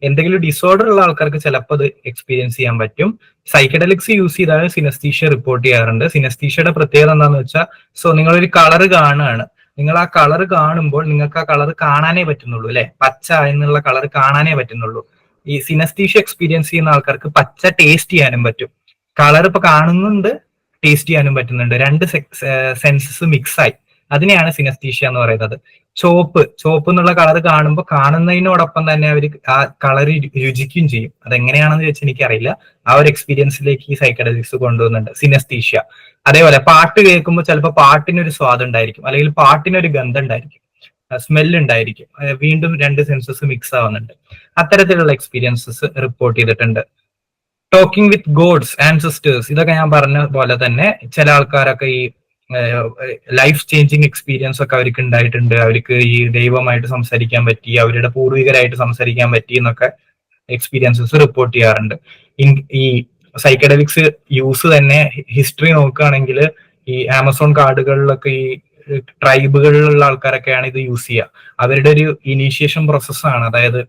എന്തെങ്കിലും ഡിസോർഡർ ഉള്ള ആൾക്കാർക്ക് ചിലപ്പോൾ അത് എക്സ്പീരിയൻസ് ചെയ്യാൻ പറ്റും. സൈക്കഡലിക്സ് യൂസ് ചെയ്താൽ സിനസ്തീഷ്യ റിപ്പോർട്ട് ചെയ്യാറുണ്ട്. സിനസ്തീഷ്യയുടെ പ്രത്യേകത എന്താണെന്ന് വെച്ചാൽ, സോ നിങ്ങളൊരു കളർ കാണുകയാണ്, നിങ്ങൾ ആ കളർ കാണുമ്പോൾ നിങ്ങൾക്ക് ആ കളർ കാണാനേ പറ്റുന്നുള്ളൂ, അല്ലെ? പച്ച എന്നുള്ള കളർ കാണാനേ പറ്റുന്നുള്ളൂ. ഈ സിനസ്തീഷ്യ എക്സ്പീരിയൻസ് ചെയ്യുന്ന ആൾക്കാർക്ക് പച്ച ടേസ്റ്റ് ചെയ്യാനും പറ്റും. കളർ ഇപ്പൊ കാണുന്നുണ്ട്, ടേസ്റ്റ് ചെയ്യാനും പറ്റുന്നുണ്ട്. രണ്ട് സെൻസസ് മിക്സ് ആയി, അതിനെയാണ് സിനസ്തീഷ്യ എന്ന് പറയുന്നത്. ചോപ്പ് എന്നുള്ള കളർ കാണുമ്പോൾ കാണുന്നതിനോടൊപ്പം തന്നെ അവർ ആ കളർ രുചിക്കുകയും ചെയ്യും. അതെങ്ങനെയാണെന്ന് ചോദിച്ചാൽ എനിക്കറിയില്ല. ആ ഒരു എക്സ്പീരിയൻസിലേക്ക് ഈ സൈക്കഡലിക്സ് കൊണ്ടുവന്നുണ്ട് സിനസ്തീഷ്യ. അതേപോലെ പാട്ട് കേൾക്കുമ്പോൾ ചിലപ്പോൾ പാട്ടിനൊരു സ്വാദം ഉണ്ടായിരിക്കും, അല്ലെങ്കിൽ പാട്ടിനൊരു ഗന്ധം ഉണ്ടായിരിക്കും, സ്മെല്ല് ഉണ്ടായിരിക്കും. വീണ്ടും രണ്ട് സെൻസസ് മിക്സ് ആവുന്നുണ്ട്. അത്തരത്തിലുള്ള എക്സ്പീരിയൻസസ് റിപ്പോർട്ട് ചെയ്തിട്ടുണ്ട്. ടോക്കിംഗ് വിത്ത് ഗോഡ്സ്, ആൻസസ്റ്റേഴ്സ്, ഇതൊക്കെ ഞാൻ പറഞ്ഞ പോലെ തന്നെ ചില ആൾക്കാരൊക്കെ ഈ ലൈഫ് ചേഞ്ചിങ് എക്സ്പീരിയൻസ് ഒക്കെ അവർക്ക് ഉണ്ടായിട്ടുണ്ട്. അവർക്ക് ഈ ദൈവമായിട്ട് സംസാരിക്കാൻ പറ്റി, അവരുടെ പൂർവികരായിട്ട് സംസാരിക്കാൻ പറ്റി എന്നൊക്കെ എക്സ്പീരിയൻസസ് റിപ്പോർട്ട് ചെയ്യാറുണ്ട്. ഈ സൈക്കഡലിക്സ് യൂസ് തന്നെ ഹിസ്റ്ററി നോക്കുകയാണെങ്കിൽ ഈ ആമസോൺ കാടുകളിലൊക്കെ ഈ ട്രൈബുകളിലുള്ള ആൾക്കാരൊക്കെയാണ് ഇത് യൂസ് ചെയ്യുക. അവരുടെ ഒരു ഇനീഷ്യേഷൻ പ്രോസസ്സാണ്. അതായത്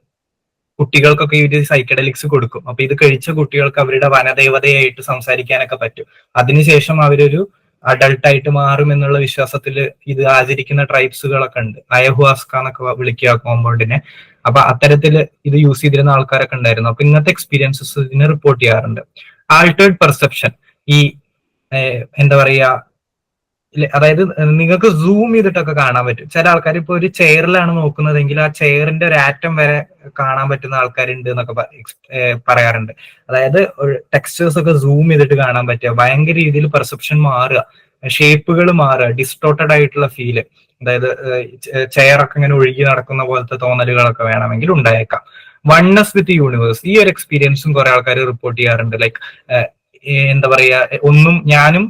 കുട്ടികൾക്കൊക്കെ ഇവര് സൈക്കഡലിക്സ് കൊടുക്കും. അപ്പൊ ഇത് കഴിച്ച കുട്ടികൾക്ക് അവരുടെ വനദേവതയായിട്ട് സംസാരിക്കാനൊക്കെ പറ്റും. അതിനുശേഷം അവരൊരു അഡൾട്ടായിട്ട് മാറും എന്നുള്ള വിശ്വാസത്തിൽ ഇത് ആചരിക്കുന്ന ട്രൈബ്സുകളൊക്കെ ഉണ്ട്. അയഹുവാസ്ക എന്നൊക്കെ വിളിക്കുക കോമ്പൗണ്ടിനെ. അപ്പൊ അത്തരത്തില് ഇത് യൂസ് ചെയ്തിരുന്ന ആൾക്കാരൊക്കെ ഉണ്ടായിരുന്നു. അപ്പൊ ഇങ്ങനത്തെ എക്സ്പീരിയൻസസ് ഇതിനെ റിപ്പോർട്ട് ചെയ്യാറുണ്ട്. ആൾട്ടേർഡ് പെർസെപ്ഷൻ, ഈ എന്താ പറയാ, അതായത് നിങ്ങൾക്ക് സൂം ചെയ്തിട്ടൊക്കെ കാണാൻ പറ്റും. ചില ആൾക്കാർ ഇപ്പൊ ഒരു ചെയറിലാണ് നോക്കുന്നതെങ്കിൽ ആ ചെയറിന്റെ ഒരു ആറ്റം വരെ കാണാൻ പറ്റുന്ന ആൾക്കാരുണ്ട് എന്നൊക്കെ പറയാറുണ്ട്. അതായത് ടെക്സ്റ്റേഴ്സ് ഒക്കെ സൂം ചെയ്തിട്ട് കാണാൻ പറ്റുക, ഭയങ്കര രീതിയിൽ പെർസെപ്ഷൻ മാറുക, ഷേപ്പുകൾ മാറുക, ഡിസ്റ്റോർട്ടഡ് ആയിട്ടുള്ള ഫീല്, അതായത് ചെയറൊക്കെ ഇങ്ങനെ ഒഴുകി നടക്കുന്ന പോലത്തെ തോന്നലുകളൊക്കെ വേണമെങ്കിൽ ഉണ്ടായേക്കാം. വൺനെസ് വിത്ത് യൂണിവേഴ്സ്, ഈ ഒരു എക്സ്പീരിയൻസും കുറെ ആൾക്കാർ റിപ്പോർട്ട് ചെയ്യാറുണ്ട്. ലൈക്ക് എന്താ പറയാ, ഞാനും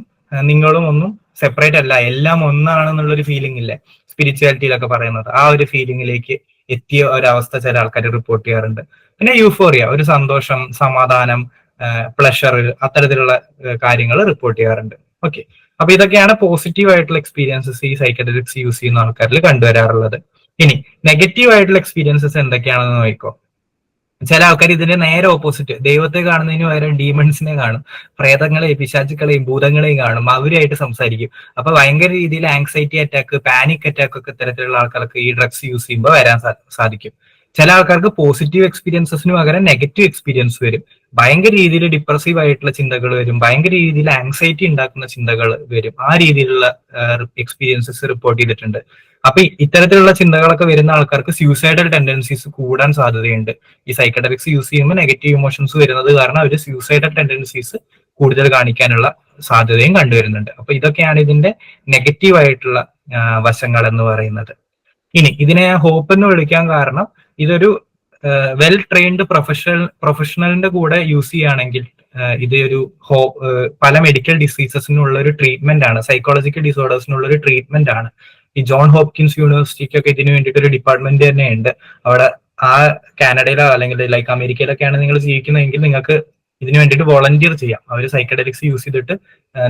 നിങ്ങളും ഒന്നും സെപ്പറേറ്റ് അല്ല, എല്ലാം ഒന്നാണെന്നുള്ളൊരു ഫീലിംഗ് ഇല്ലേ സ്പിരിച്വാലിറ്റിയിലൊക്കെ പറയുന്നത്, ആ ഒരു ഫീലിംഗിലേക്ക് എത്തിയ ഒരവസ്ഥ ചില ആൾക്കാർ റിപ്പോർട്ട് ചെയ്യാറുണ്ട്. പിന്നെ യൂഫോറിയ, ഒരു സന്തോഷം, സമാധാനം, പ്ലഷർ, അത്തരത്തിലുള്ള കാര്യങ്ങൾ റിപ്പോർട്ട് ചെയ്യാറുണ്ട്. ഓക്കെ, അപ്പൊ ഇതൊക്കെയാണ് പോസിറ്റീവ് ആയിട്ടുള്ള എക്സ്പീരിയൻസസ് ഈ സൈക്കഡലിക്സ് യൂസ് ചെയ്യുന്ന ആൾക്കാരിൽ കണ്ടുവരാറുള്ളത്. ഇനി നെഗറ്റീവ് ആയിട്ടുള്ള എക്സ്പീരിയൻസസ് എന്തൊക്കെയാണെന്ന് നോക്കിക്കോ. ചില ആൾക്കാർ ഇതിന്റെ നേരെ ഓപ്പോസിറ്റ്, ദൈവത്തെ കാണുന്നതിന് പകരം ഡീമൺസിനെ കാണും, പ്രേതങ്ങളെയും പിശാചുക്കളെയും ഭൂതങ്ങളെയും കാണും, അവരുമായിട്ട് സംസാരിക്കും. അപ്പൊ ഭയങ്കര രീതിയിൽ ആങ്സൈറ്റി അറ്റാക്ക്, പാനിക് അറ്റാക്ക് ഒക്കെ ഇത്തരത്തിലുള്ള ആൾക്കാർക്ക് ഈ ഡ്രഗ്സ് യൂസ് ചെയ്യുമ്പോൾ വരാൻ സാധിക്കും. ചില ആൾക്കാർക്ക് പോസിറ്റീവ് എക്സ്പീരിയൻസസിന് പകരം നെഗറ്റീവ് എക്സ്പീരിയൻസ് വരും. ഭയങ്കര രീതിയിൽ ഡിപ്രസീവ് ആയിട്ടുള്ള ചിന്തകൾ വരും, ഭയങ്കര രീതിയിൽ ആങ്സൈറ്റി ഉണ്ടാക്കുന്ന ചിന്തകൾ വരും. ആ രീതിയിലുള്ള എക്സ്പീരിയൻസസ് റിപ്പോർട്ട് ചെയ്തിട്ടുണ്ട്. അപ്പൊ ഇത്തരത്തിലുള്ള ചിന്തകളൊക്കെ വരുന്ന ആൾക്കാർക്ക് സ്യൂസൈഡൽ ടെൻഡൻസീസ് കൂടാൻ സാധ്യതയുണ്ട്. ഈ സൈക്കഡലിക്സ് യൂസ് ചെയ്യുമ്പോൾ നെഗറ്റീവ് ഇമോഷൻസ് വരുന്നത് കാരണം അവർ സ്യൂസൈഡൽ ടെൻഡൻസീസ് കൂടുതൽ കാണിക്കാനുള്ള സാധ്യതയും കണ്ടുവരുന്നുണ്ട്. അപ്പൊ ഇതൊക്കെയാണ് ഇതിന്റെ നെഗറ്റീവ് ആയിട്ടുള്ള വശങ്ങൾ എന്ന് പറയുന്നത്. ഇനി ഇതിനെ ഹോപ്പ് എന്ന് വിളിക്കാൻ കാരണം, ഇതൊരു വെൽ ട്രെയിൻഡ് പ്രൊഫഷണലിന്റെ കൂടെ യൂസ് ചെയ്യുകയാണെങ്കിൽ ഇത് ഒരു പല മെഡിക്കൽ ഡിസീസസിനുള്ള ഒരു ട്രീറ്റ്മെന്റ് ആണ്, സൈക്കോളജിക്കൽ ഡിസോർഡേഴ്സിനുള്ള ഒരു ട്രീറ്റ്മെന്റ് ആണ്. ഈ ജോൺ ഹോപ്കിൻസ് യൂണിവേഴ്സിറ്റിക്കൊക്കെ ഇതിനു വേണ്ടിയിട്ട് ഒരു ഡിപ്പാർട്ട്മെന്റ് തന്നെ ഉണ്ട്. അവിടെ ആ കാനഡയിലോ അല്ലെങ്കിൽ ലൈക്ക് അമേരിക്കയിലൊക്കെയാണ് നിങ്ങൾ ജീവിക്കുന്നതെങ്കിൽ നിങ്ങൾക്ക് ഇതിനു വേണ്ടിയിട്ട് വോളണ്ടിയർ ചെയ്യാം. അവർ സൈക്കഡലിക്സ് യൂസ് ചെയ്തിട്ട്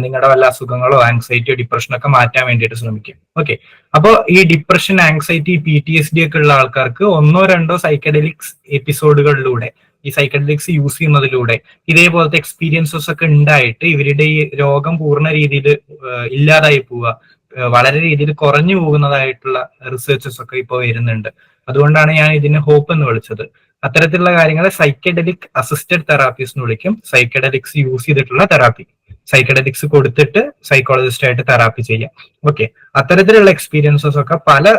നിങ്ങളുടെ വല്ല അസുഖങ്ങളോ ആങ്സൈറ്റിയോ ഡിപ്രഷനോ ഒക്കെ മാറ്റാൻ വേണ്ടിയിട്ട് ശ്രമിക്കും. ഓക്കെ, അപ്പോൾ ഈ ഡിപ്രഷൻ, ആങ്സൈറ്റി, PTSD ഒക്കെ ഉള്ള ആൾക്കാർക്ക് 1-2 സൈക്കഡലിക്സ് എപ്പിസോഡുകളിലൂടെ, ഈ സൈക്കഡലിക്സ് യൂസ് ചെയ്യുന്നതിലൂടെ ഇതേപോലത്തെ എക്സ്പീരിയൻസസ് ഒക്കെ ഉണ്ടായിട്ട് ഇവരുടെ ഈ രോഗം പൂർണ്ണ രീതിയിൽ ഇല്ലാതായി പോവുക, വളരെ രീതിയിൽ കുറഞ്ഞു പോകുന്നതായിട്ടുള്ള റിസർച്ചസ് ഒക്കെ ഇപ്പോൾ വരുന്നുണ്ട്. അതുകൊണ്ടാണ് ഞാൻ ഇതിന് ഹോപ്പ് എന്ന് വിളിച്ചത്. അത്തരത്തിലുള്ള കാര്യങ്ങളെ സൈക്കഡലിക് അസിസ്റ്റഡ് തെറാപ്പീസ് എന്ന് വിളിക്കും. സൈക്കഡലിക്സ് യൂസ് ചെയ്തിട്ടുള്ള തെറാപ്പി, സൈക്കഡലിക്സ് കൊടുത്തിട്ട് സൈക്കോളജിസ്റ്റ് ആയിട്ട് തെറാപ്പി ചെയ്യാം. ഓക്കെ, അത്തരത്തിലുള്ള എക്സ്പീരിയൻസസ് ഒക്കെ പല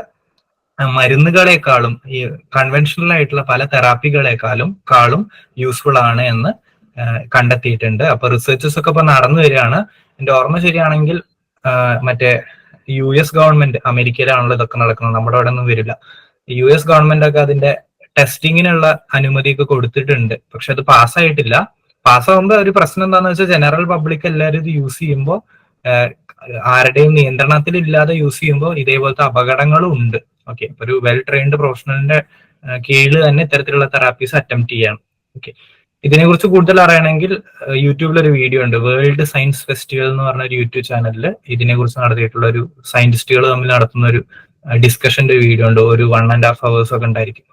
മരുന്നുകളെക്കാളും ഈ കൺവെൻഷണൽ ആയിട്ടുള്ള പല തെറാപ്പികളെക്കാളും യൂസ്ഫുൾ ആണ് എന്ന് കണ്ടെത്തിയിട്ടുണ്ട്. അപ്പൊ റിസർച്ചസ് ഒക്കെ ഇപ്പൊ നടന്നു വരികയാണ്. എന്റെ ഓർമ്മ ശരിയാണെങ്കിൽ മറ്റേ US ഗവൺമെന്റ്, അമേരിക്കയിലാണല്ലോ ഇതൊക്കെ നടക്കുന്നത്, നമ്മുടെ അവിടെ ഒന്നും വരില്ല. US ഗവൺമെന്റ് ഒക്കെ അതിന്റെ ടെസ്റ്റിങ്ങിനുള്ള അനുമതിയൊക്കെ കൊടുത്തിട്ടുണ്ട്. പക്ഷെ അത് പാസ്സായിട്ടില്ല. പാസ്സാകുമ്പോൾ ഒരു പ്രശ്നം എന്താണെന്ന് വെച്ചാൽ ജനറൽ പബ്ലിക് എല്ലാവരും ഇത് യൂസ് ചെയ്യുമ്പോൾ ആരുടെയും നിയന്ത്രണത്തിലില്ലാതെ യൂസ് ചെയ്യുമ്പോൾ ഇതേപോലത്തെ അപകടങ്ങളും ഉണ്ട്. ഓക്കെ, ഒരു വെൽ ട്രെയിൻഡ് പ്രൊഫഷണലിന്റെ കീഴിൽ തന്നെ ഇത്തരത്തിലുള്ള തെറാപ്പീസ് അറ്റംപ്റ്റ് ചെയ്യണം. ഓക്കെ, ഇതിനെക്കുറിച്ച് കൂടുതൽ അറിയണമെങ്കിൽ യൂട്യൂബിൽ ഒരു വീഡിയോ ഉണ്ട്, വേൾഡ് സയൻസ് ഫെസ്റ്റിവൽ എന്ന് പറഞ്ഞ ഒരു യൂട്യൂബ് ചാനലിൽ ഇതിനെക്കുറിച്ച് നടത്തിയിട്ടുള്ള ഒരു സയന്റിസ്റ്റുകൾ തമ്മിൽ നടത്തുന്ന ഒരു ഡിസ്കഷന്റെ വീഡിയോ ഉണ്ട്. ഒരു 1.5 hours ഒക്കെ ഉണ്ടായിരിക്കും.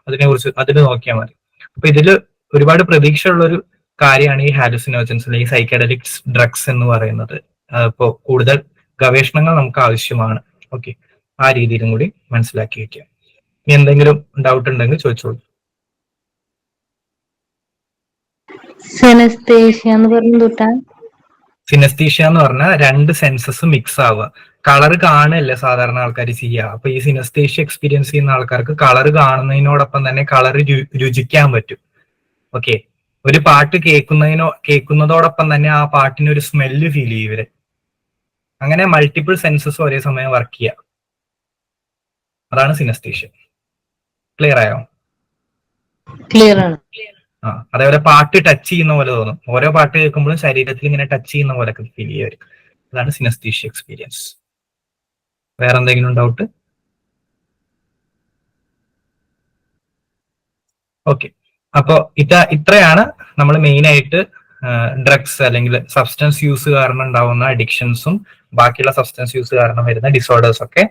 അതിൽ നോക്കിയാൽ മതി. അപ്പൊ ഇതിൽ ഒരുപാട് പ്രതീക്ഷയുള്ള ഒരു കാര്യമാണ് ഈ ഹാലുസിനോജൻസ് അല്ലെങ്കിൽ സൈക്കഡലിക്സ് ഡ്രഗ്സ് എന്ന് പറയുന്നത്. ഇപ്പോൾ കൂടുതൽ ഗവേഷണങ്ങൾ നമുക്ക് ആവശ്യമാണ്. ഓക്കെ, ആ രീതിയിലും കൂടി മനസ്സിലാക്കി വെക്കുക. ഇനി എന്തെങ്കിലും ഡൗട്ട് ഉണ്ടെങ്കിൽ ചോദിച്ചോളൂ. സിനസ്തേഷ്യ എന്ന് പറഞ്ഞാൽ 2 സെൻസസ് മിക്സ് ആവുക. കളർ കാണല്ലേ സാധാരണ ആൾക്കാർ ചെയ്യുക. അപ്പൊ ഈ സിനസ്തേഷ്യ എക്സ്പീരിയൻസ് ചെയ്യുന്ന ആൾക്കാർക്ക് കളർ കാണുന്നതിനോടൊപ്പം തന്നെ കളർ രുചിക്കാൻ പറ്റും. ഓക്കെ, ഒരു പാട്ട് കേൾക്കുന്നതോടൊപ്പം തന്നെ ആ പാട്ടിന് ഒരു സ്മെല്ല് ഫീൽ ചെയ്യും ഇവര്. അങ്ങനെ മൾട്ടിപ്പിൾ സെൻസസ് ഒരേ സമയം വർക്ക് ചെയ്യുക. അതാണ് സിനസ്തേഷ്യ. ക്ലിയർ ആയോ? ക്ലിയർ ആണ്. അതേപോലെ പാട്ട് ടച്ച് ചെയ്യുന്ന പോലെ തോന്നും. ഓരോ പാട്ട് കേൾക്കുമ്പോഴും ശരീരത്തിൽ ഇങ്ങനെ ടച്ച് ചെയ്യുന്ന പോലെ ഫീൽ ചെയ്യുക. അതാണ് സിനസ്തേഷ്യ എക്സ്പീരിയൻസ്. വേറെ എന്തെങ്കിലും ഡൗട്ട്? ഓക്കെ, അപ്പോ ഇത്രയാണ് നമ്മൾ മെയിൻ ആയിട്ട് ഡ്രഗ്സ് അല്ലെങ്കിൽ സബ്സ്റ്റൻസ് യൂസ് കാരണം ഉണ്ടാവുന്ന അഡിക്ഷൻസും ബാക്കിയുള്ള സബ്സ്റ്റൻസ് യൂസ് കാരണം വരുന്ന ഡിസോർഡേഴ്സ് ഒക്കെ.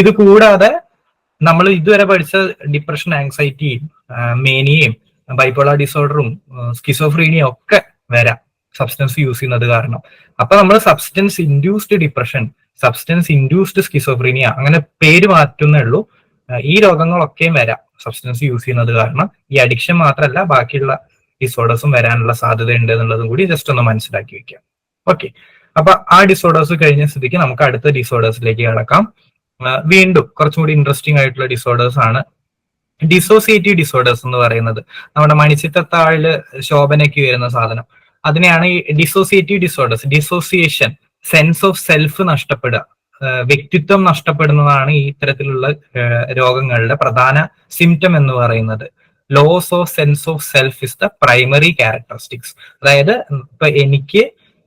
ഇത് കൂടാതെ നമ്മൾ ഇതുവരെ പഠിച്ച ഡിപ്രഷൻ, ആങ്സൈറ്റിയും മേനിയയും ബൈപ്പോളാർ ഡിസോർഡറും സ്കിസോഫ്രീനിയും ഒക്കെ വരാം സബ്സ്റ്റൻസ് യൂസ് ചെയ്യുന്നത് കാരണം. അപ്പൊ നമ്മൾ substance induced depression, substance induced schizophrenia അങ്ങനെ പേര് മാറ്റുന്നേ ഉള്ളൂ. ഈ രോഗങ്ങളൊക്കെയും വരാം സബ്സ്റ്റൻസ് യൂസ് ചെയ്യുന്നത് കാരണം. ഈ അഡിക്ഷൻ മാത്രമല്ല, ബാക്കിയുള്ള ഡിസോർഡേഴ്സും വരാനുള്ള സാധ്യത ഉണ്ട് എന്നുള്ളതും കൂടി ജസ്റ്റ് ഒന്ന് മനസ്സിലാക്കി വെക്കാം. ഓക്കെ, അപ്പൊ ആ ഡിസോർഡേഴ്സ് കഴിഞ്ഞ സ്ഥിതിക്ക് നമുക്ക് അടുത്ത ഡിസോർഡേഴ്സിലേക്ക് കടക്കാം. വീണ്ടും കുറച്ചും കൂടി ഇൻട്രസ്റ്റിംഗ് ആയിട്ടുള്ള ഡിസോർഡേഴ്സ് ആണ് ഡിസോസിയേറ്റീവ് ഡിസോർഡേഴ്സ് എന്ന് പറയുന്നത്. നമ്മുടെ മണിച്ചിത്രത്താഴില് ശോഭനയ്ക്ക് വരുന്ന സാധനം, അതിനെയാണ് ഈ dissociative disorders. Dissociation, sense of self നഷ്ടപ്പെടുക, വ്യക്തിത്വം നഷ്ടപ്പെടുന്നതാണ് ഈ ഇത്തരത്തിലുള്ള രോഗങ്ങളുടെ പ്രധാന സിംറ്റം എന്ന് പറയുന്നത്. Loss of sense of self is the primary characteristics. അതായത് ഇപ്പൊ എനിക്ക്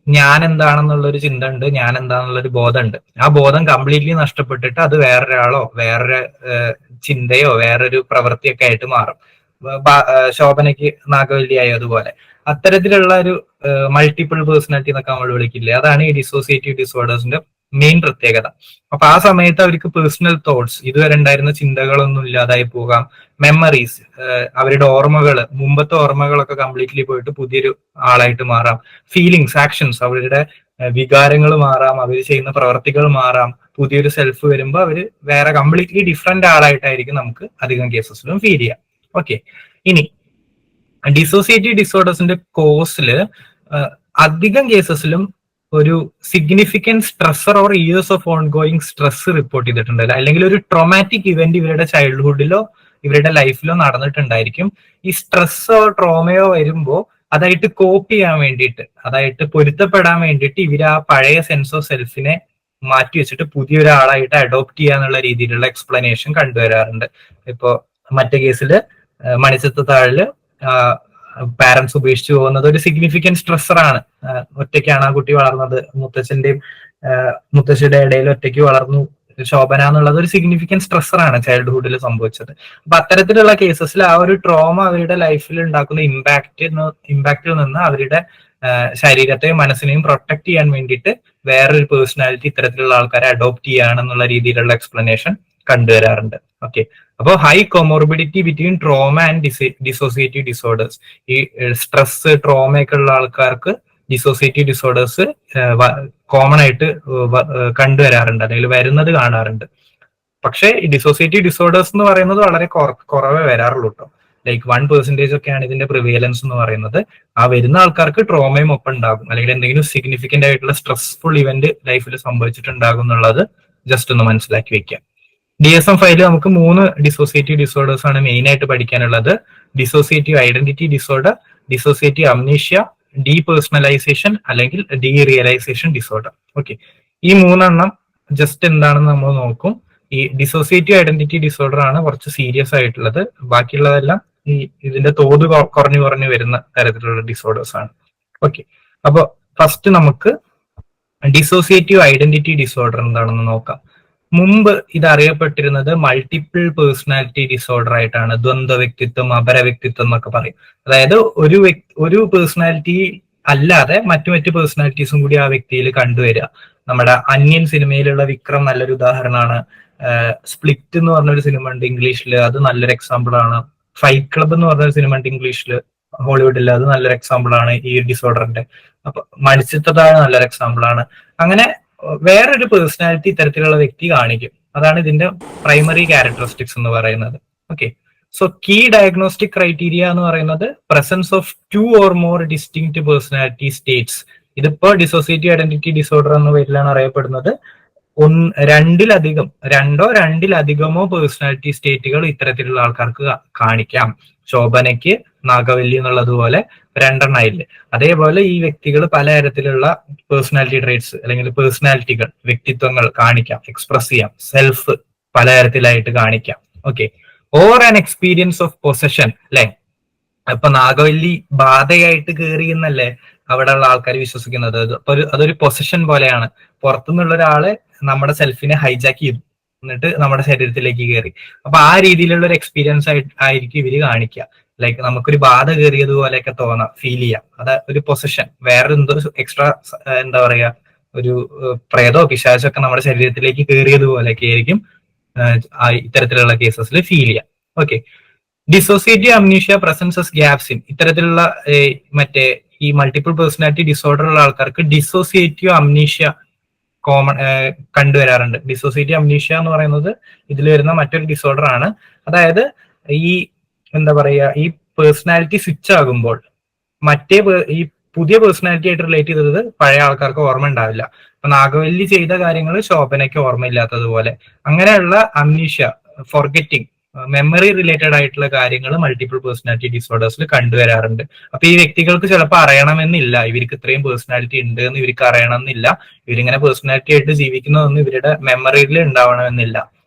ഞാൻ എന്താണെന്നുള്ളൊരു ചിന്ത ഉണ്ട്, ഞാൻ എന്താണെന്നുള്ളൊരു ബോധമുണ്ട്. ആ ബോധം കംപ്ലീറ്റ്ലി നഷ്ടപ്പെട്ടിട്ട് അത് വേറൊരാളോ വേറൊരു ചിന്തയോ വേറൊരു പ്രവൃത്തിയൊക്കെ ആയിട്ട് മാറും. ശോഭനയ്ക്ക് നാഗവല്ലിയായോ അതുപോലെ. അത്തരത്തിലുള്ള ഒരു മൾട്ടിപ്പിൾ പേഴ്സണാലിറ്റി എന്നൊക്കെ നമ്മൾ വിളിക്കില്ലേ, അതാണ് ഈ ഡിസോസിയേറ്റീവ് ഡിസോർഡേഴ്സിന്റെ മെയിൻ പ്രത്യേകത. അപ്പൊ ആ സമയത്ത് അവർക്ക് പേഴ്സണൽ തോട്ട്സ്, ഇതുവരെ ഉണ്ടായിരുന്ന ചിന്തകളൊന്നും ഇല്ലാതായി പോകാം. മെമ്മറീസ്, അവരുടെ മുമ്പത്തെ ഓർമ്മകളൊക്കെ കംപ്ലീറ്റ്ലി പോയിട്ട് പുതിയൊരു ആളായിട്ട് മാറാം. ഫീലിങ്സ്, ആക്ഷൻസ്, അവരുടെ വികാരങ്ങൾ മാറാം, അവർ ചെയ്യുന്ന പ്രവർത്തികൾ മാറാം. പുതിയൊരു സെൽഫ് വരുമ്പോൾ അവര് വേറെ കംപ്ലീറ്റ്ലി ഡിഫറെന്റ് ആളായിട്ടായിരിക്കും നമുക്ക് അധികം കേസസിലും ഫീൽ ചെയ്യാം. ഓക്കെ, ഇനി ഡിസോസിയേറ്റീവ് ഡിസോർഡേഴ്സിന്റെ കോഴ്സില് അധികം കേസസിലും ഒരു significant stressor or years of on going stress report ചെയ്തിട്ടുണ്ട്. അല്ലെങ്കിൽ ഒരു ട്രോമാറ്റിക് ഇവന്റ് ഇവരുടെ ചൈൽഡ്ഹുഡിലോ ഇവരുടെ ലൈഫിലോ നടന്നിട്ടുണ്ടായിരിക്കും. ഈ സ്ട്രെസ്സോ ട്രോമയോ വരുമ്പോൾ അതായിട്ട് കോപ്പ് ചെയ്യാൻ വേണ്ടിയിട്ട്, അതായിട്ട് പൊരുത്തപ്പെടാൻ വേണ്ടിയിട്ട് ഇവര് ആ പഴയ സെൻസ് ഓഫ് സെൽഫിനെ മാറ്റി വെച്ചിട്ട് പുതിയൊരാളായിട്ട് അഡോപ്റ്റ് ചെയ്യാന്നുള്ള രീതിയിലുള്ള എക്സ്പ്ലനേഷൻ കണ്ടുവരാറുണ്ട്. ഇപ്പോ മറ്റേ കേസില് മണിച്ചിത്രത്താഴില് പാരന്റ്സ് ഉപേക്ഷിച്ചു പോകുന്നത് ഒരു സിഗ്നിഫിക്കന്റ് സ്ട്രെസ്സറാണ്. ഒറ്റയ്ക്കാണ് ആ കുട്ടി വളർന്നത്, മുത്തശ്ശിയുടെ ഇടയിൽ ഒറ്റയ്ക്ക് വളർന്നു ശോഭന എന്നുള്ളത് ഒരു സിഗ്നിഫിക്കന്റ് സ്ട്രെസ്സറാണ് ചൈൽഡ്ഹുഡിൽ സംഭവിച്ചത്. അപ്പൊ അത്തരത്തിലുള്ള കേസസിൽ ആ ഒരു ട്രോമ അവരുടെ ലൈഫിൽ ഉണ്ടാക്കുന്ന ഇമ്പാക്റ്റിൽ നിന്ന് അവരുടെ ശരീരത്തെയും മനസ്സിനെയും പ്രൊട്ടക്ട് ചെയ്യാൻ വേണ്ടിയിട്ട് വേറൊരു പേഴ്സണാലിറ്റി ഇത്തരത്തിലുള്ള ആൾക്കാരെ അഡോപ്റ്റ് ചെയ്യുകയാണെന്നുള്ള രീതിയിലുള്ള എക്സ്പ്ലനേഷൻ കണ്ടുവരാറുണ്ട്. ഓക്കെ, അപ്പോൾ high comorbidity between trauma and dissociative disorders. ഈ സ്ട്രെസ്, ട്രോമയൊക്കെ ഉള്ള ആൾക്കാർക്ക് ഡിസോസിയേറ്റീവ് ഡിസോർഡേഴ്സ് കോമൺ ആയിട്ട് കണ്ടുവരാറുണ്ട്, അല്ലെങ്കിൽ വരുന്നത് കാണാറുണ്ട്. പക്ഷേ ഈ ഡിസോസിയേറ്റീവ് ഡിസോർഡേഴ്സ് എന്ന് പറയുന്നത് വളരെ കുറവേ വരാറുള്ളൂ കേട്ടോ. ലൈക്ക് 1% ഒക്കെയാണ് ഇതിന്റെ പ്രിവേലൻസ് എന്ന് പറയുന്നത്. ആ വരുന്ന ആൾക്കാർക്ക് ട്രോമയും ഒപ്പം ഉണ്ടാകും, അല്ലെങ്കിൽ എന്തെങ്കിലും സിഗ്നിഫിക്കന്റ് ആയിട്ടുള്ള സ്ട്രെസ്ഫുൾ ഇവന്റ് ലൈഫിൽ സംഭവിച്ചിട്ടുണ്ടാകും എന്നുള്ളത് ജസ്റ്റ് ഒന്ന് മനസ്സിലാക്കി വെക്കാം. DSM-5 നമുക്ക് 3 ഡിസോസിയേറ്റീവ് ഡിസോർഡേഴ്സ് ആണ് മെയിൻ ആയിട്ട് പഠിക്കാനുള്ളത്. Dissociative identity disorder, dissociative amnesia, depersonalisation അല്ലെങ്കിൽ ഡീറിയലൈസേഷൻ ഡിസോർഡർ. ഓക്കെ, ഈ 3 ജസ്റ്റ് എന്താണെന്ന് നമ്മൾ നോക്കും. ഈ ഡിസോസിയേറ്റീവ് ഐഡന്റിറ്റി ഡിസോർഡർ ആണ് കുറച്ച് സീരിയസ് ആയിട്ടുള്ളത്. ബാക്കിയുള്ളതെല്ലാം ഈ ഇതിന്റെ തോത് കുറഞ്ഞു വരുന്ന തരത്തിലുള്ള ഡിസോർഡേഴ്സ് ആണ്. ഓക്കെ, അപ്പൊ ഫസ്റ്റ് നമുക്ക് ഡിസോസിയേറ്റീവ് ഐഡന്റിറ്റി ഡിസോർഡർ എന്താണെന്ന് നോക്കാം. മുമ്പ് ഇത് അറിയപ്പെട്ടിരുന്നത് മൾട്ടിപ്പിൾ പേഴ്സണാലിറ്റി ഡിസോർഡർ ആയിട്ടാണ്. ദ്വന്ദ്വ വ്യക്തിത്വം, അപര വ്യക്തിത്വം എന്നൊക്കെ പറയും. അതായത് ഒരു പേഴ്സണാലിറ്റി അല്ലാതെ മറ്റു പേഴ്സണാലിറ്റീസും കൂടി ആ വ്യക്തിയിൽ കണ്ടുവരിക. നമ്മുടെ അന്യൻ സിനിമയിലുള്ള വിക്രം നല്ലൊരു ഉദാഹരണമാണ്. സ്പ്ലിറ്റ് എന്ന് പറഞ്ഞൊരു സിനിമ ഉണ്ട് ഇംഗ്ലീഷിൽ, അത് നല്ലൊരു എക്സാമ്പിൾ ആണ്. ഫൈറ്റ് ക്ലബ് എന്ന് പറഞ്ഞൊരു സിനിമ ഉണ്ട് ഇംഗ്ലീഷിൽ, ഹോളിവുഡിൽ, അത് നല്ലൊരു എക്സാമ്പിൾ ആണ് ഈ ഡിസോർഡറിന്റെ. അപ്പൊ മടിച്ചിട്ടതായ നല്ലൊരു എക്സാമ്പിൾ ആണ്. അങ്ങനെ വേറൊരു പേഴ്സണാലിറ്റി ഇത്തരത്തിലുള്ള വ്യക്തി കാണിക്കും. അതാണ് ഇതിന്റെ പ്രൈമറി ക്യാരക്ടറിസ്റ്റിക്സ് എന്ന് പറയുന്നത്. Okay, so key diagnostic criteria എന്ന് പറയുന്നത് presence of 2 or more distinct personality states. ഇതിപ്പോ ഡിസോസിയേറ്റീവ് ഐഡന്റിറ്റി ഡിസോർഡർ എന്ന പേരിലാണ് അറിയപ്പെടുന്നത്. രണ്ടിലധികമോ പേഴ്സണാലിറ്റി സ്റ്റേറ്റുകൾ ഇത്തരത്തിലുള്ള ആൾക്കാർക്ക് കാണിക്കാം. ശോഭനയ്ക്ക് നാഗവല്ലി എന്നുള്ളതുപോലെ 2 ഇല്ലേ. അതേപോലെ ഈ വ്യക്തികൾ പലതരത്തിലുള്ള പേഴ്സണാലിറ്റി ട്രേറ്റ്സ് അല്ലെങ്കിൽ പേഴ്സണാലിറ്റികൾ, വ്യക്തിത്വങ്ങൾ കാണിക്കാം, എക്സ്പ്രസ് ചെയ്യാം. സെൽഫ് പലതരത്തിലായിട്ട് കാണിക്കാം. Okay, or an experience of possession അല്ലെ. ഇപ്പൊ നാഗവല്ലി ബാധയായിട്ട് കയറി എന്നല്ലേ അവിടെയുള്ള ആൾക്കാർ വിശ്വസിക്കുന്നത്. അതൊരു പൊസഷൻ പോലെയാണ്. പുറത്തുനിന്നുള്ള ഒരാളെ നമ്മുടെ സെൽഫിനെ ഹൈജാക്ക് ചെയ്തു, എന്നിട്ട് നമ്മുടെ ശരീരത്തിലേക്ക് കയറി. അപ്പൊ ആ രീതിയിലുള്ള ഒരു എക്സ്പീരിയൻസ് ആയിരിക്കും ഇവര് കാണിക്കുക. ലൈക്ക് നമുക്കൊരു ബാധ കയറിയതുപോലെയൊക്കെ തോന്നാം, ഫീൽ ചെയ്യാം. അത് ഒരു പൊസഷൻ, വേറെ എന്തോ എക്സ്ട്രാ എന്താ പറയാ, ഒരു പ്രേതോ പിശാചോ ഒക്കെ നമ്മുടെ ശരീരത്തിലേക്ക് കയറിയതുപോലെയൊക്കെ ആയിരിക്കും ഇത്തരത്തിലുള്ള കേസസിൽ ഫീൽ ചെയ്യാം. Okay, dissociative amnesia presences gaps in ഇത്തരത്തിലുള്ള മറ്റേ ഈ മൾട്ടിപ്പിൾ പേഴ്സണാലിറ്റി ഡിസോർഡർ ഉള്ള ആൾക്കാർക്ക് ഡിസോസിയേറ്റീവ് അംനീഷ്യ കോമൺ കണ്ടുവരാറുണ്ട്. ഡിസോസിയേറ്റീവ് അംനീഷ്യ എന്ന് പറയുന്നത് ഇതിൽ വരുന്ന മറ്റൊരു ഡിസോർഡർ ആണ്. അതായത് ഈ എന്താ പറയാ, ഈ പേഴ്സണാലിറ്റി സ്വിച്ച് ആകുമ്പോൾ ഈ പുതിയ പേഴ്സണാലിറ്റി ആയിട്ട് റിലേറ്റ് ചെയ്തത് പഴയ ആൾക്കാർക്ക് ഓർമ്മ ഉണ്ടാവില്ല. അപ്പൊ നാഗവല്ലി ചെയ്ത കാര്യങ്ങൾ ശോഭനയ്ക്ക് ഓർമ്മയില്ലാത്തതുപോലെ അങ്ങനെയുള്ള അംനീഷ്യ, ഫോർഗെറ്റിംഗ്, മെമ്മറി റിലേറ്റഡ് ആയിട്ടുള്ള കാര്യങ്ങൾ മൾട്ടിപ്പിൾ പേഴ്സണാലിറ്റി ഡിസോർഡേഴ്സിൽ കണ്ടുവരാറുണ്ട്. അപ്പൊ ഈ വ്യക്തികൾക്ക് ചിലപ്പോൾ അറിയണമെന്നില്ല ഇവർക്ക് ഇത്രയും പേഴ്സണാലിറ്റി ഉണ്ട് എന്ന് ഇവർക്ക് അറിയണമെന്നില്ല. ഇവരിങ്ങനെ പേഴ്സണാലിറ്റി ആയിട്ട് ജീവിക്കുന്നതൊന്നും ഇവരുടെ മെമ്മറിയിൽ ഉണ്ടാവണമെന്നില്ല.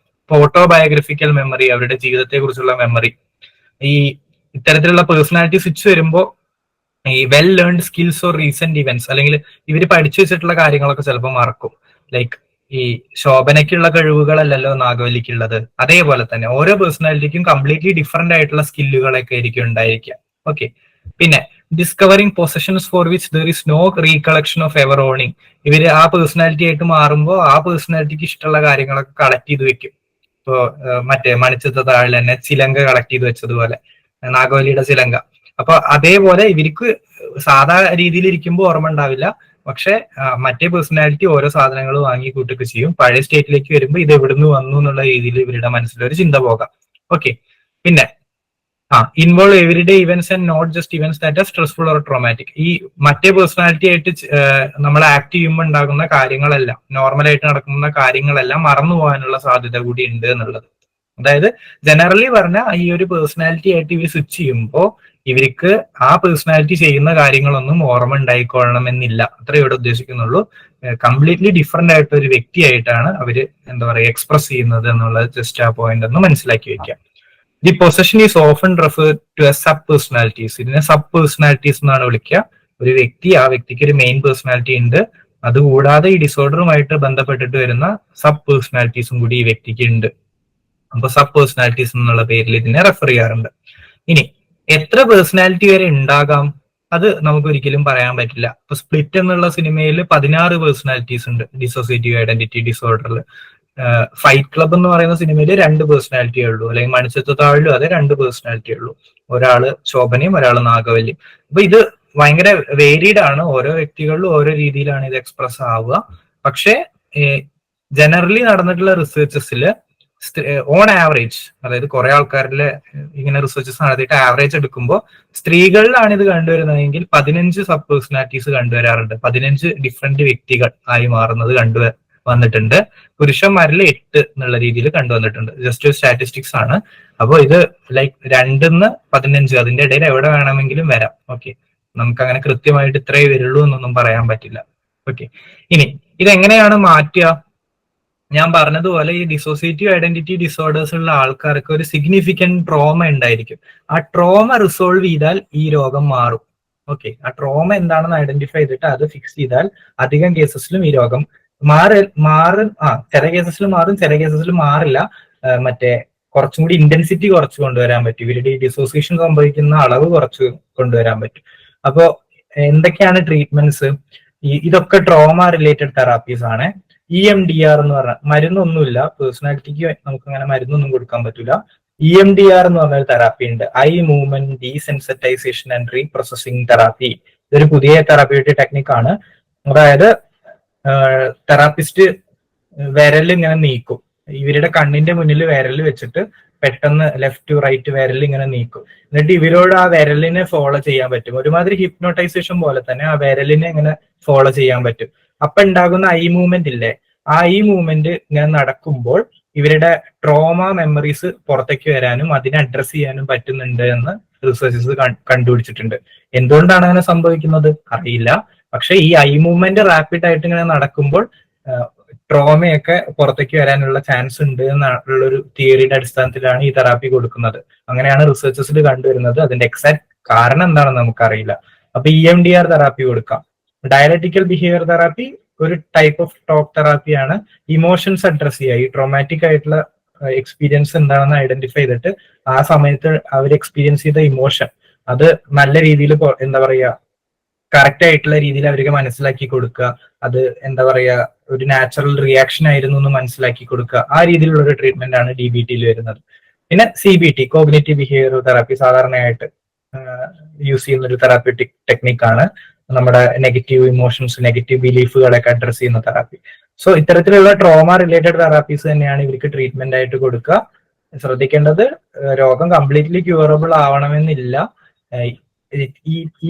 ഓട്ടോബയോഗ്രഫിക്കൽ മെമ്മറി, അവരുടെ ജീവിതത്തെ കുറിച്ചുള്ള മെമ്മറി, ഈ ഇത്തരത്തിലുള്ള പേഴ്സണാലിറ്റി സ്വിച്ച് വരുമ്പോൾ ഈ well learned skills or recent events, അല്ലെങ്കിൽ ഇവർ പഠിച്ചു വെച്ചിട്ടുള്ള കാര്യങ്ങളൊക്കെ ചിലപ്പോൾ മറക്കും. ലൈക്ക് ഈ ശോഭനയ്ക്കുള്ള കഴിവുകളല്ലല്ലോ നാഗവല്ലിക്കുള്ളത്. അതേപോലെ തന്നെ ഓരോ പേഴ്സണാലിറ്റിക്കും കംപ്ലീറ്റ്ലി ഡിഫറെന്റ് ആയിട്ടുള്ള സ്കില്ലുകളൊക്കെ ആയിരിക്കും ഉണ്ടായിരിക്കുക. ഓക്കെ, പിന്നെ discovering possessions for which there is no recollection of ever owning. ഇവര് ആ പേഴ്സണാലിറ്റി ആയിട്ട് മാറുമ്പോൾ ആ പേഴ്സണാലിറ്റിക്ക് ഇഷ്ടമുള്ള കാര്യങ്ങളൊക്കെ കളക്ട് ചെയ്ത് വെക്കും. ഇപ്പോ മറ്റേ മണിച്ചത്ത താഴിൽ തന്നെ ചിലങ്ക കളക്ട് ചെയ്ത് വെച്ചതുപോലെ, നാഗവല്ലിയുടെ ചിലങ്ക. അപ്പൊ അതേപോലെ ഇവർക്ക് സാധാ രീതിയിൽ ഇരിക്കുമ്പോൾ ഓർമ്മ ഉണ്ടാവില്ല. പക്ഷെ മറ്റേ പേഴ്സണാലിറ്റി ഓരോ സാധനങ്ങൾ വാങ്ങി കൂട്ടൊക്കെ ചെയ്യും. പഴയ സ്റ്റേറ്റിലേക്ക് വരുമ്പോൾ ഇത് എവിടുന്ന് വന്നു എന്നുള്ള രീതിയിൽ ഇവരുടെ മനസ്സിലൊരു ചിന്ത പോകാം. ഓക്കെ, പിന്നെ involve everyday events and not just events that are stressful or traumatic. ഈ മറ്റേ പേഴ്സണാലിറ്റി ആയിട്ട് നമ്മൾ ആക്ട് ചെയ്യുമ്പോൾ ഉണ്ടാകുന്ന കാര്യങ്ങളെല്ലാം, നോർമലായിട്ട് നടക്കുന്ന കാര്യങ്ങളെല്ലാം മറന്നു പോകാനുള്ള സാധ്യത കൂടി ഉണ്ട് എന്നുള്ളത്. അതായത് ജനറലി പറഞ്ഞ ഈ ഒരു പേഴ്സണാലിറ്റി ആയിട്ട് ഇവർ സ്വിച്ച് ചെയ്യുമ്പോൾ ഇവർക്ക് ആ പേഴ്സണാലിറ്റി ചെയ്യുന്ന കാര്യങ്ങളൊന്നും ഓർമ്മ ഉണ്ടായിക്കൊള്ളണമെന്നില്ല. അത്രേ ഇവിടെ ഉദ്ദേശിക്കുന്നുള്ളൂ. കംപ്ലീറ്റ്ലി ഡിഫറെന്റ് ആയിട്ട് ഒരു വ്യക്തിയായിട്ടാണ് അവര് എന്താ പറയുക എക്സ്പ്രസ് ചെയ്യുന്നത് എന്നുള്ളത് ജസ്റ്റ് ആ പോയിന്റ് ഒന്ന് മനസ്സിലാക്കി വെക്കാം. The possession is often refer to a sub personalities. ഇതിനെ സബ് പേഴ്സണാലിറ്റീസ് എന്നാണ് വിളിക്കുക. ഒരു വ്യക്തി, ആ വ്യക്തിക്ക് ഒരു മെയിൻ പേഴ്സണാലിറ്റി ഉണ്ട്, അതുകൂടാതെ ഈ ഡിസോർഡറുമായിട്ട് ബന്ധപ്പെട്ടിട്ട് വരുന്ന സബ് പേഴ്സണാലിറ്റീസും കൂടി ഈ വ്യക്തിക്ക് ഉണ്ട്. അപ്പൊ സബ് പേഴ്സണാലിറ്റീസ് എന്നുള്ള പേരിൽ ഇതിനെ റെഫർ ചെയ്യാറുണ്ട്. ഇനി എത്ര പേഴ്സണാലിറ്റി വരെ ഉണ്ടാകാം അത് നമുക്ക് ഒരിക്കലും പറയാൻ പറ്റില്ല. ഇപ്പൊ സ്പ്ലിറ്റ് എന്നുള്ള സിനിമയിൽ 16 പേഴ്സണാലിറ്റീസ് ഉണ്ട് ഡിസോസിയേറ്റീവ് ഐഡന്റിറ്റി ഡിസോർഡറിൽ. ഫൈറ്റ് ക്ലബ് എന്ന് പറയുന്ന സിനിമയിൽ 2 പേഴ്സണാലിറ്റിയേ ഉള്ളൂ. അല്ലെങ്കിൽ മണിച്ചത്ത താഴിലും അതെ 2 പേഴ്സണാലിറ്റിയേ ഉള്ളൂ. ഒരാള് ശോഭനയും ഒരാള് നാഗവല്ലിയും. അപ്പൊ ഇത് ഭയങ്കര വേരിഡ് ആണ്. ഓരോ വ്യക്തികളിലും ഓരോ രീതിയിലാണ് ഇത് എക്സ്പ്രസ് ആവുക. പക്ഷേ ജനറലി നടന്നിട്ടുള്ള റിസർച്ചസിൽ ഓൺ ആവറേജ്, അതായത് കുറെ ആൾക്കാരിൽ ഇങ്ങനെ റിസർച്ചസ് നടത്തിയിട്ട് ആവറേജ് എടുക്കുമ്പോൾ സ്ത്രീകളിലാണ് ഇത് കണ്ടുവരുന്നതെങ്കിൽ 15 സബ് പേഴ്സണാലിറ്റീസ് കണ്ടുവരാറുണ്ട്. 15 ഡിഫറെന്റ് വ്യക്തികൾ ആയി മാറുന്നത് വന്നിട്ടുണ്ട്. പുരുഷന്മാരിൽ 8 എന്നുള്ള രീതിയിൽ കണ്ടുവന്നിട്ടുണ്ട്. ജസ്റ്റ് ഒരു സ്റ്റാറ്റിസ്റ്റിക്സ് ആണ്. അപ്പോൾ ഇത് ലൈക്ക് 2-ന്ന് 15, അതിന്റെ ഇടയിൽ എവിടെ വേണമെങ്കിലും വരാം. ഓക്കെ, നമുക്ക് അങ്ങനെ കൃത്യമായിട്ട് ഇത്രേ വരുള്ളൂ എന്നൊന്നും പറയാൻ പറ്റില്ല. ഓക്കെ, ഇനി ഇതെങ്ങനെയാണ് മാറ്റുക? ഞാൻ പറഞ്ഞതുപോലെ ഈ ഡിസോസിയേറ്റീവ് ഐഡന്റിറ്റി ഡിസോർഡേഴ്സ് ഉള്ള ആൾക്കാർക്ക് ഒരു സിഗ്നിഫിക്കന്റ് ട്രോമ ഉണ്ടായിരിക്കും. ആ ട്രോമ റിസോൾവ് ചെയ്താൽ ഈ രോഗം മാറും. ഓക്കെ, ആ ട്രോമ എന്താണെന്ന് ഐഡന്റിഫൈ ചെയ്തിട്ട് അത് ഫിക്സ് ചെയ്താൽ അധികം കേസസിലും ഈ രോഗം ചില കേസസിൽ മാറും, ചില കേസസിൽ മാറില്ല. മറ്റേ കുറച്ചും കൂടി ഇന്റൻസിറ്റി കുറച്ച് കൊണ്ടുവരാൻ പറ്റും. ഇവരുടെ ഈ ഡിസോസിയേഷൻ സംഭവിക്കുന്ന അളവ് കുറച്ച് കൊണ്ടുവരാൻ പറ്റും. അപ്പോ എന്തൊക്കെയാണ് ട്രീറ്റ്മെന്റ്സ്? ഇതൊക്കെ ട്രോമ റിലേറ്റഡ് തെറാപ്പീസ് ആണ്. EMDR എന്ന് പറഞ്ഞാൽ മരുന്നൊന്നുമില്ല, പേഴ്സണാലിറ്റിക്ക് നമുക്ക് അങ്ങനെ മരുന്നൊന്നും കൊടുക്കാൻ പറ്റില്ല. EMDR എന്ന് പറഞ്ഞ തെറാപ്പി ഉണ്ട്, eye movement desensitisation and reprocessing therapy. ഇതൊരു പുതിയ തെറാപ്യൂട്ടിക് ടെക്നിക്കാണ്. അതായത് തെറാപ്പിസ്റ്റ് വിരൽ ഇങ്ങനെ നീക്കും, ഇവരുടെ കണ്ണിന്റെ മുന്നിൽ വിരൽ വെച്ചിട്ട് പെട്ടെന്ന് ലെഫ്റ്റ് ടു റൈറ്റ് വിരൽ ഇങ്ങനെ നീക്കും. എന്നിട്ട് ഇവരോട് ആ വിരലിനെ ഫോളോ ചെയ്യാൻ പറ്റും. ഒരുമാതിരി ഹിപ്നോട്ടൈസേഷൻ പോലെ തന്നെ ആ വിരലിനെ ഇങ്ങനെ ഫോളോ ചെയ്യാൻ പറ്റും. അപ്പൊ ഉണ്ടാകുന്ന ഐ മൂവ്മെന്റ് ഇല്ലേ, ആ ഐ മൂവ്മെന്റ് ഇങ്ങനെ നടക്കുമ്പോൾ ഇവരുടെ ട്രോമ മെമ്മറീസ് പുറത്തേക്ക് വരാനും അതിനെ അഡ്രസ് ചെയ്യാനും പറ്റുന്നുണ്ട് എന്ന് റിസർച്ചേഴ്സ് കണ്ടുപിടിച്ചിട്ടുണ്ട്. എന്തുകൊണ്ടാണ് അങ്ങനെ സംഭവിക്കുന്നത് അറിയില്ല. പക്ഷെ ഈ ഐ മൂവ്മെന്റ് റാപ്പിഡ് ആയിട്ട് ഇങ്ങനെ നടക്കുമ്പോൾ ട്രോമയൊക്കെ പുറത്തേക്ക് വരാനുള്ള ചാൻസ് ഉണ്ട് എന്നുള്ളൊരു തിയറിയുടെ അടിസ്ഥാനത്തിലാണ് ഈ തെറാപ്പി കൊടുക്കുന്നത്. അങ്ങനെയാണ് റിസർച്ചസിൽ കണ്ടുവരുന്നത്. അതിന്റെ എക്സാക്ട് കാരണം എന്താണെന്ന് നമുക്കറിയില്ല. അപ്പൊ EMDR തെറാപ്പി കൊടുക്കാം. ഡയലറ്റിക്കൽ ബിഹേവിയർ തെറാപ്പി ഒരു ടൈപ്പ് ഓഫ് ടോക്ക് തെറാപ്പിയാണ്. ഇമോഷൻസ് അഡ്രസ് ചെയ്യുക, ഈ ട്രോമാറ്റിക് ആയിട്ടുള്ള എക്സ്പീരിയൻസ് എന്താണെന്ന് ഐഡന്റിഫൈ ചെയ്തിട്ട് ആ സമയത്ത് അവർ എക്സ്പീരിയൻസ് ചെയ്ത ഇമോഷൻ അത് നല്ല രീതിയിൽ എന്താ പറയുക, കറക്റ്റ് ആയിട്ടുള്ള രീതിയിൽ അവർക്ക് മനസ്സിലാക്കി കൊടുക്കുക. അത് എന്താ പറയുക, ഒരു നാച്ചുറൽ റിയാക്ഷൻ ആയിരുന്നു എന്ന് മനസ്സിലാക്കി കൊടുക്കുക. ആ രീതിയിലുള്ള ഒരു ട്രീറ്റ്മെന്റ് ആണ് DBTയിൽ വരുന്നത്. പിന്നെ CBT, കോഗ്നിറ്റീവ് ബിഹേവിയർ തെറാപ്പി, സാധാരണയായിട്ട് യൂസ് ചെയ്യുന്ന ഒരു തെറാപ്യൂട്ടിക് ടെക്നിക്കാണ്. നമ്മുടെ നെഗറ്റീവ് ഇമോഷൻസ്, നെഗറ്റീവ് ബിലീഫുകളൊക്കെ അഡ്രസ് ചെയ്യുന്ന തെറാപ്പി. സോ ഇത്തരത്തിലുള്ള ട്രോമ റിലേറ്റഡ് തെറാപ്പീസ് തന്നെയാണ് ഇവർക്ക് ട്രീറ്റ്മെന്റ് ആയിട്ട് കൊടുക്കുക. ശ്രദ്ധിക്കേണ്ടത്, രോഗം കംപ്ലീറ്റ്ലി ക്യൂറബിൾ ആവണമെന്നില്ല.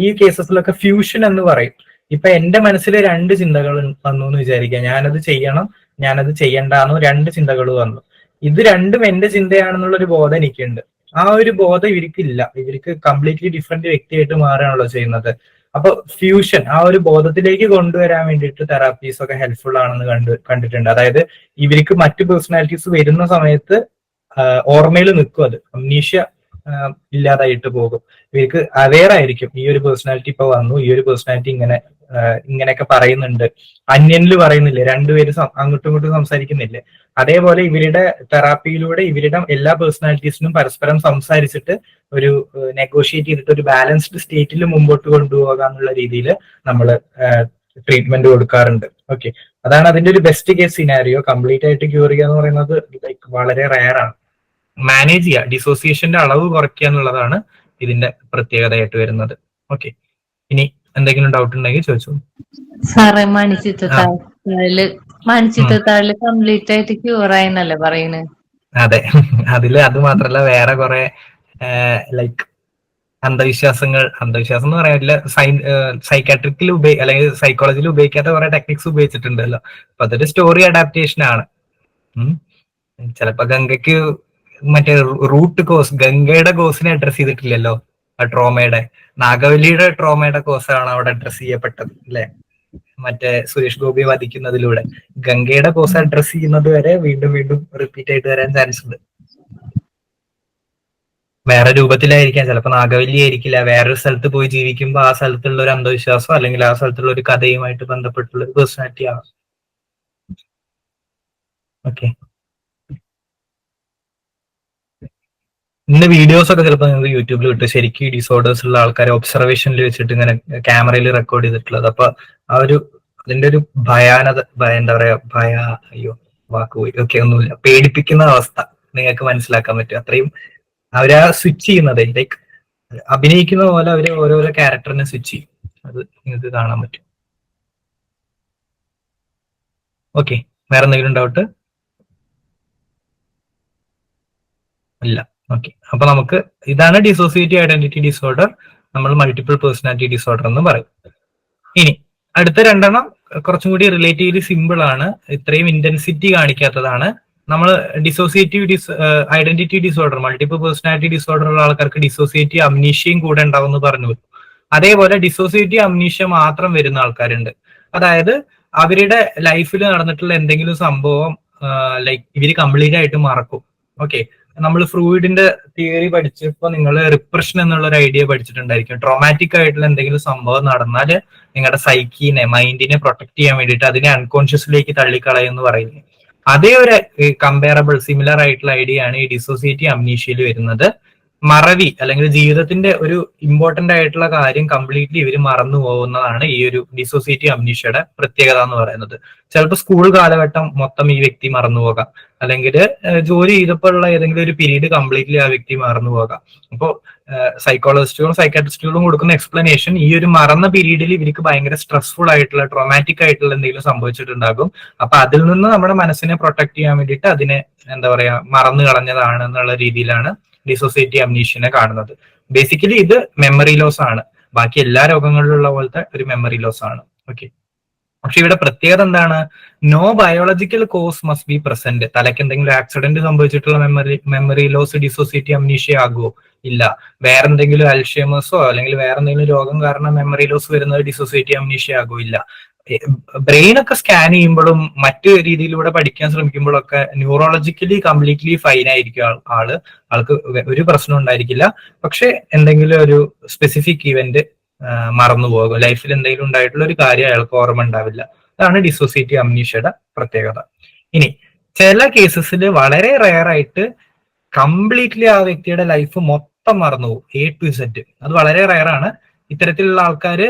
ഈ കേസസിലൊക്കെ ഫ്യൂഷൻ എന്ന് പറയും. ഇപ്പൊ എന്റെ മനസ്സിൽ 2 ചിന്തകൾ വന്നു എന്ന് വിചാരിക്കുക, ഞാനത് ചെയ്യണം, ഞാനത് ചെയ്യണ്ടെന്നോ 2 ചിന്തകൾ വന്നു. ഇത് രണ്ടും എന്റെ ചിന്തയാണെന്നുള്ള ഒരു ബോധം എനിക്കുണ്ട്. ആ ഒരു ബോധം ഇവർക്കില്ല. ഇവർക്ക് കംപ്ലീറ്റ്ലി ഡിഫറെന്റ് വ്യക്തിയായിട്ട് മാറുകയാണല്ലോ ചെയ്യുന്നത്. അപ്പൊ ഫ്യൂഷൻ, ആ ഒരു ബോധത്തിലേക്ക് കൊണ്ടുവരാൻ വേണ്ടിയിട്ട് തെറാപ്പീസ് ഒക്കെ ഹെൽപ്ഫുൾ ആണെന്ന് കണ്ടിട്ടുണ്ട്. അതായത് ഇവർക്ക് മറ്റു പേഴ്സണാലിറ്റീസ് വരുന്ന സമയത്ത് ഓർമ്മയിൽ നിൽക്കും, അത് അംനീഷ്യ ഇല്ലാതായിട്ട് പോകും. ഇവർക്ക് അവെയർ ആയിരിക്കും, ഈ ഒരു പേഴ്സണാലിറ്റി ഇപ്പൊ വന്നു, ഈ ഒരു പേഴ്സണാലിറ്റി ഇങ്ങനെയൊക്കെ പറയുന്നുണ്ട്. അന്യനിൽ പറയുന്നില്ലേ, രണ്ടുപേരും അങ്ങോട്ടും ഇങ്ങോട്ടും സംസാരിക്കുന്നില്ലേ, അതേപോലെ ഇവരുടെ തെറാപ്പിയിലൂടെ ഇവരുടെ എല്ലാ പേഴ്സണാലിറ്റീസിനും പരസ്പരം സംസാരിച്ചിട്ട് ഒരു നെഗോഷിയേറ്റ് ചെയ്തിട്ട് ഒരു ബാലൻസ്ഡ് സ്റ്റേറ്റിൽ മുമ്പോട്ട് കൊണ്ടുപോകാന്നുള്ള രീതിയിൽ നമ്മൾ ട്രീറ്റ്മെന്റ് കൊടുക്കാറുണ്ട്. ഓക്കെ, അതാണ് അതിന്റെ ഒരു ബെസ്റ്റ് കേസ് സിനാരിയോ. കംപ്ലീറ്റ് ആയിട്ട് ക്യൂർ ചെയ്യുക എന്ന് പറയുന്നത് ലൈക്ക് വളരെ റയർ ആണ്. മാനേജ് ചെയ്യുക, ഡിസോസിയേഷന്റെ അളവ് കുറയ്ക്കുക എന്നുള്ളതാണ് ഇതിന്റെ പ്രത്യേകതയായിട്ട് വരുന്നത്. ഓക്കെ, ഇനി എന്തെങ്കിലും ഡൗട്ട് ഉണ്ടെങ്കിൽ ചോദിച്ചു. സാറേ, മണിച്ചിത്രത്താഴില് കംപ്ലീറ്റ് ആയിട്ട് ക്യൂർ ആയെന്നല്ലേ പറയുന്നത്? അതെ, അത് മാത്രല്ല വേറെ കുറെ ലൈക്ക് അന്ധവിശ്വാസം എന്ന് പറയാനില്ല, സൈക്കാട്രിക്കിൽ അല്ലെങ്കിൽ സൈക്കോളജിയിൽ ഉപയോഗിക്കാത്ത കുറെ ടെക്നിക്സ് ഉപയോഗിച്ചിട്ടുണ്ടല്ലോ. അപ്പൊ അതൊരു സ്റ്റോറി അഡാപ്റ്റേഷൻ ആണ്. ചിലപ്പോ ഗംഗയ്ക്ക് മറ്റേ റൂട്ട് കോസ്, ഗംഗയുടെ കോസിനെ അഡ്രസ് ചെയ്തിട്ടില്ലല്ലോ ആ ട്രോമയുടെ. നാഗവല്ലിയുടെ ട്രോമയുടെ കോസാണ് അവിടെ അഡ്രസ് ചെയ്യപ്പെട്ടത് അല്ലെ, മറ്റേ സുരേഷ് ഗോപിയെ വധിക്കുന്നതിലൂടെ. ഗംഗയുടെ കോസ് അഡ്രസ് ചെയ്യുന്നത് വരെ വീണ്ടും വീണ്ടും റിപ്പീറ്റ് ആയിട്ട് വരാൻ ചാൻസ് ഉണ്ട്. വേറെ രൂപത്തിലായിരിക്കാം, ചിലപ്പോൾ നാഗവല്ലി ആയിരിക്കില്ല, വേറൊരു സ്ഥലത്ത് പോയി ജീവിക്കുമ്പോൾ ആ സ്ഥലത്തുള്ള ഒരു അന്ധവിശ്വാസം അല്ലെങ്കിൽ ആ സ്ഥലത്തുള്ള ഒരു കഥയുമായിട്ട് ബന്ധപ്പെട്ടുള്ള ഒരു പേഴ്സണാലിറ്റി ആണ്. ഓക്കെ, ഇന്ന് വീഡിയോസ് ഒക്കെ ചിലപ്പോൾ നിങ്ങൾക്ക് യൂട്യൂബിൽ കിട്ടും, ശരിക്കും ഡിസോർഡേഴ്സ് ഉള്ള ആൾക്കാരെ ഒബ്സർവേഷനിൽ വെച്ചിട്ട് ഇങ്ങനെ ക്യാമറയിൽ റെക്കോർഡ് ചെയ്തിട്ടുള്ളത്. അപ്പൊ ആ ഒരു അതിന്റെ ഒരു എന്താ പറയാ, അയ്യോ വാക്കുപോയി, ഓക്കെ ഒന്നുമില്ല, പേടിപ്പിക്കുന്ന അവസ്ഥ നിങ്ങൾക്ക് മനസ്സിലാക്കാൻ പറ്റും. അത്രയും അവരാ സ്വിച്ച് ചെയ്യുന്നത് ലൈക്ക് അഭിനയിക്കുന്ന പോലെ അവര് ഓരോരോ ക്യാരക്ടറിനെ സ്വിച്ച് ചെയ്യും. അത് നിങ്ങൾക്ക് കാണാൻ പറ്റും. ഓക്കെ, വേറെ എന്തെങ്കിലും ഡൗട്ട്? ഇല്ല. ഓക്കെ, അപ്പൊ നമുക്ക് ഇതാണ് ഡിസോസിയേറ്റീവ് ഐഡന്റിറ്റി ഡിസോർഡർ, നമ്മൾ മൾട്ടിപ്പിൾ പേഴ്സണാലിറ്റി ഡിസോർഡർ എന്ന് പറയും. ഇനി അടുത്ത രണ്ടെണ്ണം കുറച്ചും കൂടി റിലേറ്റീവ്ലി സിമ്പിൾ ആണ്, ഇത്രയും ഇന്റൻസിറ്റി കാണിക്കാത്തതാണ്. നമ്മൾ dissociative identity disorder, multiple personality disorder ഉള്ള ആൾക്കാർക്ക് ഡിസോസിയേറ്റീവ് അംനീഷ്യയും കൂടെ ഉണ്ടാവും എന്ന് പറഞ്ഞു. അതേപോലെ ഡിസോസിയേറ്റീവ് അംനീഷ്യ മാത്രം വരുന്ന ആൾക്കാരുണ്ട്. അതായത് അവരുടെ ലൈഫിൽ നടന്നിട്ടുള്ള എന്തെങ്കിലും സംഭവം ലൈക്ക് ഇവര് കംപ്ലീറ്റ് ആയിട്ട് മറക്കും. ഓക്കെ, നമ്മൾ ഫ്രൂയിഡിന്റെ തിയറി പഠിച്ചപ്പോൾ നിങ്ങൾ റിപ്രഷൻ എന്നുള്ള ഒരു ഐഡിയ പഠിച്ചിട്ടുണ്ടായിരിക്കും. ട്രോമാറ്റിക് ആയിട്ടുള്ള എന്തെങ്കിലും സംഭവം നടന്നാൽ നിങ്ങളുടെ സൈക്കിനെ, മൈൻഡിനെ പ്രൊട്ടക്ട് ചെയ്യാൻ വേണ്ടിയിട്ട് അതിനെ അൺകോൺഷ്യസിലേക്ക് തള്ളിക്കളയെന്ന് പറയുന്നത്. അതേ ഒരു കമ്പയറബിൾ സിമിലർ ആയിട്ടുള്ള ഐഡിയ ആണ് ഈ ഡിസോസിയേറ്റീവ് അംനീഷ്യയിൽ വരുന്നത്. മറവി അല്ലെങ്കിൽ ജീവിതത്തിന്റെ ഒരു ഇമ്പോർട്ടന്റ് ആയിട്ടുള്ള കാര്യം കംപ്ലീറ്റ്ലി ഇവർ മറന്നു പോകുന്നതാണ് ഈ ഒരു ഡിസോസിയേറ്റീവ് അംനീഷ്യയുടെ പ്രത്യേകത എന്ന് പറയുന്നത്. ചിലപ്പോൾ സ്കൂൾ കാലഘട്ടം മൊത്തം ഈ വ്യക്തി മറന്നു പോകാം, അല്ലെങ്കിൽ ജോലി ചെയ്തപ്പോൾ ഉള്ള ഏതെങ്കിലും ഒരു പീരീഡ് കംപ്ലീറ്റ്ലി ആ വ്യക്തി മറന്നു പോകാം. അപ്പോൾ സൈക്കോളജിസ്റ്റുകളും സൈക്കാട്രിസ്റ്റുകളും കൊടുക്കുന്ന എക്സ്പ്ലനേഷൻ ഈ ഒരു മറന്ന പീരീഡിൽ ഇവർക്ക് ഭയങ്കര സ്ട്രെസ്ഫുൾ ആയിട്ടുള്ള ട്രോമാറ്റിക് ആയിട്ടുള്ള എന്തെങ്കിലും സംഭവിച്ചിട്ടുണ്ടാകും. അപ്പൊ അതിൽ നിന്ന് നമ്മുടെ മനസ്സിനെ പ്രൊട്ടക്ട് ചെയ്യാൻ വേണ്ടിയിട്ട് അതിനെ എന്താ പറയാ മറന്നു കളഞ്ഞതാണ് എന്നുള്ള രീതിയിലാണ് ഡിസോസിയേറ്റീവ് അംനീഷ്യനെ കാണുന്നത്. ബേസിക്കലി ഇത് മെമ്മറി ലോസ് ആണ്, ബാക്കി എല്ലാ രോഗങ്ങളിലുള്ള പോലത്തെ ഒരു മെമ്മറി ലോസ് ആണ്. ഓക്കെ, പക്ഷെ ഇവിടെ പ്രത്യേകത എന്താണ്? No biological cause must be present. തലയ്ക്ക് എന്തെങ്കിലും ആക്സിഡന്റ് സംഭവിച്ചിട്ടുള്ള മെമ്മറി ലോസ് ഡിസോസിയേറ്റീവ് അംനീഷ്യ ആകുമോ? ഇല്ല. വേറെ എന്തെങ്കിലും അൽഷേമേഴ്സോ അല്ലെങ്കിൽ വേറെ എന്തെങ്കിലും രോഗം കാരണം മെമ്മറി ലോസ് വരുന്നത് ഡിസോസിയേറ്റീവ് അംനീഷ്യ ആകുമോ? ഇല്ല. ബ്രെയിൻ ഒക്കെ സ്കാൻ ചെയ്യുമ്പോഴും മറ്റു രീതിയിലൂടെ പഠിക്കാൻ ശ്രമിക്കുമ്പോഴൊക്കെ ന്യൂറോളജിക്കലി കംപ്ലീറ്റ്ലി ഫൈൻ ആയിരിക്കും ആൾക്ക് ഒരു പ്രശ്നം ഉണ്ടായിരിക്കില്ല. പക്ഷെ എന്തെങ്കിലും ഒരു സ്പെസിഫിക് ഇവന്റ് മറന്നുപോകും, ലൈഫിൽ എന്തെങ്കിലും ഉണ്ടായിട്ടുള്ള ഒരു കാര്യം അയാൾക്ക് ഓർമ്മ ഉണ്ടാവില്ല. അതാണ് ഡിസോസിയേറ്റീവ് അംനീഷ്യയുടെ പ്രത്യേകത. ഇനി ചില കേസസിൽ വളരെ റെയർ ആയിട്ട് കംപ്ലീറ്റ്ലി ആ വ്യക്തിയുടെ ലൈഫ് മൊത്തം മറന്നുപോകും, A to Z. അത് വളരെ റെയർ ആണ്. ഇത്തരത്തിലുള്ള ആൾക്കാര്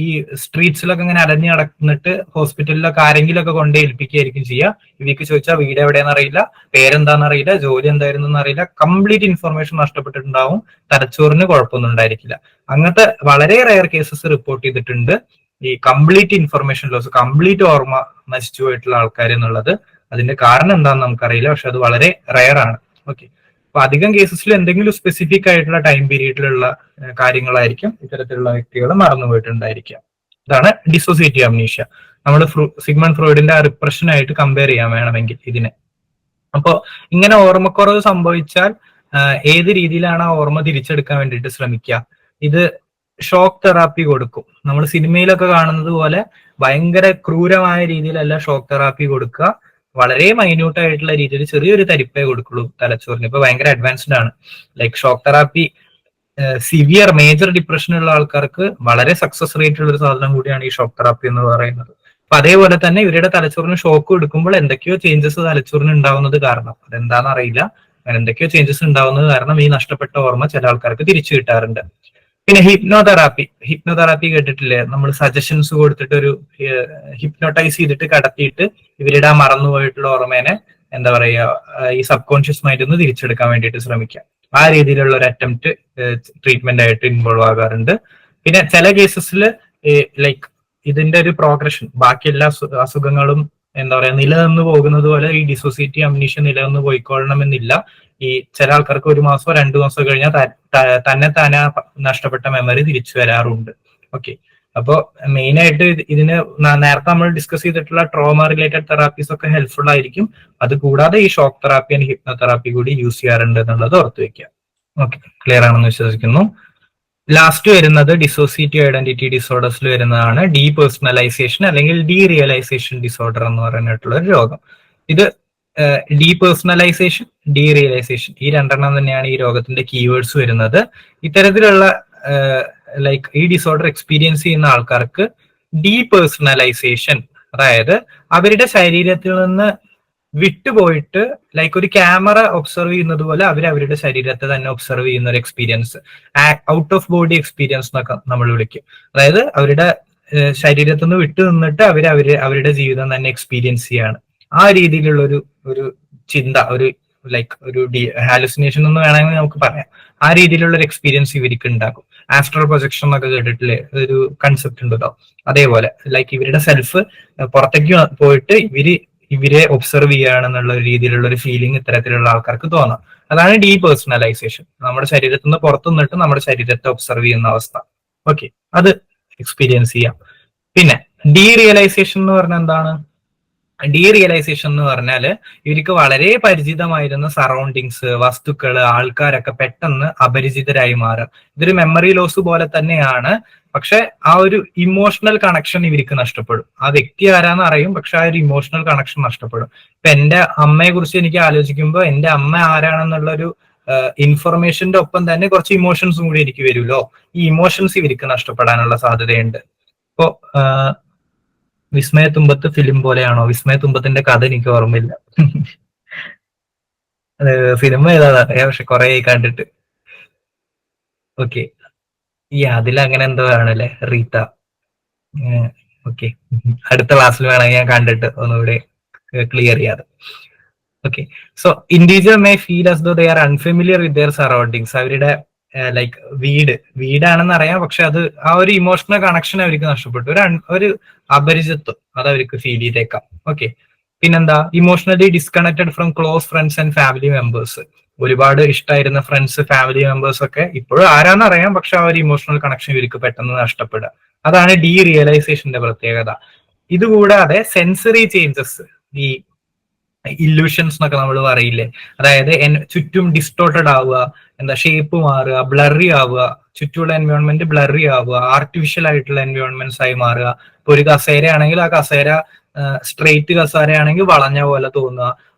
ഈ സ്ട്രീറ്റ്സിലൊക്കെ ഇങ്ങനെ അലഞ്ഞു നടന്നിട്ട് ഹോസ്പിറ്റലിലൊക്കെ ആരെങ്കിലും ഒക്കെ കൊണ്ട് ഏൽപ്പിക്കുകയായിരിക്കും ചെയ്യുക. ഇവർക്ക് ചോദിച്ചാൽ വീട് എവിടെയെന്ന് അറിയില്ല, പേരെന്താന്ന് അറിയില്ല, ജോലി എന്തായിരുന്നു അറിയില്ല, കംപ്ലീറ്റ് ഇൻഫർമേഷൻ നഷ്ടപ്പെട്ടിട്ടുണ്ടാവും, തലച്ചോറിന് കുഴപ്പമൊന്നും ഉണ്ടായിരിക്കില്ല. അങ്ങനത്തെ വളരെ റെയർ കേസസ് റിപ്പോർട്ട് ചെയ്തിട്ടുണ്ട്. ഈ കംപ്ലീറ്റ് ഇൻഫർമേഷൻ ലോസ്, കംപ്ലീറ്റ് ഓർമ്മ നശിച്ചു പോയിട്ടുള്ള ആൾക്കാർ എന്നുള്ളത്. അതിന്റെ കാരണം എന്താണെന്ന് നമുക്കറിയില്ല, പക്ഷെ അത് വളരെ റെയർ ആണ്. ഓക്കെ, അപ്പൊ അധികം കേസസിൽ എന്തെങ്കിലും സ്പെസിഫിക് ആയിട്ടുള്ള ടൈം പീരീഡിലുള്ള കാര്യങ്ങളായിരിക്കും ഇത്തരത്തിലുള്ള വ്യക്തികൾ മറന്നുപോയിട്ടുണ്ടായിരിക്കുക. ഇതാണ് ഡിസോസിയേറ്റീവ് അംനീഷ്യ. നമ്മൾ സിഗ്മണ്ട് ഫ്രോയിഡിന്റെ ആ റിപ്രഷനായിട്ട് കമ്പയർ ചെയ്യാൻ വേണമെങ്കിൽ ഇതിനെ. അപ്പോ ഇങ്ങനെ ഓർമ്മക്കുറവ് സംഭവിച്ചാൽ ഏത് രീതിയിലാണ് ആ ഓർമ്മ തിരിച്ചെടുക്കാൻ വേണ്ടിയിട്ട് ശ്രമിക്കുക? ഇത് ഷോക്ക് തെറാപ്പി കൊടുക്കും. നമ്മൾ സിനിമയിലൊക്കെ കാണുന്നത് പോലെ ഭയങ്കര ക്രൂരമായ രീതിയിലല്ല ഷോക്ക് തെറാപ്പി കൊടുക്കുക. വളരെ മൈന്യൂട്ട് ആയിട്ടുള്ള രീതിയിൽ ചെറിയൊരു തരിപ്പേ കൊടുക്കുള്ളൂ തലച്ചോറിന്. ഇപ്പൊ ഭയങ്കര അഡ്വാൻസ്ഡ് ആണ്. Like shock therapy severe major depression ഉള്ള ആൾക്കാർക്ക് വളരെ സക്സസ് റേറ്റ് ഉള്ള ഒരു സാധനം കൂടിയാണ് ഈ ഷോക്ക് തെറാപ്പി എന്ന് പറയുന്നത്. അപ്പൊ അതേപോലെ തന്നെ ഇവരുടെ തലച്ചോറിന് ഷോക്ക് കൊടുക്കുമ്പോൾ എന്തൊക്കെയോ ചേഞ്ചസ് തലച്ചോറിന് ഉണ്ടാവുന്നത് കാരണം, അതെന്താണെന്ന് അറിയില്ല, അങ്ങനെ എന്തൊക്കെയോ ചേഞ്ചസ് ഉണ്ടാവുന്നത് കാരണം ഈ നഷ്ടപ്പെട്ട ഓർമ്മ ചില ആൾക്കാർക്ക് തിരിച്ചു കിട്ടാറുണ്ട്. പിന്നെ ഹിപ്നോതെറാപ്പി കേട്ടിട്ടില്ലേ? നമ്മൾ സജഷൻസ് കൊടുത്തിട്ട് ഒരു ഹിപ്നോട്ടൈസ് ചെയ്തിട്ട് കടത്തിയിട്ട് ഇവരുടെ ആ മറന്നുപോയിട്ടുള്ള ഓർമ്മേനെ എന്താ പറയുക ഈ സബ് കോൺഷ്യസ് മൈൻഡിൽ നിന്ന് തിരിച്ചെടുക്കാൻ വേണ്ടിയിട്ട് ശ്രമിക്കാം. ആ രീതിയിലുള്ള ഒരു അറ്റംപ്റ്റ് ട്രീറ്റ്മെന്റ് ആയിട്ട് ഇൻവോൾവ് ആകാറുണ്ട്. പിന്നെ ചില കേസസിൽ ലൈക്ക് ഇതിന്റെ ഒരു പ്രോഗ്രഷൻ ബാക്കി എല്ലാ അസുഖങ്ങളും എന്താ പറയാ നിലനിന്ന് പോകുന്നത് പോലെ ഈ ഡിസോസിയേറ്റീവ് അംനീഷ്യ നിലനിന്ന് പോയിക്കൊള്ളണമെന്നില്ല. ഈ ചില ആൾക്കാർക്ക് 1 മാസമോ 2 മാസമോ കഴിഞ്ഞാൽ തന്നെ നഷ്ടപ്പെട്ട മെമ്മറി തിരിച്ചു വരാറുണ്ട്. ഓക്കെ, അപ്പോ മെയിൻ ആയിട്ട് ഇതിന് നേരത്തെ നമ്മൾ ഡിസ്കസ് ചെയ്തിട്ടുള്ള ട്രോമ റിലേറ്റഡ് തെറാപ്പീസ് ഒക്കെ ഹെൽപ്ഫുൾ ആയിരിക്കും. അത് കൂടാതെ ഈ shock therapy and hypno therapy കൂടി യൂസ് ചെയ്യാറുണ്ട് എന്നുള്ളത് ഓർത്ത് വെക്കുക. ഓക്കെ, ക്ലിയർ ആണെന്ന് വിശ്വസിക്കുന്നു. ലാസ്റ്റ് വരുന്നത് ഡിസോസിയേറ്റീവ് ഐഡന്റിറ്റി ഡിസോർഡേഴ്സിൽ വരുന്നതാണ് ഡീപേഴ്സണലൈസേഷൻ അല്ലെങ്കിൽ ഡീറിയലൈസേഷൻ ഡിസോർഡർ എന്ന് പറഞ്ഞിട്ടുള്ള ഒരു രോഗം. ഇത് ഡീപേഴ്സണലൈസേഷൻ, ഡീറിയലൈസേഷൻ ഈ രണ്ടെണ്ണം തന്നെയാണ് ഈ രോഗത്തിന്റെ കീവേഡ്സ് വരുന്നത്. ഇത്തരത്തിലുള്ള ലൈക്ക് ഈ ഡിസോർഡർ എക്സ്പീരിയൻസ് ചെയ്യുന്ന ആൾക്കാർക്ക് ഡീപേഴ്സണലൈസേഷൻ, അതായത് അവരുടെ ശരീരത്തിൽ നിന്ന് വിട്ടുപോയിട്ട് ലൈക്ക് ഒരു ക്യാമറ ഒബ്സർവ് ചെയ്യുന്നത് പോലെ അവരുടെ ശരീരത്തെ തന്നെ ഒബ്സർവ് ചെയ്യുന്ന ഒരു experience, out of body experience എന്നൊക്കെ നമ്മൾ വിളിക്കും. അതായത് അവരുടെ ശരീരത്തിൽ നിന്ന് വിട്ടു നിന്നിട്ട് അവരുടെ ജീവിതം തന്നെ എക്സ്പീരിയൻസ് ചെയ്യാണ്. ആ രീതിയിലുള്ള ഒരു ചിന്ത, ഒരു ലൈക്ക് ഒരു ഹാലുസിനേഷൻ എന്ന് വേണമെങ്കിൽ നമുക്ക് പറയാം. ആ രീതിയിലുള്ള ഒരു എക്സ്പീരിയൻസ് ഇവർക്ക് ഉണ്ടാക്കും. ആസ്ട്രൽ പ്രൊജക്ഷൻ എന്നൊക്കെ കേട്ടിട്ടില്ലേ, ഒരു കൺസെപ്റ്റ് ഉണ്ടല്ലോ. അതേപോലെ ലൈക്ക് ഇവരുടെ സെൽഫ് പുറത്തേക്ക് പോയിട്ട് ഇവരെ ഒബ്സർവ് ചെയ്യുകയാണെന്നുള്ള രീതിയിലുള്ള ഒരു ഫീലിംഗ് ഇത്തരത്തിലുള്ള ആൾക്കാർക്ക് തോന്നാം. അതാണ് ഡീപേഴ്സണലൈസേഷൻ. നമ്മുടെ ശരീരത്തിൽ നിന്ന് പുറത്തു നിന്നിട്ട് നമ്മുടെ ശരീരത്തെ ഒബ്സർവ് ചെയ്യുന്ന അവസ്ഥ. ഓക്കെ, അത് എക്സ്പീരിയൻസ് ചെയ്യാം. പിന്നെ ഡീറിയലൈസേഷൻ എന്ന് പറഞ്ഞാൽ എന്താണ്? ഡീറിയലൈസേഷൻ എന്ന് പറഞ്ഞാല് ഇവർക്ക് വളരെ പരിചിതമായിരുന്ന സറൗണ്ടിങ്സ്, വസ്തുക്കള്, ആൾക്കാരൊക്കെ പെട്ടെന്ന് അപരിചിതരായി മാറുക. ഇതൊരു മെമ്മറി ലോസ് പോലെ തന്നെയാണ്. പക്ഷെ ആ ഒരു ഇമോഷണൽ കണക്ഷൻ ഇവർക്ക് നഷ്ടപ്പെടും. ആ വ്യക്തി ആരാന്ന് അറിയും, പക്ഷെ ആ ഒരു ഇമോഷണൽ കണക്ഷൻ നഷ്ടപ്പെടും. ഇപ്പൊ എന്റെ അമ്മയെ കുറിച്ച് എനിക്ക് ആലോചിക്കുമ്പോൾ എന്റെ അമ്മ ആരാണെന്നുള്ള ഒരു ഇൻഫർമേഷന്റെ ഒപ്പം തന്നെ കുറച്ച് ഇമോഷൻസും കൂടി എനിക്ക് വരുമല്ലോ. ഈ ഇമോഷൻസ് ഇവർക്ക് നഷ്ടപ്പെടാനുള്ള സാധ്യതയുണ്ട്. ഇപ്പോ വിസ്മയത്തുമ്പത്ത് ഫിലിം പോലെയാണോ? വിസ്മയത്തുമ്പത്തിന്റെ കഥ എനിക്ക് ഓർമ്മയില്ല. സിനിമ ഏതാണെന്ന് അറിയാം, പക്ഷെ കുറെ കണ്ടിട്ട്. ഓക്കെ, ഈ അതിലങ്ങനെ എന്തോ ആണല്ലേ റീത്ത. ഓക്കെ, അടുത്ത ക്ലാസ്സിൽ വേണമെങ്കിൽ ഞാൻ കണ്ടിട്ട് ഒന്നുകൂടെ ക്ലിയർ ചെയ്യാതെ. Okay, so individual may feel as though they are unfamiliar with their surroundings. അവരുടെ ലൈക്ക് വീടാണെന്ന് അറിയാം, പക്ഷെ അത് ആ ഒരു ഇമോഷണൽ കണക്ഷൻ അവർക്ക് നഷ്ടപ്പെട്ടു. ഒരു അപരിചിത്വം അത് അവർക്ക് ഫീൽ ചെയ്തേക്കാം. ഓക്കെ, പിന്നെന്താ? Emotionally disconnected from close friends and family members. ഒരുപാട് ഇഷ്ടമായിരുന്ന ഫ്രണ്ട്സ്, ഫാമിലി മെമ്പേഴ്സ് ഒക്കെ ഇപ്പോഴും ആരാന്ന് അറിയാം, പക്ഷെ ആ ഒരു ഇമോഷണൽ കണക്ഷൻ ഇവർക്ക് പെട്ടെന്ന് നഷ്ടപ്പെടുക. അതാണ് ഡീ റിയലൈസേഷന്റെ പ്രത്യേകത. ഇതുകൂടാതെ സെൻസറി ചേഞ്ചസ്, ഈ ഇല്യൂഷൻസ് എന്നൊക്കെ നമ്മൾ പറയില്ലേ, അതായത് ചുറ്റും ഡിസ്റ്റോർട്ടഡ് ആവുക, ഷേപ്പ് മാറുക, ബ്ലറി ആവുക, ചുറ്റുമുള്ള എൻവയോൺമെന്റ് ബ്ലറി ആവുക, ആർട്ടിഫിഷ്യൽ ആയിട്ടുള്ള എൻവയോൺമെന്റ്സ് ആയി മാറുക. ഇപ്പൊ ഒരു കസേര ആണെങ്കിൽ ആ കസേര സ്ട്രെയിറ്റ് കസേര ആണെങ്കിൽ വളഞ്ഞ പോലെ തോന്നുക,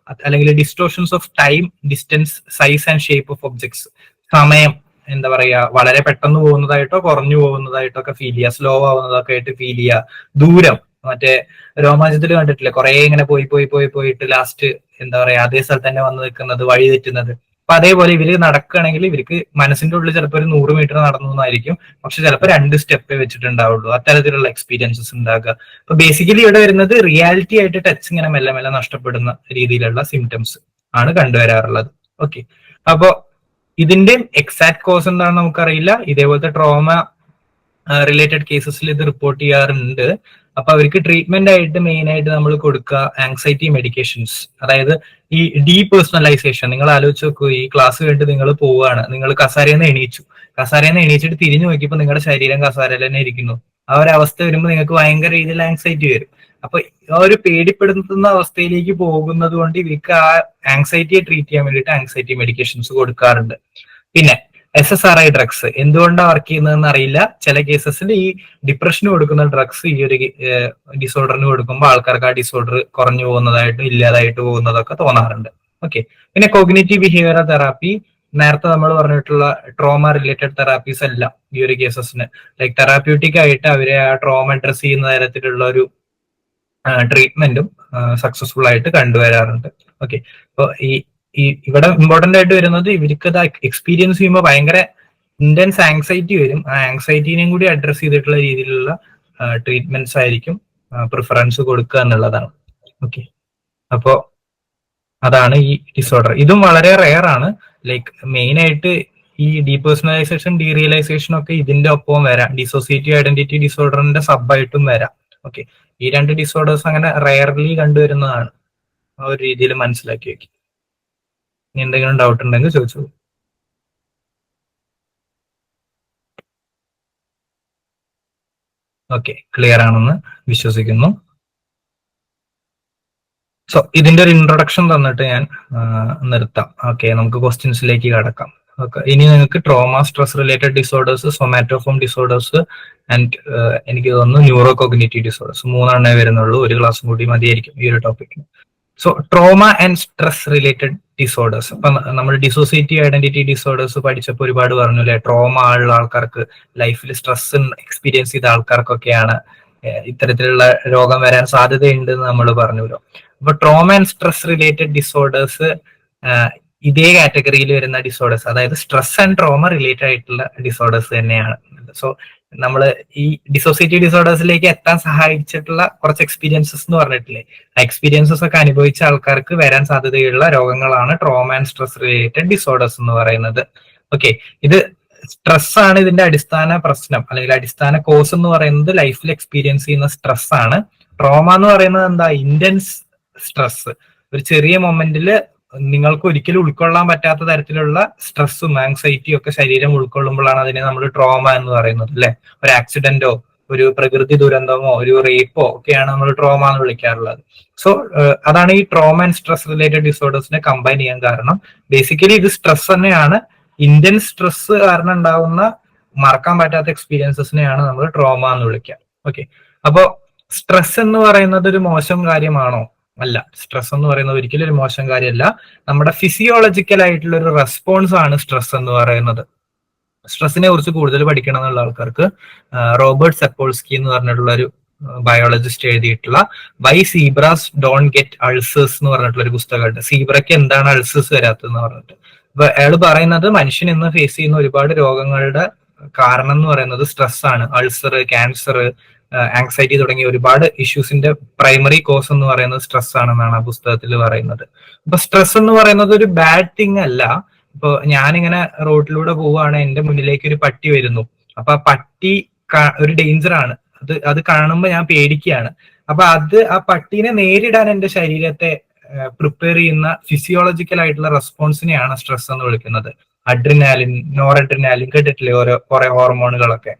അല്ലെങ്കിൽ distortions of time, distance, size and shape of objects. സമയം എന്താ പറയാ, വളരെ പെട്ടെന്ന് പോകുന്നതായിട്ടോ കുറഞ്ഞു പോകുന്നതായിട്ടോ ഒക്കെ ഫീൽ ചെയ്യുക, സ്ലോ ആവുന്നതൊക്കെ ആയിട്ട് ഫീൽ ചെയ്യുക. ദൂരം, മറ്റേ രോമാഞ്ചത്തിൽ കണ്ടിട്ടില്ലേ, കുറെ ഇങ്ങനെ പോയിട്ട് ലാസ്റ്റ് എന്താ പറയാ അതേ സ്ഥലത്ത് തന്നെ വന്ന് നിൽക്കുന്നത്, വഴി തെറ്റുന്നത്. അപ്പൊ അതേപോലെ ഇവര് നടക്കുകയാണെങ്കിൽ ഇവർക്ക് മനസ്സിന്റെ ഉള്ളിൽ ചിലപ്പോൾ ഒരു 100 മീറ്റർ നടന്നതായിരിക്കും, പക്ഷെ ചിലപ്പോൾ 2 സ്റ്റെപ്പേ വെച്ചിട്ടുണ്ടാവുള്ളൂ. അത്തരത്തിലുള്ള എക്സ്പീരിയൻസസ് ഉണ്ടാകുക. അപ്പൊ ബേസിക്കലി ഇവിടെ വരുന്നത് റിയാലിറ്റി ആയിട്ട് ടച്ച് ഇങ്ങനെ മെല്ലെ മെല്ലെ നഷ്ടപ്പെടുന്ന രീതിയിലുള്ള സിംറ്റംസ് ആണ് കണ്ടുവരാറുള്ളത്. ഓക്കെ, അപ്പോ ഇതിന്റെ എക്സാക്ട് കോസ് എന്താണെന്ന് നമുക്കറിയില്ല. ഇതേപോലത്തെ ട്രോമ റിലേറ്റഡ് കേസസിൽ ഇത് റിപ്പോർട്ട് ചെയ്യാറുണ്ട്. അപ്പൊ അവർക്ക് ട്രീറ്റ്മെന്റ് ആയിട്ട് മെയിൻ ആയിട്ട് നമ്മൾ കൊടുക്കുക ആങ്സൈറ്റി മെഡിക്കേഷൻസ്. അതായത് ഈ ഡീപേഴ്സണലൈസേഷൻ. നിങ്ങൾ ആലോചിച്ച് നോക്കൂ, ഈ ക്ലാസ് കഴിഞ്ഞിട്ട് നിങ്ങൾ പോവുകയാണ്, നിങ്ങൾ കസാരയിൽ നിന്ന് എണീച്ചിട്ട് തിരിഞ്ഞു നോക്കിയപ്പോൾ നിങ്ങളുടെ ശരീരം കസാരയിൽ തന്നെ ഇരിക്കുന്നു. ആ ഒരു അവസ്ഥ വരുമ്പോൾ നിങ്ങൾക്ക് ഭയങ്കര രീതിയിൽ ആങ്സൈറ്റി വരും. അപ്പൊ ആ ഒരു പേടിപ്പെടുത്തുന്ന അവസ്ഥയിലേക്ക് പോകുന്നത് കൊണ്ട് ഇവർക്ക് ആ ആങ്സൈറ്റിയെ ട്രീറ്റ് ചെയ്യാൻ വേണ്ടിയിട്ട് ആങ്സൈറ്റി മെഡിക്കേഷൻസ് കൊടുക്കാറുണ്ട്. പിന്നെ SSRI ഡ്രഗ്സ് എന്തുകൊണ്ടാണ് വർക്ക് ചെയ്യുന്നതെന്ന് അറിയില്ല. ചില കേസസിൽ ഈ ഡിപ്രഷന് കൊടുക്കുന്ന ഡ്രഗ്സ് ഈ ഒരു ഡിസോർഡറിന് കൊടുക്കുമ്പോൾ ആൾക്കാർക്ക് ആ ഡിസോർഡർ കുറഞ്ഞു പോകുന്നതായിട്ടും ഇല്ലാതായിട്ട് പോകുന്നതൊക്കെ തോന്നാറുണ്ട്. ഓക്കെ, പിന്നെ കോഗ്നിറ്റീവ് ബിഹേവിയറൽ തെറാപ്പി, നേരത്തെ നമ്മൾ പറഞ്ഞിട്ടുള്ള ട്രോമ റിലേറ്റഡ് തെറാപ്പീസ് എല്ലാം ഈ ഒരു കേസസിന് ലൈക്ക് തെറാപ്യൂട്ടിക് ആയിട്ട് അവരെ ആ ട്രോമ അഡ്രസ് ചെയ്യുന്ന തരത്തിലുള്ള ഒരു ട്രീറ്റ്മെന്റും സക്സസ്ഫുൾ ആയിട്ട് കണ്ടുവരാറുണ്ട്. ഓക്കെ, അപ്പൊ ഇവിടെ ഇമ്പോർട്ടന്റ് ആയിട്ട് വരുന്നത് ഇവർക്ക് അത് എക്സ്പീരിയൻസ് ചെയ്യുമ്പോൾ ഭയങ്കര ഇന്റൻസ് ആങ്സൈറ്റി വരും. ആ ആങ്സൈറ്റിനെയും കൂടി അഡ്രസ് ചെയ്തിട്ടുള്ള രീതിയിലുള്ള ട്രീറ്റ്മെന്റ്സ് ആയിരിക്കും പ്രിഫറൻസ് കൊടുക്കുക എന്നുള്ളതാണ്. ഓക്കെ, അപ്പോ അതാണ് ഈ ഡിസോർഡർ. ഇതും വളരെ റെയർ ആണ്. ലൈക്ക് മെയിൻ ആയിട്ട് ഈ ഡീപേഴ്സണലൈസേഷൻ, ഡീറിയലൈസേഷൻ ഒക്കെ ഇതിന്റെ ഒപ്പം വരാം. ഡിസോസിയേറ്റീവ് ഐഡന്റിറ്റി ഡിസോർഡറിന്റെ സബായിട്ടും വരാം. ഓക്കെ, ഈ 2 ഡിസോർഡേഴ്സ് അങ്ങനെ റെയർലി കണ്ടുവരുന്നതാണ്. ആ ഒരു രീതിയിൽ മനസ്സിലാക്കി വെക്കും. ഇനി എന്തെങ്കിലും ഡൗട്ട് ഉണ്ടെങ്കിൽ ചോദിച്ചോളൂ. ഓക്കെ, ക്ലിയർ ആണെന്ന് വിശ്വസിക്കുന്നു. സോ ഇതിന്റെ ഒരു ഇൻട്രൊഡക്ഷൻ തന്നിട്ട് ഞാൻ നിർത്താം. ഓക്കെ, നമുക്ക് ക്വസ്റ്റ്യൻസിലേക്ക് കടക്കാം. ഓക്കെ, ഇനി നിങ്ങൾക്ക് trauma, stress related disorders, somatoform disorders and എനിക്ക് തോന്നുന്നു ന്യൂറോ കോഗ്നിറ്റീവ് ഡിസോർഡേഴ്സ് 3 എണ്ണേ വരുന്നുള്ളൂ. ഒരു ക്ലാസ് കൂടി മതിയായിരിക്കും ഈ ഒരു ടോപ്പിക്കിന്. So trauma and stress related disorders. ഇപ്പൊ നമ്മൾ ഡിസോസിയേറ്റീവ് ഐഡന്റിറ്റി ഡിസോർഡേഴ്സ് പഠിച്ചപ്പോൾ ഒരുപാട് പറഞ്ഞു അല്ലെ, ട്രോമ ഉള്ള ആൾക്കാർക്ക്, ലൈഫിൽ സ്ട്രെസ് എക്സ്പീരിയൻസ് ചെയ്ത ആൾക്കാർക്കൊക്കെയാണ് ഇത്തരത്തിലുള്ള രോഗം വരാൻ സാധ്യതയുണ്ട് എന്ന് നമ്മൾ പറഞ്ഞല്ലോ. അപ്പൊ trauma and stress related disorders ഇതേ കാറ്റഗറിയിൽ വരുന്ന ഡിസോർഡേഴ്സ്, അതായത് സ്ട്രെസ് ആൻഡ് ട്രോമ റിലേറ്റഡ് ആയിട്ടുള്ള ഡിസോർഡേഴ്സ് തന്നെയാണ്. സോ നമ്മള് ഈ ഡിസോസിയേറ്റീവ് ഡിസോർഡേഴ്സിലേക്ക് എത്താൻ സഹായിച്ചിട്ടുള്ള കുറച്ച് എക്സ്പീരിയൻസസ് എന്ന് പറഞ്ഞിട്ടില്ലേ, ആ എക്സ്പീരിയൻസസ് ഒക്കെ അനുഭവിച്ച ആൾക്കാർക്ക് വരാൻ സാധ്യതയുള്ള രോഗങ്ങളാണ് trauma and stress related disorders എന്ന് പറയുന്നത്. ഓക്കെ, ഇത് സ്ട്രെസ് ആണ് ഇതിന്റെ അടിസ്ഥാന പ്രശ്നം അല്ലെങ്കിൽ അടിസ്ഥാന കോസ് എന്ന് പറയുന്നത്. ലൈഫിൽ എക്സ്പീരിയൻസ് ചെയ്യുന്ന സ്ട്രെസ് ആണ്. ട്രോമ എന്ന് പറയുന്നത് എന്താ, ഇന്റൻസ് സ്ട്രെസ്. ഒരു ചെറിയ മൊമെന്റില് നിങ്ങൾക്ക് ഒരിക്കലും ഉൾക്കൊള്ളാൻ പറ്റാത്ത തരത്തിലുള്ള സ്ട്രെസ്സും ആങ്സൈറ്റിയും ഒക്കെ ശരീരം ഉൾക്കൊള്ളുമ്പോഴാണ് അതിനെ നമ്മൾ ട്രോമ എന്ന് പറയുന്നത് അല്ലെ. ഒരു ആക്സിഡന്റോ ഒരു പ്രകൃതി ദുരന്തമോ ഒരു റേപ്പോ ഒക്കെയാണ് നമ്മൾ ട്രോമ എന്ന് വിളിക്കാറുള്ളത്. സോ അതാണ് ഈ ട്രോമ ആൻഡ് സ്ട്രെസ് റിലേറ്റഡ് ഡിസോർഡേഴ്സിനെ കമ്പൈൻ ചെയ്യാൻ കാരണം. ബേസിക്കലി ഇത് സ്ട്രെസ് തന്നെയാണ്. ഇന്റൻസ് സ്ട്രെസ് കാരണം ഉണ്ടാകുന്ന മറക്കാൻ പറ്റാത്ത എക്സ്പീരിയൻസസിനെയാണ് നമ്മൾ ട്രോമ എന്ന് വിളിക്കുക. ഓക്കെ, അപ്പോ സ്ട്രെസ് എന്ന് പറയുന്നത് ഒരു മോശം കാര്യമാണോ? അല്ല, സ്ട്രെസ് എന്ന് പറയുന്നത് ഒരിക്കലും ഒരു മോശം കാര്യമല്ല. നമ്മുടെ ഫിസിയോളജിക്കൽ ആയിട്ടുള്ള ഒരു റെസ്പോൺസ് ആണ് സ്ട്രെസ് എന്ന് പറയുന്നത്. സ്ട്രെസ്സിനെ കുറിച്ച് കൂടുതൽ പഠിക്കണം എന്നുള്ള ആൾക്കാർക്ക് റോബർട്ട് സെപ്പോൾസ്കി എന്ന് പറഞ്ഞിട്ടുള്ള ഒരു ബയോളജിസ്റ്റ് എഴുതിയിട്ടുള്ള why zebras don't get ulcers എന്ന് പറഞ്ഞിട്ടുള്ള ഒരു പുസ്തകമുണ്ട്. സീബ്രയ്ക്ക് എന്താണ് അൾസേഴ്സ് വരാത്തതെന്ന് പറഞ്ഞിട്ട്. അപ്പൊ അയാൾ പറയുന്നത് മനുഷ്യൻ ഇന്ന് ഫേസ് ചെയ്യുന്ന ഒരുപാട് രോഗങ്ങളുടെ കാരണം എന്ന് പറയുന്നത് സ്ട്രെസ് ആണ്. അൾസർ, ക്യാൻസർ, ആങ്സൈറ്റി തുടങ്ങിയ ഒരുപാട് ഇഷ്യൂസിന്റെ പ്രൈമറി കോസ് എന്ന് പറയുന്നത് സ്ട്രെസ് ആണെന്നാണ് ആ പുസ്തകത്തിൽ പറയുന്നത്. അപ്പൊ സ്ട്രെസ് എന്ന് പറയുന്നത് ഒരു ബാഡ് തിങ് അല്ല. ഇപ്പൊ ഞാനിങ്ങനെ റോഡിലൂടെ പോവുകയാണ്, എന്റെ മുന്നിലേക്ക് ഒരു പട്ടി വരുന്നു. അപ്പൊ ആ പട്ടി ഒരു ഡേഞ്ചർ ആണ്. അത് കാണുമ്പോൾ ഞാൻ പേടിക്കുകയാണ്. അപ്പൊ ആ പട്ടീനെ നേരിടാൻ എന്റെ ശരീരത്തെ പ്രിപ്പയർ ചെയ്യുന്ന ഫിസിയോളജിക്കൽ ആയിട്ടുള്ള റെസ്പോൺസിനെയാണ് സ്ട്രെസ് എന്ന് വിളിക്കുന്നത്. അഡ്രിനാലിൻ, നോർ അഡ്രിനാലിൻ കേട്ടിട്ടില്ലേ, കുറെ ഹോർമോണുകളൊക്കെ.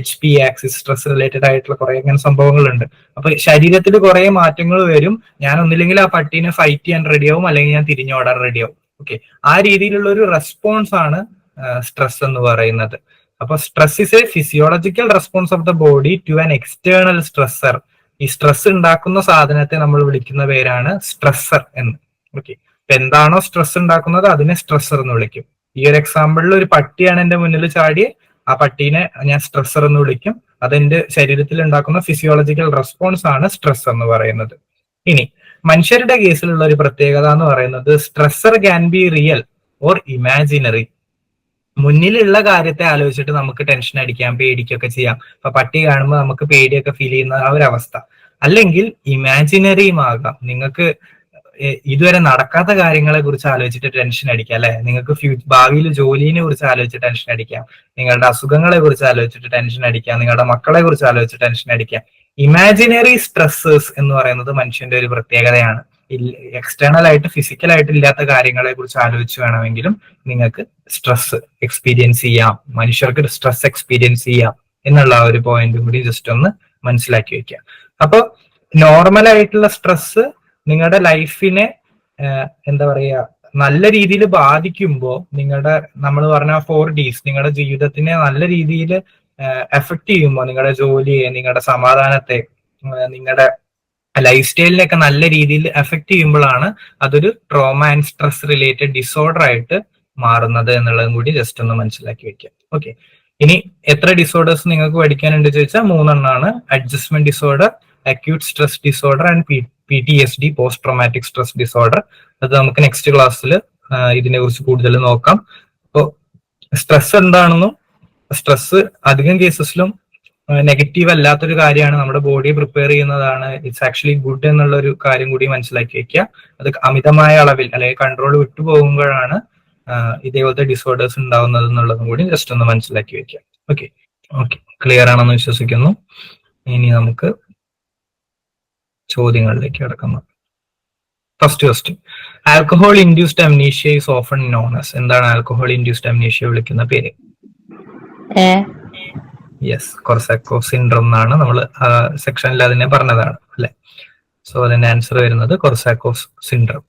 HP ആക്സിസ്, സ്ട്രെസ് റിലേറ്റഡ് ആയിട്ടുള്ള കുറെ അങ്ങനെ സംഭവങ്ങളുണ്ട്. അപ്പൊ ശരീരത്തിൽ കുറെ മാറ്റങ്ങൾ വരും. ഞാൻ ഒന്നില്ലെങ്കിൽ ആ പട്ടീനെ ഫൈറ്റ് ചെയ്യാൻ റെഡിയാവും, അല്ലെങ്കിൽ ഞാൻ തിരിഞ്ഞോടാൻ റെഡിയാവും. ഓക്കെ, ആ രീതിയിലുള്ള ഒരു റെസ്പോൺസ് ആണ് സ്ട്രെസ് എന്ന് പറയുന്നത്. അപ്പൊ stress is a physiological response of the body to an external stressor. ഈ സ്ട്രെസ് ഉണ്ടാക്കുന്ന സാധനത്തെ നമ്മൾ വിളിക്കുന്ന പേരാണ് സ്ട്രെസ്സർ എന്ന്. ഓക്കെ, ഇപ്പൊ എന്താണോ സ്ട്രെസ് ഉണ്ടാക്കുന്നത് അതിനെ സ്ട്രെസ്സർ എന്ന് വിളിക്കും. ഈ ഒരു എക്സാമ്പിളിൽ ഒരു പട്ടിയാണ് എന്റെ മുന്നിൽ ചാടി, ആ പട്ടീനെ ഞാൻ സ്ട്രെസ്സർ എന്ന് വിളിക്കും. അതെന്റെ ശരീരത്തിൽ ഉണ്ടാക്കുന്ന ഫിസിയോളജിക്കൽ റെസ്പോൺസ് ആണ് സ്ട്രെസ് എന്ന് പറയുന്നത്. ഇനി മനുഷ്യരുടെ കേസിലുള്ള ഒരു പ്രത്യേകത എന്ന് പറയുന്നത് stressor can be real or imaginary. മുന്നിലുള്ള കാര്യത്തെ ആലോചിച്ചിട്ട് നമുക്ക് ടെൻഷൻ അടിക്കാം, പേടിക്കൊക്കെ ചെയ്യാം. ഇപ്പൊ പട്ടി കാണുമ്പോൾ നമുക്ക് പേടിയൊക്കെ ഫീൽ ചെയ്യുന്ന ആ ഒരു അവസ്ഥ. അല്ലെങ്കിൽ ഇമാജിനറിയും ആകാം. നിങ്ങൾക്ക് ഇതുവരെ നടക്കാത്ത കാര്യങ്ങളെ കുറിച്ച് ആലോചിച്ചിട്ട് ടെൻഷൻ അടിക്കാം അല്ലെ. നിങ്ങൾക്ക് ഭാവിയിൽ ജോലിനെ കുറിച്ച് ആലോചിച്ച് ടെൻഷൻ അടിക്കാം, നിങ്ങളുടെ അസുഖങ്ങളെ കുറിച്ച് ആലോചിച്ചിട്ട് ടെൻഷൻ അടിക്കാം, നിങ്ങളുടെ മക്കളെ കുറിച്ച് ആലോചിച്ച് ടെൻഷൻ അടിക്കാം. ഇമാജിനറി സ്ട്രെസ്സേഴ്സ് എന്ന് പറയുന്നത് മനുഷ്യന്റെ ഒരു പ്രത്യേകതയാണ്. എക്സ്റ്റേണൽ ആയിട്ട് ഫിസിക്കൽ ആയിട്ട് ഇല്ലാത്ത കാര്യങ്ങളെ കുറിച്ച് ആലോചിച്ച് വേണമെങ്കിലും നിങ്ങൾക്ക് സ്ട്രെസ് എക്സ്പീരിയൻസ് ചെയ്യാം, മനുഷ്യർക്ക് സ്ട്രെസ് എക്സ്പീരിയൻസ് ചെയ്യാം എന്നുള്ള ആ ഒരു പോയിന്റും കൂടി ജസ്റ്റ് ഒന്ന് മനസ്സിലാക്കി വെക്കാം. അപ്പൊ നോർമൽ ആയിട്ടുള്ള സ്ട്രെസ് നിങ്ങളുടെ ലൈഫിനെ എന്താ പറയാ നല്ല രീതിയിൽ ബാധിക്കുമ്പോൾ നമ്മൾ പറഞ്ഞ 4Ds നിങ്ങളുടെ ജീവിതത്തിനെ നല്ല രീതിയിൽ എഫക്ട് ചെയ്യുമ്പോൾ, നിങ്ങളുടെ ജോലിയെ, നിങ്ങളുടെ സമാധാനത്തെ, നിങ്ങളുടെ ലൈഫ് സ്റ്റൈലിനെയൊക്കെ നല്ല രീതിയിൽ എഫക്ട് ചെയ്യുമ്പോഴാണ് അതൊരു trauma and stress related disorder ആയിട്ട് മാറുന്നത് എന്നുള്ളതും കൂടി ജസ്റ്റ് ഒന്ന് മനസ്സിലാക്കി വെക്കാം. ഓക്കെ, ഇനി എത്ര ഡിസോർഡേഴ്സ് നിങ്ങൾക്ക് പഠിക്കാനുണ്ട് ചോദിച്ചാൽ 3 എണ്ണമാണ്. Adjustment disorder, acute stress disorder and PTSD, post traumatic stress disorder. അത് നമുക്ക് നെക്സ്റ്റ് ക്ലാസ്സിൽ ഇതിനെ കുറിച്ച് കൂടുതൽ നോക്കാം. അപ്പോൾ സ്ട്രെസ് എന്താണെന്നും സ്ട്രെസ് അധികം കേസസിലും നെഗറ്റീവ് അല്ലാത്തൊരു കാര്യമാണ്, നമ്മുടെ ബോഡി പ്രിപ്പയർ ചെയ്യുന്നതാണ്, ഇറ്റ്സ് ആക്ച്വലി ഗുഡ് എന്നുള്ള ഒരു കാര്യം കൂടി മനസ്സിലാക്കി വെക്കുക. അത് അമിതമായ അളവിൽ അല്ലെങ്കിൽ കൺട്രോൾ വിട്ടുപോകുമ്പോഴാണ് ഇതേപോലത്തെ ഡിസോർഡേഴ്സ് ഉണ്ടാവുന്നത് എന്നുള്ളതും കൂടി ജസ്റ്റ് ഒന്ന് മനസ്സിലാക്കി വെക്കുക. ഓക്കെ, ക്ലിയർ ആണെന്ന് വിശ്വസിക്കുന്നു. ഇനി നമുക്ക് ചോദ്യങ്ങളിലേക്ക് കിടക്കുന്നു. First question, alcohol induced amnesia is often known as. എന്താണ് ആൽക്കഹോൾ ഇൻഡ്യൂസ്ഡ് അംനീഷ്യ വിളിക്കുന്ന പേര്? യെസ്, കൊർസാക്കോഫ് സിൻഡ്രോം എന്നാണ് നമ്മൾ സെക്ഷനിൽ അതിനെ പറഞ്ഞതാണ് അല്ലെ. സോ അതിന്റെ ആൻസർ വരുന്നത് Korsakoff syndrome.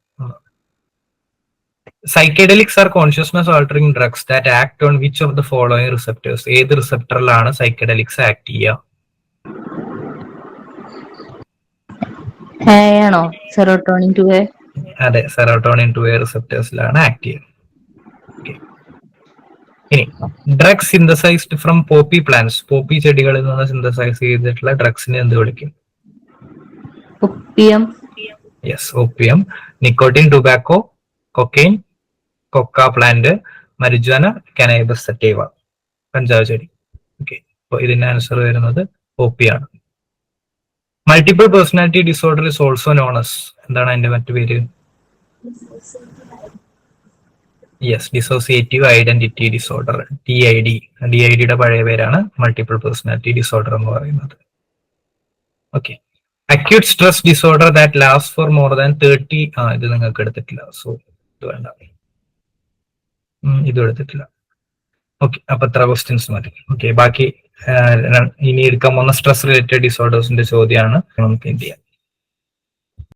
Psychedelics are consciousness altering drugs that act on which of the following receptors. ഏത് റിസെപ്റ്ററിലാണ് സൈക്കഡെലിക്സ് ആക്ട് ചെയ്യുക? ആണോ സെറോട്ടോണിൻ 2A? അതെ, സെറോട്ടോണിൻ 2A റിസെപ്റ്റേഴ്സിലാണ് ആക്ട് ചെയ്യുന്നത്. ഇനി drugs synthesised from poppy plants. Poppy ചെടികളിൽ നിന്ന് സിന്തസൈസ് ചെയ്തിട്ടുള്ള ഡ്രഗ്സിനെ എന്ത് വിളിക്കും? Opium. Yes, opium. Nicotine, tobacco, cocaine, coca plant, marijuana, cannabis sativa, കഞ്ചാവ് ചെടി. ഓക്കെ, അപ്പോൾ ഇതിന്റെ ആൻസർ വരുന്നത് OP ആണ്. Multiple personality disorder is also known as, എന്താണ് അതിന്റെ മറ്റു പേര്? Yes, dissociative identity disorder, DID. DIDയുടെ പഴയ പേരാണ് മൾട്ടിപ്പിൾ പേഴ്സണാലിറ്റി ഡിസോർഡർ എന്ന് പറയുന്നത്. Okay, acute stress disorder that last for more than 30. ഇത് നിങ്ങൾക്ക് എടുത്തിട്ടില്ല, സോ ഇത് വേണ്ട, ഇതും എടുത്തിട്ടില്ല. ഓക്കെ, അപ്പൊ എത്ര ക്വസ്റ്റ്യൻസ് മതി. ഓക്കെ, ബാക്കി ഇനി എടുക്കാൻ പോകുന്ന സ്ട്രെസ് റിലേറ്റഡ് ഡിസോർഡേഴ്സിന്റെ ചോദ്യമാണ് നമുക്ക് എന്ത് ചെയ്യാം.